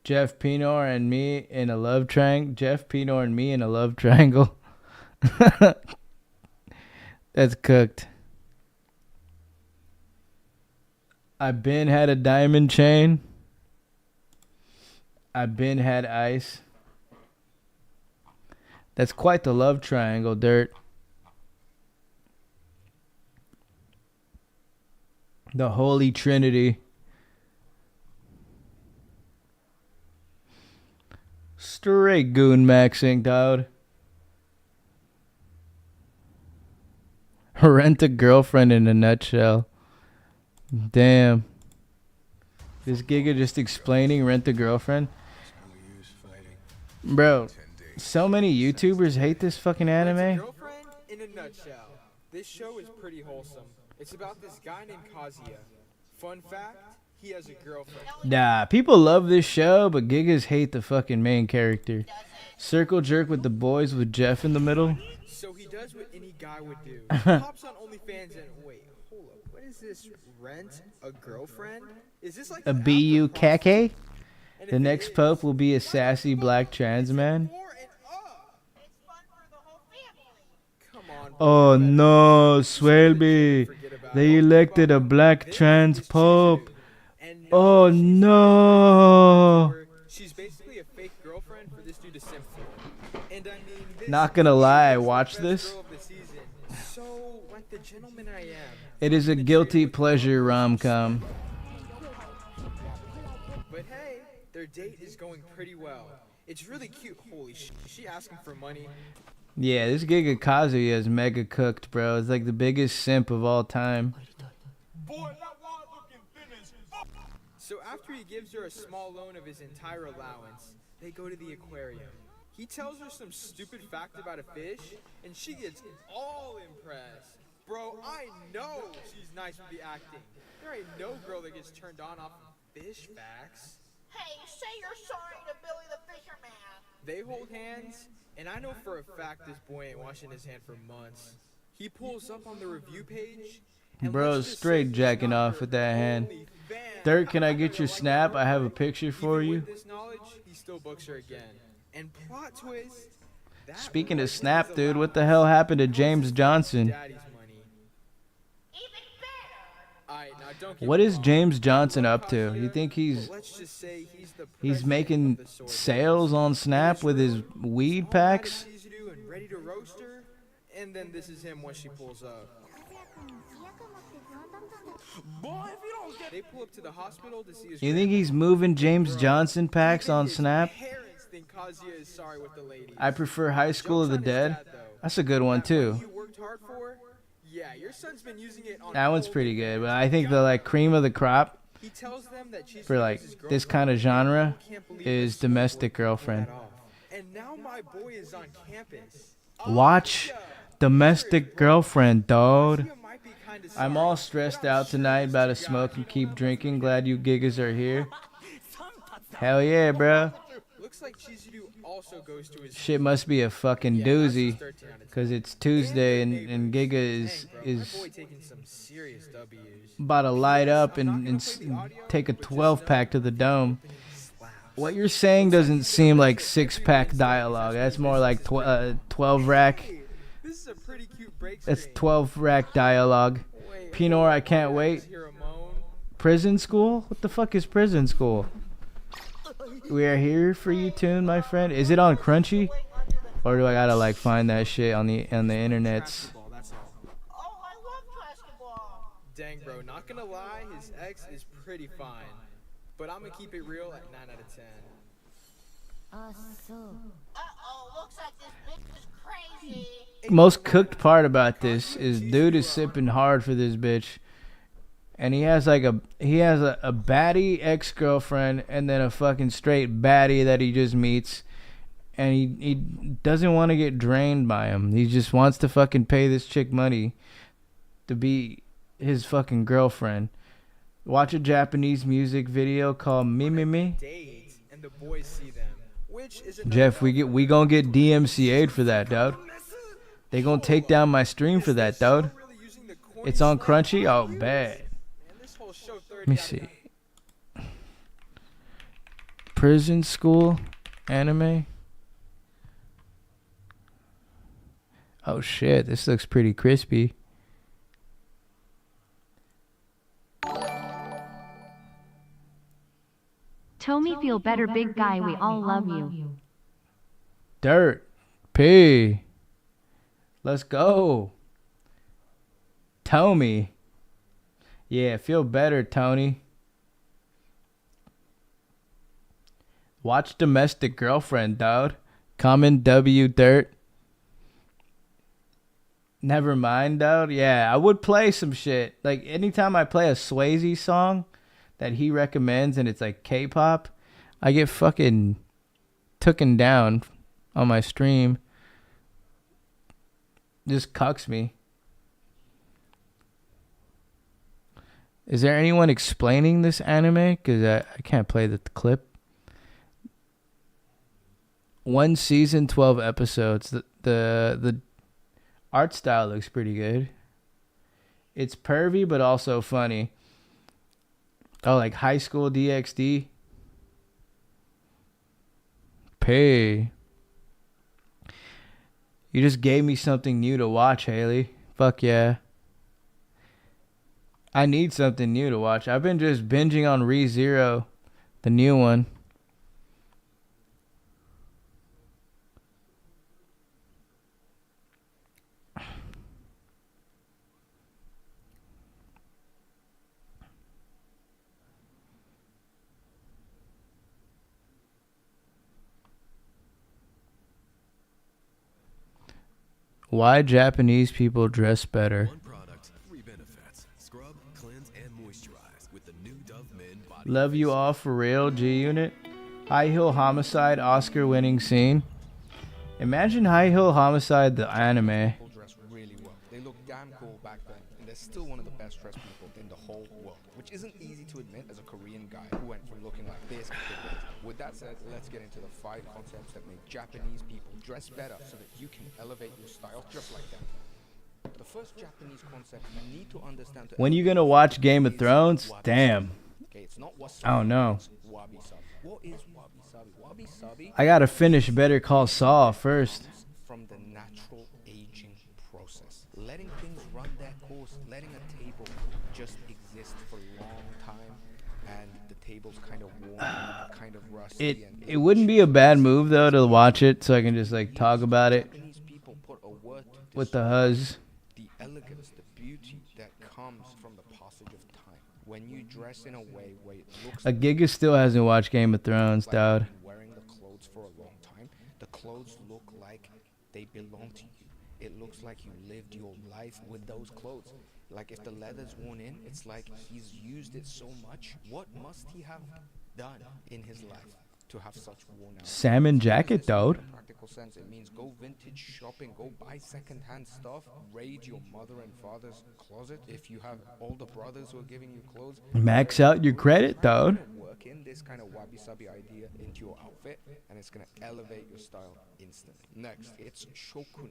Speaker 2: Jeff Pinor and me in a love triangle. Jeff Pinor and me in a love triangle. That's cooked. I been had a diamond chain. I been had ice. That's quite the love triangle, Dirt. The Holy Trinity. Straight goon maxing, dude. Rent a girlfriend in a nutshell. Damn. This Giga just explaining Rent a Girlfriend. Bro, so many YouTubers hate this fucking anime.
Speaker 14: Girlfriend in a nutshell. This show is pretty wholesome. It's about this guy named Kazuya. Fun fact, he has a girlfriend.
Speaker 2: Nah, people love this show, but Gigas hate the fucking main character. Circle jerk with the boys with Jeff in the middle.
Speaker 14: So he does what any guy would do. He pops on OnlyFans and wait, hold up. What is this? Rent a girlfriend? Is this like
Speaker 2: A BU kake? The next pope will be a sassy black trans man. Oh no, Swelby. They elected a black trans pope. Oh no.
Speaker 14: She's basically a fake girlfriend for this dude to simp for. And I mean, this
Speaker 2: Not gonna lie, I watched this.
Speaker 14: girl of the season. So, like the gentleman I am.
Speaker 2: It is a guilty pleasure rom-com.
Speaker 14: But hey, their date is going pretty well. It's really cute. Holy shit. Is she asking for money?
Speaker 2: Yeah, this Giga Kazuya is mega cooked, bro. It's like the biggest simp of all time.
Speaker 14: So after he gives her a small loan of his entire allowance, they go to the aquarium. He tells her some stupid fact about a fish, and she gets all impressed. Bro, I know she's nice with the acting. There ain't no girl that gets turned on off of fish facts.
Speaker 17: Hey, say you're sorry to Billy the Fisherman.
Speaker 14: They hold hands, and I know for a fact this boy ain't washing his hand for months. He pulls up on the review page.
Speaker 2: Bro, straight jacking off with that hand. Dirk, can I get your snap? I have a picture for you.
Speaker 14: With this knowledge, he still books her again. And plot twist.
Speaker 2: Speaking of snap, dude, what the hell happened to James Johnson? What is James Johnson up to? You think he's making sales on Snap with his weed packs?
Speaker 14: Ready to roast her, and then this is him when she pulls up. They pull up to the hospital to see his
Speaker 2: You think he's moving James Johnson packs on Snap?
Speaker 14: parents think Kazuya is sorry with the lady.
Speaker 2: I prefer High School of the Dead. That's a good one too.
Speaker 14: You worked hard for? Yeah, your son's been using it on
Speaker 2: That one's pretty good, but I think the like cream of the crop
Speaker 14: He tells them that she's
Speaker 2: for like this kind of genre is Domestic Girlfriend.
Speaker 14: And now my boy is on campus.
Speaker 2: Watch Domestic Girlfriend, dog. I'm all stressed out tonight, about to smoke and keep drinking. Glad you gigas are here. Hell yeah, bro.
Speaker 14: Looks like Chizuru also goes to his
Speaker 2: Shit must be a fucking doozy, cause it's Tuesday and Giga is about to light up and take a 12-pack to the dome. What you're saying doesn't seem like 6-pack dialogue. That's more like 12 rack. That's 12 rack dialogue. Pinor, I can't wait. Prison school? What the fuck is prison school? We are here for you tune, my friend. Is it on Crunchy? Or do I gotta like find that shit on the internets?
Speaker 14: Dang, bro, not gonna lie, his ex is pretty fine. But I'm gonna keep it real at 9 out of 10.
Speaker 17: Uh-oh, looks like this bitch is crazy.
Speaker 2: Most cooked part about this is dude is sipping hard for this bitch. And he has like a baddie ex-girlfriend and then a fucking straight baddie that he just meets. And he doesn't want to get drained by him. He just wants to fucking pay this chick money to be his fucking girlfriend. Watch a Japanese music video called Me Me Me.
Speaker 14: And the boys see them, which is
Speaker 2: Jeff, we gonna get DMCA'd for that, dude. They gonna take down my stream for that, dude. It's on Crunchy? Oh, bad. Let me see. Prison school anime. Oh shit, this looks pretty crispy.
Speaker 18: Tommy, feel better, big guy. We all love you.
Speaker 2: Dirt. P. Let's go. Tommy. Yeah, feel better, Tony. Watch Domestic Girlfriend, dude. Common W Dirt. Never mind, dude. Yeah, I would play some shit. Like, anytime I play a Swayze song that he recommends and it's like K-pop, I get fucking tooken down on my stream. Just cucks me. Is there anyone explaining this anime? Because I can't play the clip. 1 season, 12 episodes. The art style looks pretty good. It's pervy, but also funny. Oh, like High School DxD. Pay. You just gave me something new to watch, Haley. Fuck yeah. I need something new to watch. I've been just binging on ReZero, the new one. Why Japanese people dress better. Love you all for real, G Unit. High Heel Homicide Oscar winning scene. Imagine High Heel Homicide the anime.
Speaker 19: People dress really well. They look damn cool back then, and they're still one of the best dressed people in the whole world, which isn't easy to admit as a Korean guy who went from looking like this to this. With that said, let's get into the 5 concepts that make Japanese people dress better so that you can elevate your style just like them. The first Japanese concept you need to understand.
Speaker 2: When you gonna watch Game of Thrones? Damn.
Speaker 19: Okay, it's not wasabi,
Speaker 2: I don't know.
Speaker 19: it's wabi-sabi. What is wabi-sabi? Wabi-sabi
Speaker 2: I gotta finish Better Call Saul first.
Speaker 19: from the natural aging process. Letting things run their course, letting a table just exist for a long time, and the table's kind of worn, kind of rusty.
Speaker 2: It wouldn't be a bad move though to watch it so I can just like talk about it
Speaker 19: Japanese people put a word to
Speaker 2: with the huzz.
Speaker 19: the elegance, the beauty that comes from the passage of time. When you dress in a way where it looks
Speaker 2: A Giga still hasn't watched Game of Thrones, dude.
Speaker 19: like you've been wearing the clothes for a long time, the clothes look like they belong to you. It looks like you lived your life with those clothes. Like if the leather's worn in, it's like he's used it so much. What must he have done in his life to have such worn out?
Speaker 2: Salmon jacket, dude.
Speaker 19: In practical sense, it means go vintage shopping, go buy second-hand stuff, raid your mother and father's closet. If you have older brothers who are giving you clothes,
Speaker 2: Max out your credit, dude.
Speaker 19: work in this kind of wabi-sabi idea into your outfit, and it's gonna elevate your style instantly. Next, it's shokunin,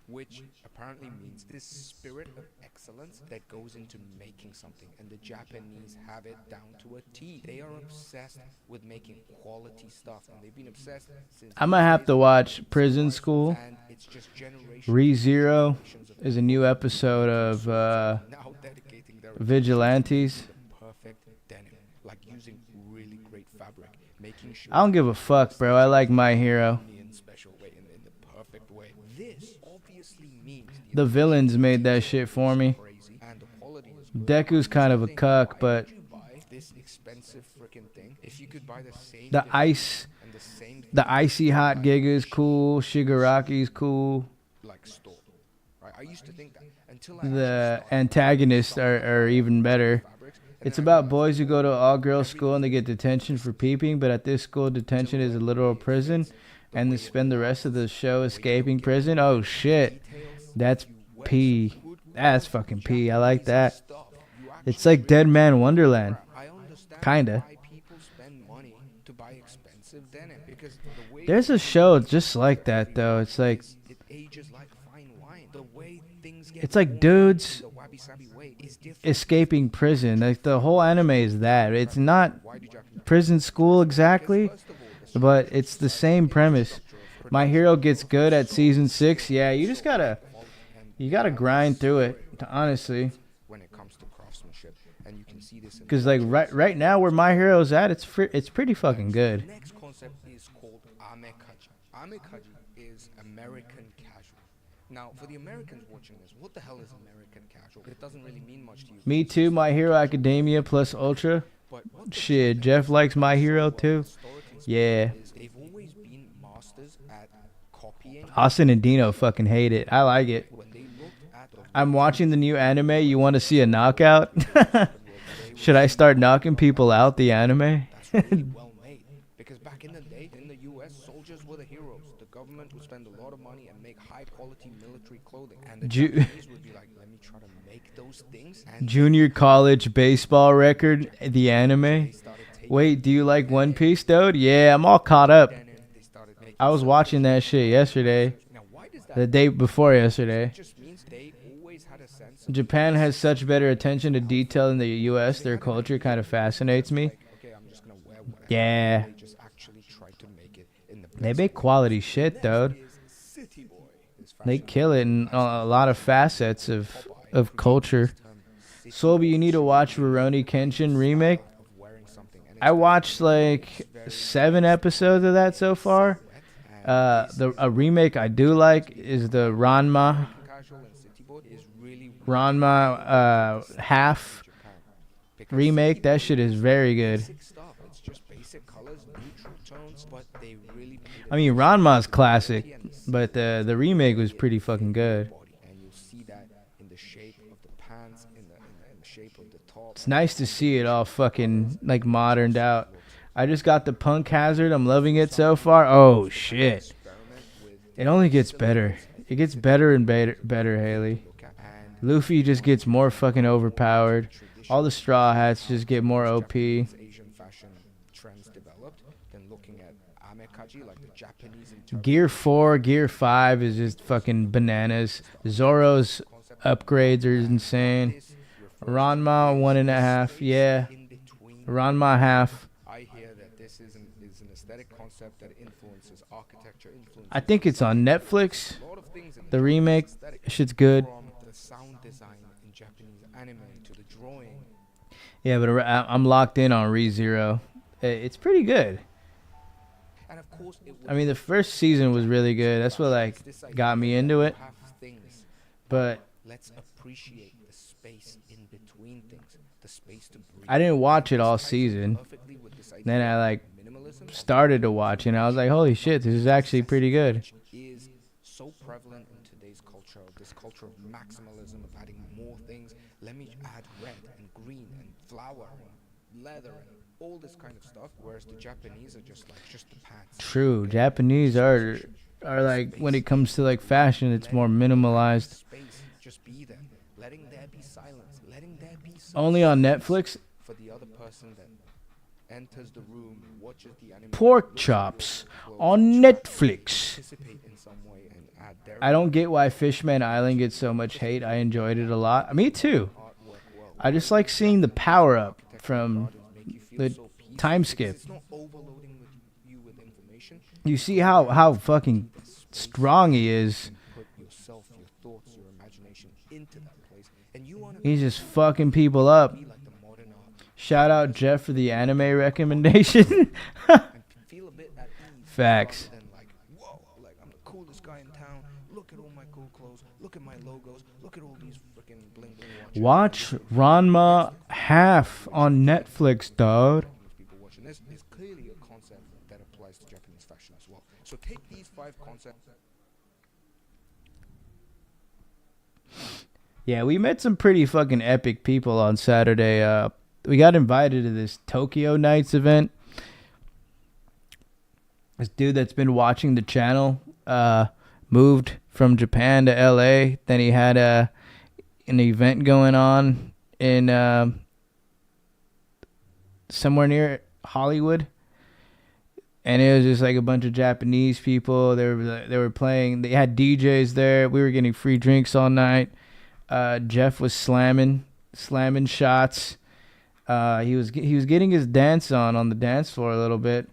Speaker 19: which apparently means this spirit of excellence that goes into making something, and the Japanese have it down to a T. They are obsessed with making quality stuff, and they've been obsessed since
Speaker 2: I'm gonna have to watch Prison School.
Speaker 19: and it's just generations.
Speaker 2: ReZero is a new episode of
Speaker 19: Now dedicating their
Speaker 2: Vigilantes.
Speaker 19: perfect denim, like using really great fabric, making sure
Speaker 2: I don't give a fuck, bro. I like My Hero.
Speaker 19: in special way, in the perfect way. This obviously means
Speaker 2: The villains made that shit for me.
Speaker 19: crazy, and the quality is
Speaker 2: Deku's kind of a cuck, but
Speaker 19: buy this expensive freaking thing if you could buy the same
Speaker 2: the
Speaker 19: design
Speaker 2: ice,
Speaker 19: and the same
Speaker 2: the icy hot Giga is cool. Shigaraki's cool.
Speaker 19: like store. Right? I used to think that until
Speaker 2: The antagonists are even better. It's about boys who go to all-girls school and they get detention for peeping, but at this school, detention is a literal prison, and they spend the rest of the show escaping prison. Oh shit, that's P. That's fucking P. I like that. It's like Dead Man Wonderland, kinda.
Speaker 19: people spend money to buy expensive denim because the way
Speaker 2: There's a show just like that though. It's like
Speaker 19: it ages like fine wine. The way things get
Speaker 2: it's like dudes
Speaker 19: the wabi-sabi way is different.
Speaker 2: escaping prison. Like the whole anime is that. It's not prison school exactly, but it's the same premise. My Hero gets good at season 6. Yeah, you just gotta grind through it, honestly.
Speaker 19: when it comes to craftsmanship, and you can see this in
Speaker 2: Because like right now where My Hero's at, it's pretty fucking good.
Speaker 19: next concept is called amekaji. Amekaji is American casual. Now, for the Americans watching this, what the hell is American casual? It doesn't really mean much to you.
Speaker 2: Me too, My Hero Academia plus Ultra. Shit, Jeff likes My Hero too. Yeah.
Speaker 19: They've always been masters at copying.
Speaker 2: Austin and Dino fucking hate it. I like it. I'm watching the new anime. You want to see a knockout? Should I start knocking people out, the anime?
Speaker 19: Well made. Because back in the day, in the US, soldiers were the heroes. The government would spend a lot of money and make high quality military clothing. And the Japanese would be like, let me try to make those things. And
Speaker 2: Junior college baseball record, the anime. Wait, do you like One Piece, dude? Yeah, I'm all caught up. I was watching that shit yesterday. The day before yesterday. Japan has such better attention to detail than the US. Their culture kind of fascinates me. Yeah. They make quality shit, dude. They kill it in a lot of facets of culture. Sobi, you need to watch Rurouni Kenshin remake. I watched like 7 episodes of that so far. A remake I do like is the Ranma half remake. That shit is very good. I mean, Ranma's classic, but the remake was pretty fucking good. It's nice to see it all fucking like moderned out. I just got the Punk Hazard. I'm loving it so far. Oh shit! It only gets better. It gets better and better, Haley. Luffy just gets more fucking overpowered. All the Straw Hats just get more OP. Gear 4, Gear 5 is just fucking bananas. Zoro's upgrades are insane. Ranma 1.5, yeah. Ranma half.
Speaker 19: I hear that this is an aesthetic concept that influences architecture.
Speaker 2: I think it's on Netflix. The remake, shit's good.
Speaker 19: The sound design in Japanese anime to the drawing.
Speaker 2: Yeah, but I'm locked in on ReZero. It's pretty good.
Speaker 19: And of course,
Speaker 2: I mean, the first season was really good. That's what like got me into it. But
Speaker 19: let's appreciate the space in between things, the space to breathe.
Speaker 2: I didn't watch it all season. Then I like started to watch, and I was like, "Holy shit, this is actually pretty good."
Speaker 19: Is so prevalent in today's culture, this culture of maximalism, of adding more things. Let me add red and green and flower and leather and all this kind of stuff. Whereas the Japanese are just the pants.
Speaker 2: True, Japanese are like when it comes to like fashion, it's more minimalized.
Speaker 19: Just be there, letting there be silence, letting there be
Speaker 2: Only on Netflix.
Speaker 19: For the other person that enters the room, watches the anime.
Speaker 2: Pork chops on Netflix. I don't get why Fishman Island gets so much hate. I enjoyed it a lot. Me too. I just like seeing the power up from the time skip. You see how fucking strong he is. He's just fucking people up. Shout out Jeff for the anime recommendation. Facts.
Speaker 19: I'm the coolest guy in town. Look at all my cool clothes. Look at my logos. Look at all these freaking bling bling watches.
Speaker 2: Watch Ranma half on Netflix, dude.
Speaker 19: People watching this is clearly a concept that applies to Japanese fashion as well. So take these 5 concepts.
Speaker 2: Yeah, we met some pretty fucking epic people on Saturday. We got invited to this Tokyo Nights event. This dude that's been watching the channel moved from Japan to LA. Then he had an event going on in somewhere near Hollywood. And it was just like a bunch of Japanese people. They were playing. They had DJs there. We were getting free drinks all night. Jeff was slamming shots. He was getting his dance on the dance floor a little bit,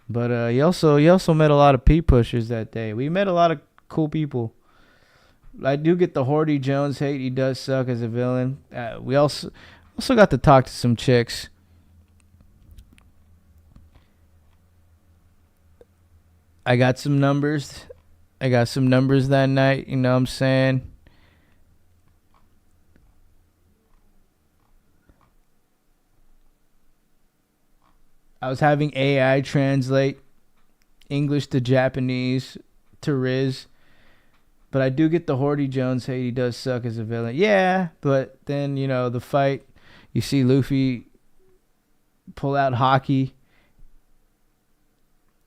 Speaker 2: but he also met a lot of P-pushers that day. We met a lot of cool people. I do get the Horty Jones hate. He does suck as a villain. We also got to talk to some chicks. I got some numbers. I got some numbers that night, you know what I'm saying? I was having AI translate English to Japanese to Riz. But I do get the Horty Jones hate. He does suck as a villain. Yeah, but then, you know, the fight, you see Luffy pull out hockey.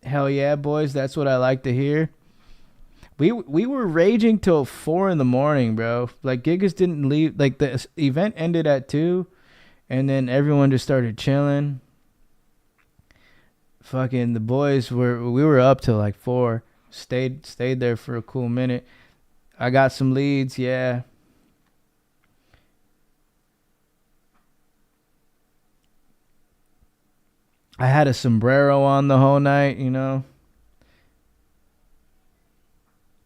Speaker 2: Hell yeah, boys. That's what I like to hear. We were raging till 4 in the morning, bro. Like, Gigas didn't leave. Like, the event ended at 2, and then everyone just started chilling. Fucking the boys we were up till like 4. Stayed there for a cool minute. I got some leads, yeah. I had a sombrero on the whole night, you know.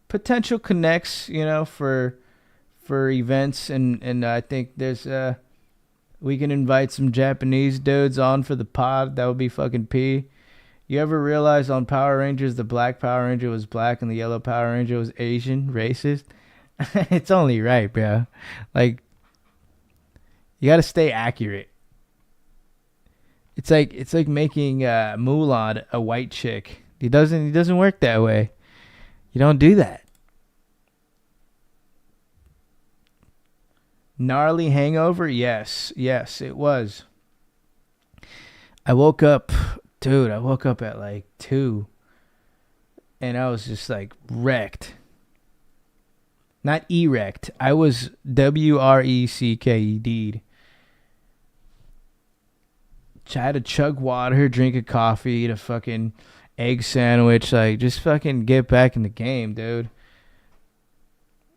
Speaker 2: Potential connects, you know, for events, and I think there's we can invite some Japanese dudes on for the pod. That would be fucking P. You ever realize on Power Rangers the black Power Ranger was black and the yellow Power Ranger was Asian, racist? It's only right, bro. Like, you got to stay accurate. It's like making Mulan a white chick. He doesn't work that way. You don't do that. Gnarly hangover? Yes, it was. I woke up at like 2. And I was just like wrecked. Not erect. I was WRECKED. I had to chug water, drink a coffee, eat a fucking egg sandwich. Like, just fucking get back in the game, dude.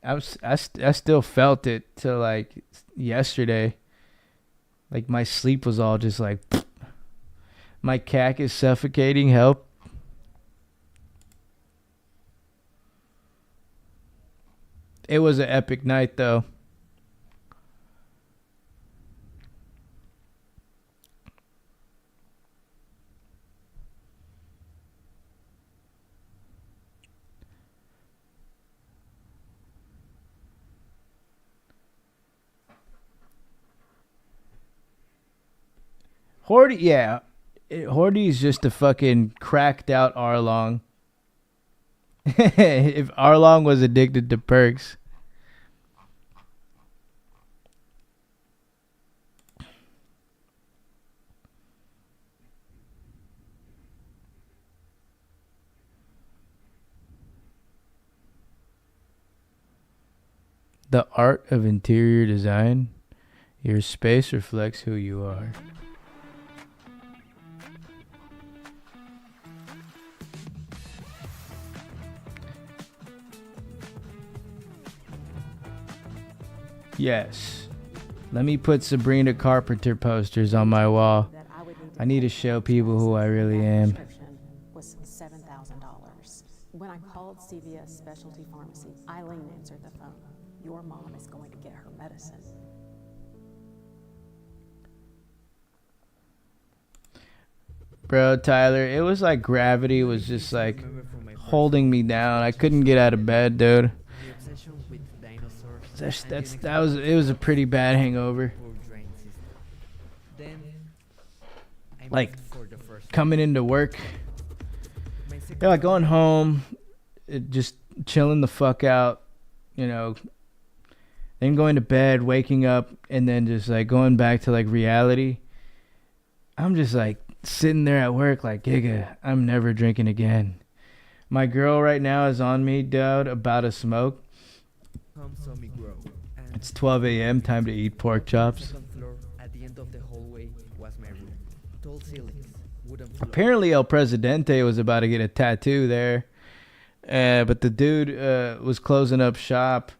Speaker 2: I still felt it till like yesterday. Like, my sleep was all just like, my cack is suffocating. Help. It was an epic night, though. Horty, yeah. Horty's just a fucking cracked out Arlong. If Arlong was addicted to perks. The art of interior design. Your space reflects who you are. Yes. Let me put Sabrina Carpenter posters on my wall. I need to show people who I really am.
Speaker 20: Was $7,000. When I called CVS Specialty Pharmacy, Eileen answered the phone. Your mom is going to get her medicine.
Speaker 2: Bro, Tyler, it was like gravity was just like holding me down. I couldn't get out of bed, dude. It was a pretty bad hangover. Like, coming into work, like going home, just chilling the fuck out, you know, then going to bed, waking up, and then just like going back to like reality. I'm just like sitting there at work like, Giga, I'm never drinking again. My girl right now is on me, dude, about to smoke. It's 12 a.m. Time to eat pork chops. Apparently El Presidente was about to get a tattoo there. But the dude was closing up shop.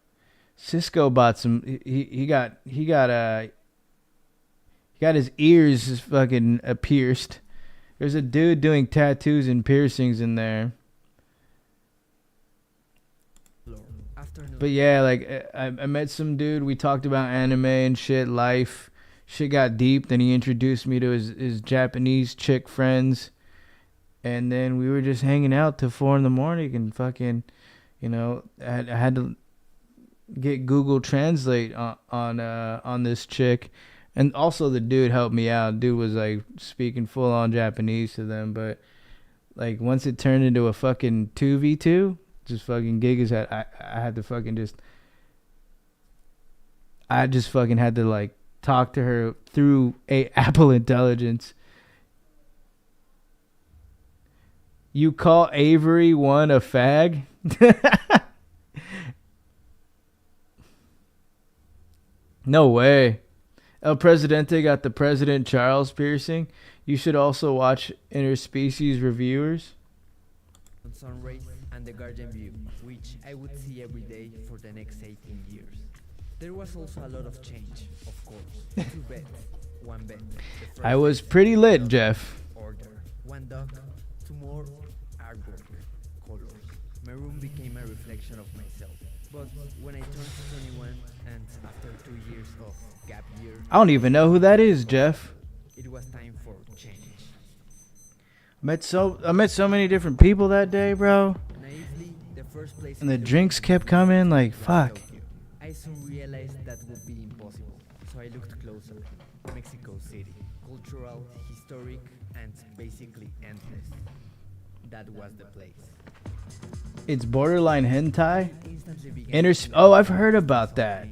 Speaker 2: Cisco bought some. He got his ears fucking pierced. There's a dude doing tattoos and piercings in there. But yeah, like I met some dude. We talked about anime and shit, life. Shit got deep. Then he introduced me to his Japanese chick friends. And then we were just hanging out till 4 in the morning and fucking You know, I had to get Google Translate on this chick, and also the dude helped me out. Dude was like speaking full on Japanese to them, but like once it turned into a fucking 2v2, just fucking Gigas had I had to fucking just fucking had to like talk to her through Apple Intelligence. You call Avery one a fag? No way. El Presidente got the President Charles piercing. You should also watch Interspecies Reviewers.
Speaker 21: Sun rays and the garden view, which I would see every day for the next 18 years. There was also a lot of change, of course. 2 beds, 1 bed.
Speaker 2: I was pretty lit, Jeff.
Speaker 21: Order. 1 dog, 2 more, artwork, colors. My room became a reflection of myself. But when I turned to 21, and after 2 years of gap year,
Speaker 2: I don't even know who that is, Jeff.
Speaker 21: it was time for change.
Speaker 2: I met so many different people that day, bro.
Speaker 21: Naively, the first place
Speaker 2: And the drinks kept coming, like fuck.
Speaker 21: I soon realized that would be impossible, so I looked closer. Mexico City, cultural, historic, and basically endless. That was the place.
Speaker 2: It's borderline hentai. Oh, I've heard about that.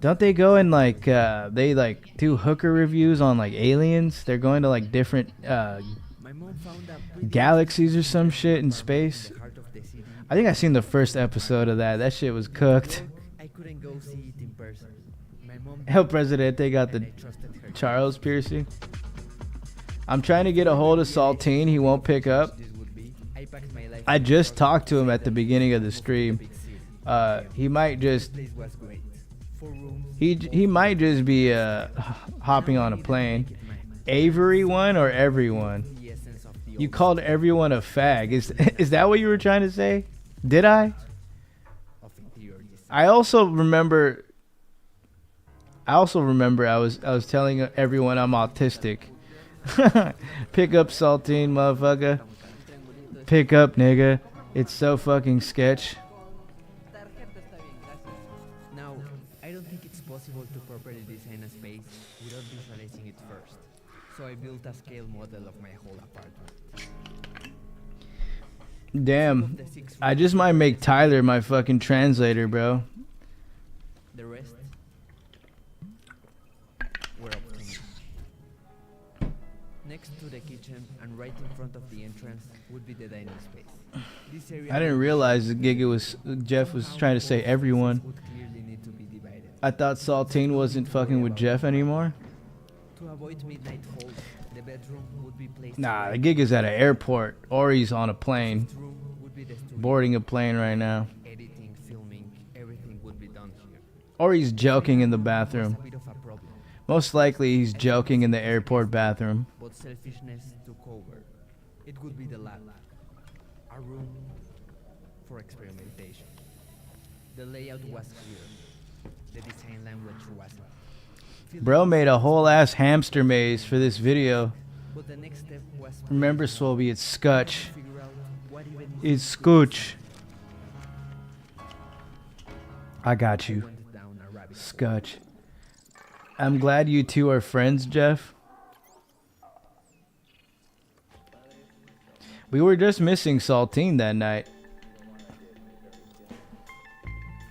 Speaker 2: Don't they go and like they like do hooker reviews on like aliens? They're going to like different galaxies or some shit in space. I think I seen the first episode of that. That shit was cooked.
Speaker 21: I couldn't go see it in person. My mom
Speaker 2: El Presidente got the Charles piercing. I'm trying to get a hold of Saltine. He won't pick up. I just talked to him at the beginning of the stream. He might just he might just be hopping on a plane. Avery one or everyone? You called everyone a fag. Is that what you were trying to say? Did I? I also remember I was telling everyone I'm autistic. Pick up Saltine, motherfucker. Pick up, nigga. It's so fucking sketch.
Speaker 21: Now, I don't think it's possible to properly design a space without visualizing it first. So I built a scale model of my whole apartment.
Speaker 2: Damn. I just might make Tyler my fucking translator, bro.
Speaker 21: The rest were up to me. Next to the kitchen and right in front of the entrance would be the dining space. This area
Speaker 2: I didn't realize Jeff was trying to say everyone.
Speaker 21: would clearly need to be divided.
Speaker 2: I thought Saltine wasn't fucking with Jeff anymore.
Speaker 21: To avoid midnight hold, the bedroom would be placed.
Speaker 2: Nah, the gig is at an airport or he's on a plane. Boarding a plane right now.
Speaker 21: Editing, filming, everything would be done here.
Speaker 2: Or he's joking in the bathroom.
Speaker 21: A bit of a problem.
Speaker 2: Most likely he's joking in the airport bathroom.
Speaker 21: But selfishness took over. It would be the lab. A room for experimentation. The layout was clear. The design language wasn't.
Speaker 2: Bro made a whole ass hamster maze for this video.
Speaker 21: But the next step was
Speaker 2: Remember, Swolby, it's Scotch.
Speaker 21: figure out what even
Speaker 2: It's Scotch. I got you. Scotch. I'm glad you two are friends, Jeff. We were just missing Saltine that night.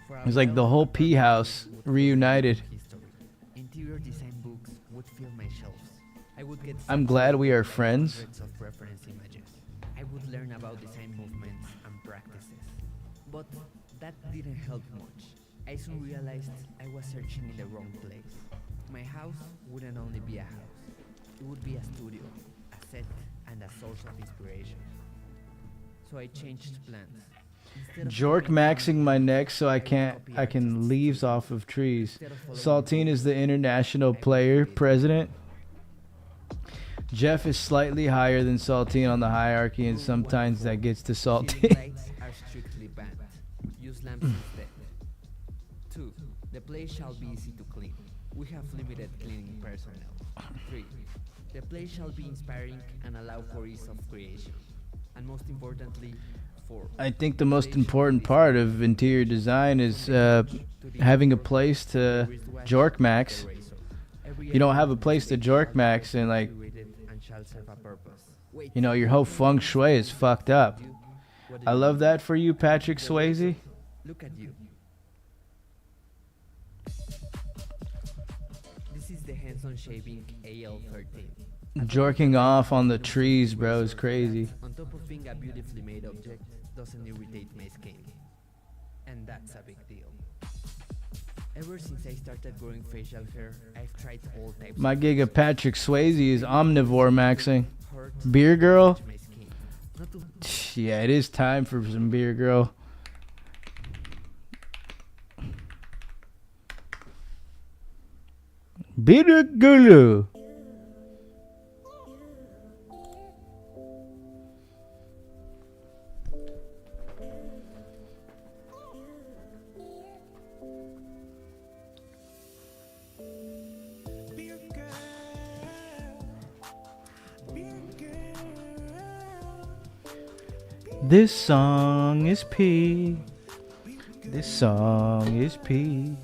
Speaker 2: It was like the whole P house reunited.
Speaker 21: interior design books would fill my shelves. I would get
Speaker 2: I'm glad we are friends.
Speaker 21: hundreds of reference images. I would learn about design movements and practices. But that didn't help much. I soon realized I was searching in the wrong place. My house wouldn't only be a house. It would be a studio, a set, and a source of inspiration. So I changed plans. Instead of
Speaker 2: Jork maxing my neck so I can leaves off of trees. Saltine is the international player president. Jeff is slightly higher than Saltine on the hierarchy, and sometimes that gets to Saltine.
Speaker 21: lights are strictly banned. Use lamps instead. 2. The place shall be easy to clean. We have limited cleaning personnel. 3. The place shall be inspiring and allow for ease of creation. And most importantly,
Speaker 2: I think the most important part of interior design is having a place to jork max. You don't have a place to jork max, and like, you know, your whole feng shui is fucked up. I love that for you, Patrick Swayze.
Speaker 21: Look at you. This is the hands-on shaving AL13.
Speaker 2: Jorking off on the trees, bro, is crazy.
Speaker 21: On top of being a beautifully made object, doesn't irritate my skin. And that's a big deal. Ever since I started growing facial hair, I've tried all types.
Speaker 2: My gig of Patrick Swayze is omnivore maxing. Beer girl? Yeah, it is time for some beer girl. Beer girl. This song is P. This song is P.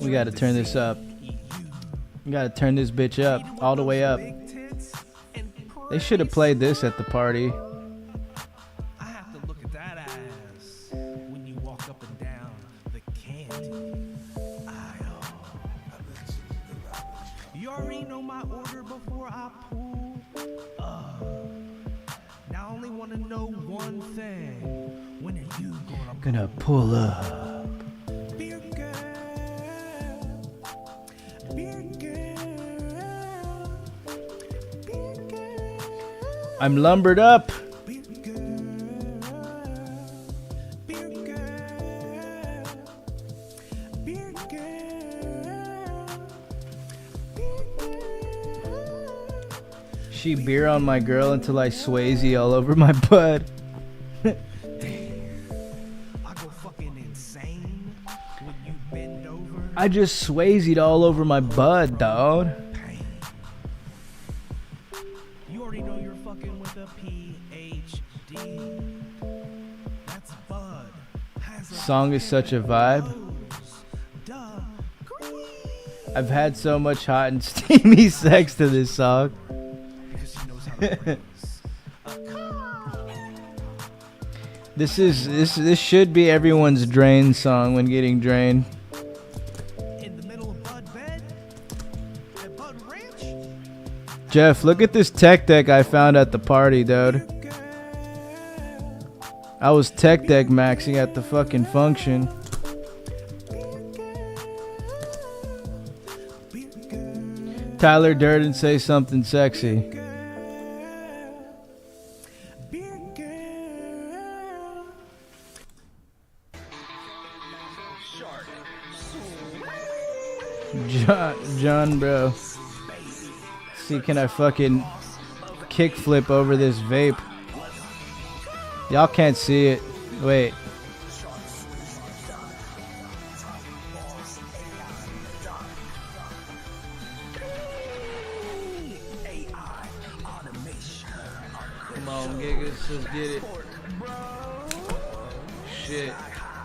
Speaker 2: We gotta turn this up. We gotta turn this bitch up, all the way up. They should have played this at the party.
Speaker 3: You already know my order before I pull up. Now I only want to know one thing. When are you
Speaker 2: Gonna pull up.
Speaker 3: Beer girl, beer girl, beer girl.
Speaker 2: I'm lumbered up. She beer on my girl until I Swayze all over my butt. I just Swayze'd all over my butt, dog.
Speaker 3: You already know you're fucking with a PhD. That's Bud.
Speaker 2: Song is such a vibe. I've had so much hot and steamy sex to this song. This should be everyone's drain song when getting drained. Jeff, look at this tech deck I found at the party, dude. I was tech deck maxing at the fucking function. Tyler Durden, say something sexy. John, bro. See, can I fucking kickflip over this vape? Y'all can't see it. Wait. Come on, Gigas, let's get it. Shit.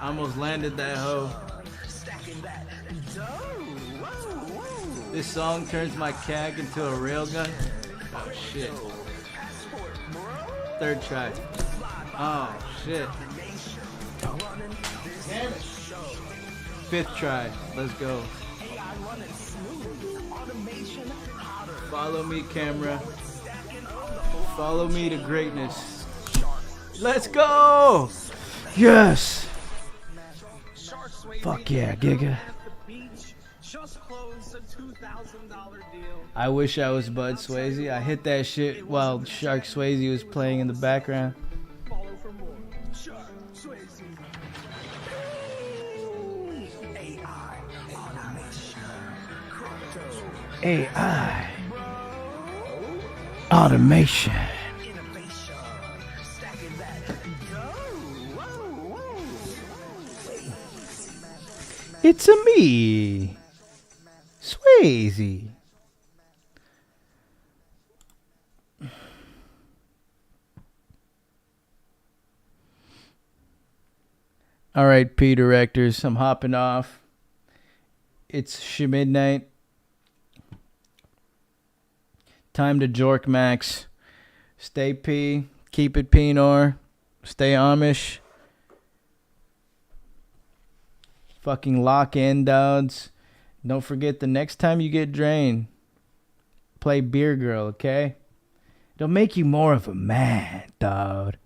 Speaker 2: I almost landed that hoe. This song turns my CAG into a railgun. Oh shit. Third try. Oh shit. Damn it. Fifth try. Let's go. Follow me, camera. Follow me to greatness. Let's go! Yes! Fuck yeah, Giga. I wish I was Bud Swayze. I hit that shit while Shark Swayze was playing in the background. AI automation. It's a me, Swayze. All right, P directors, I'm hopping off. It's midnight. Time to jork max. Stay P. Keep it Pinor. Stay Amish. Fucking lock in, dudes. Don't forget the next time you get drained, play Beer Girl, okay? It'll make you more of a man, dude.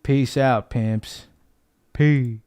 Speaker 2: Peace out, pimps. Peace.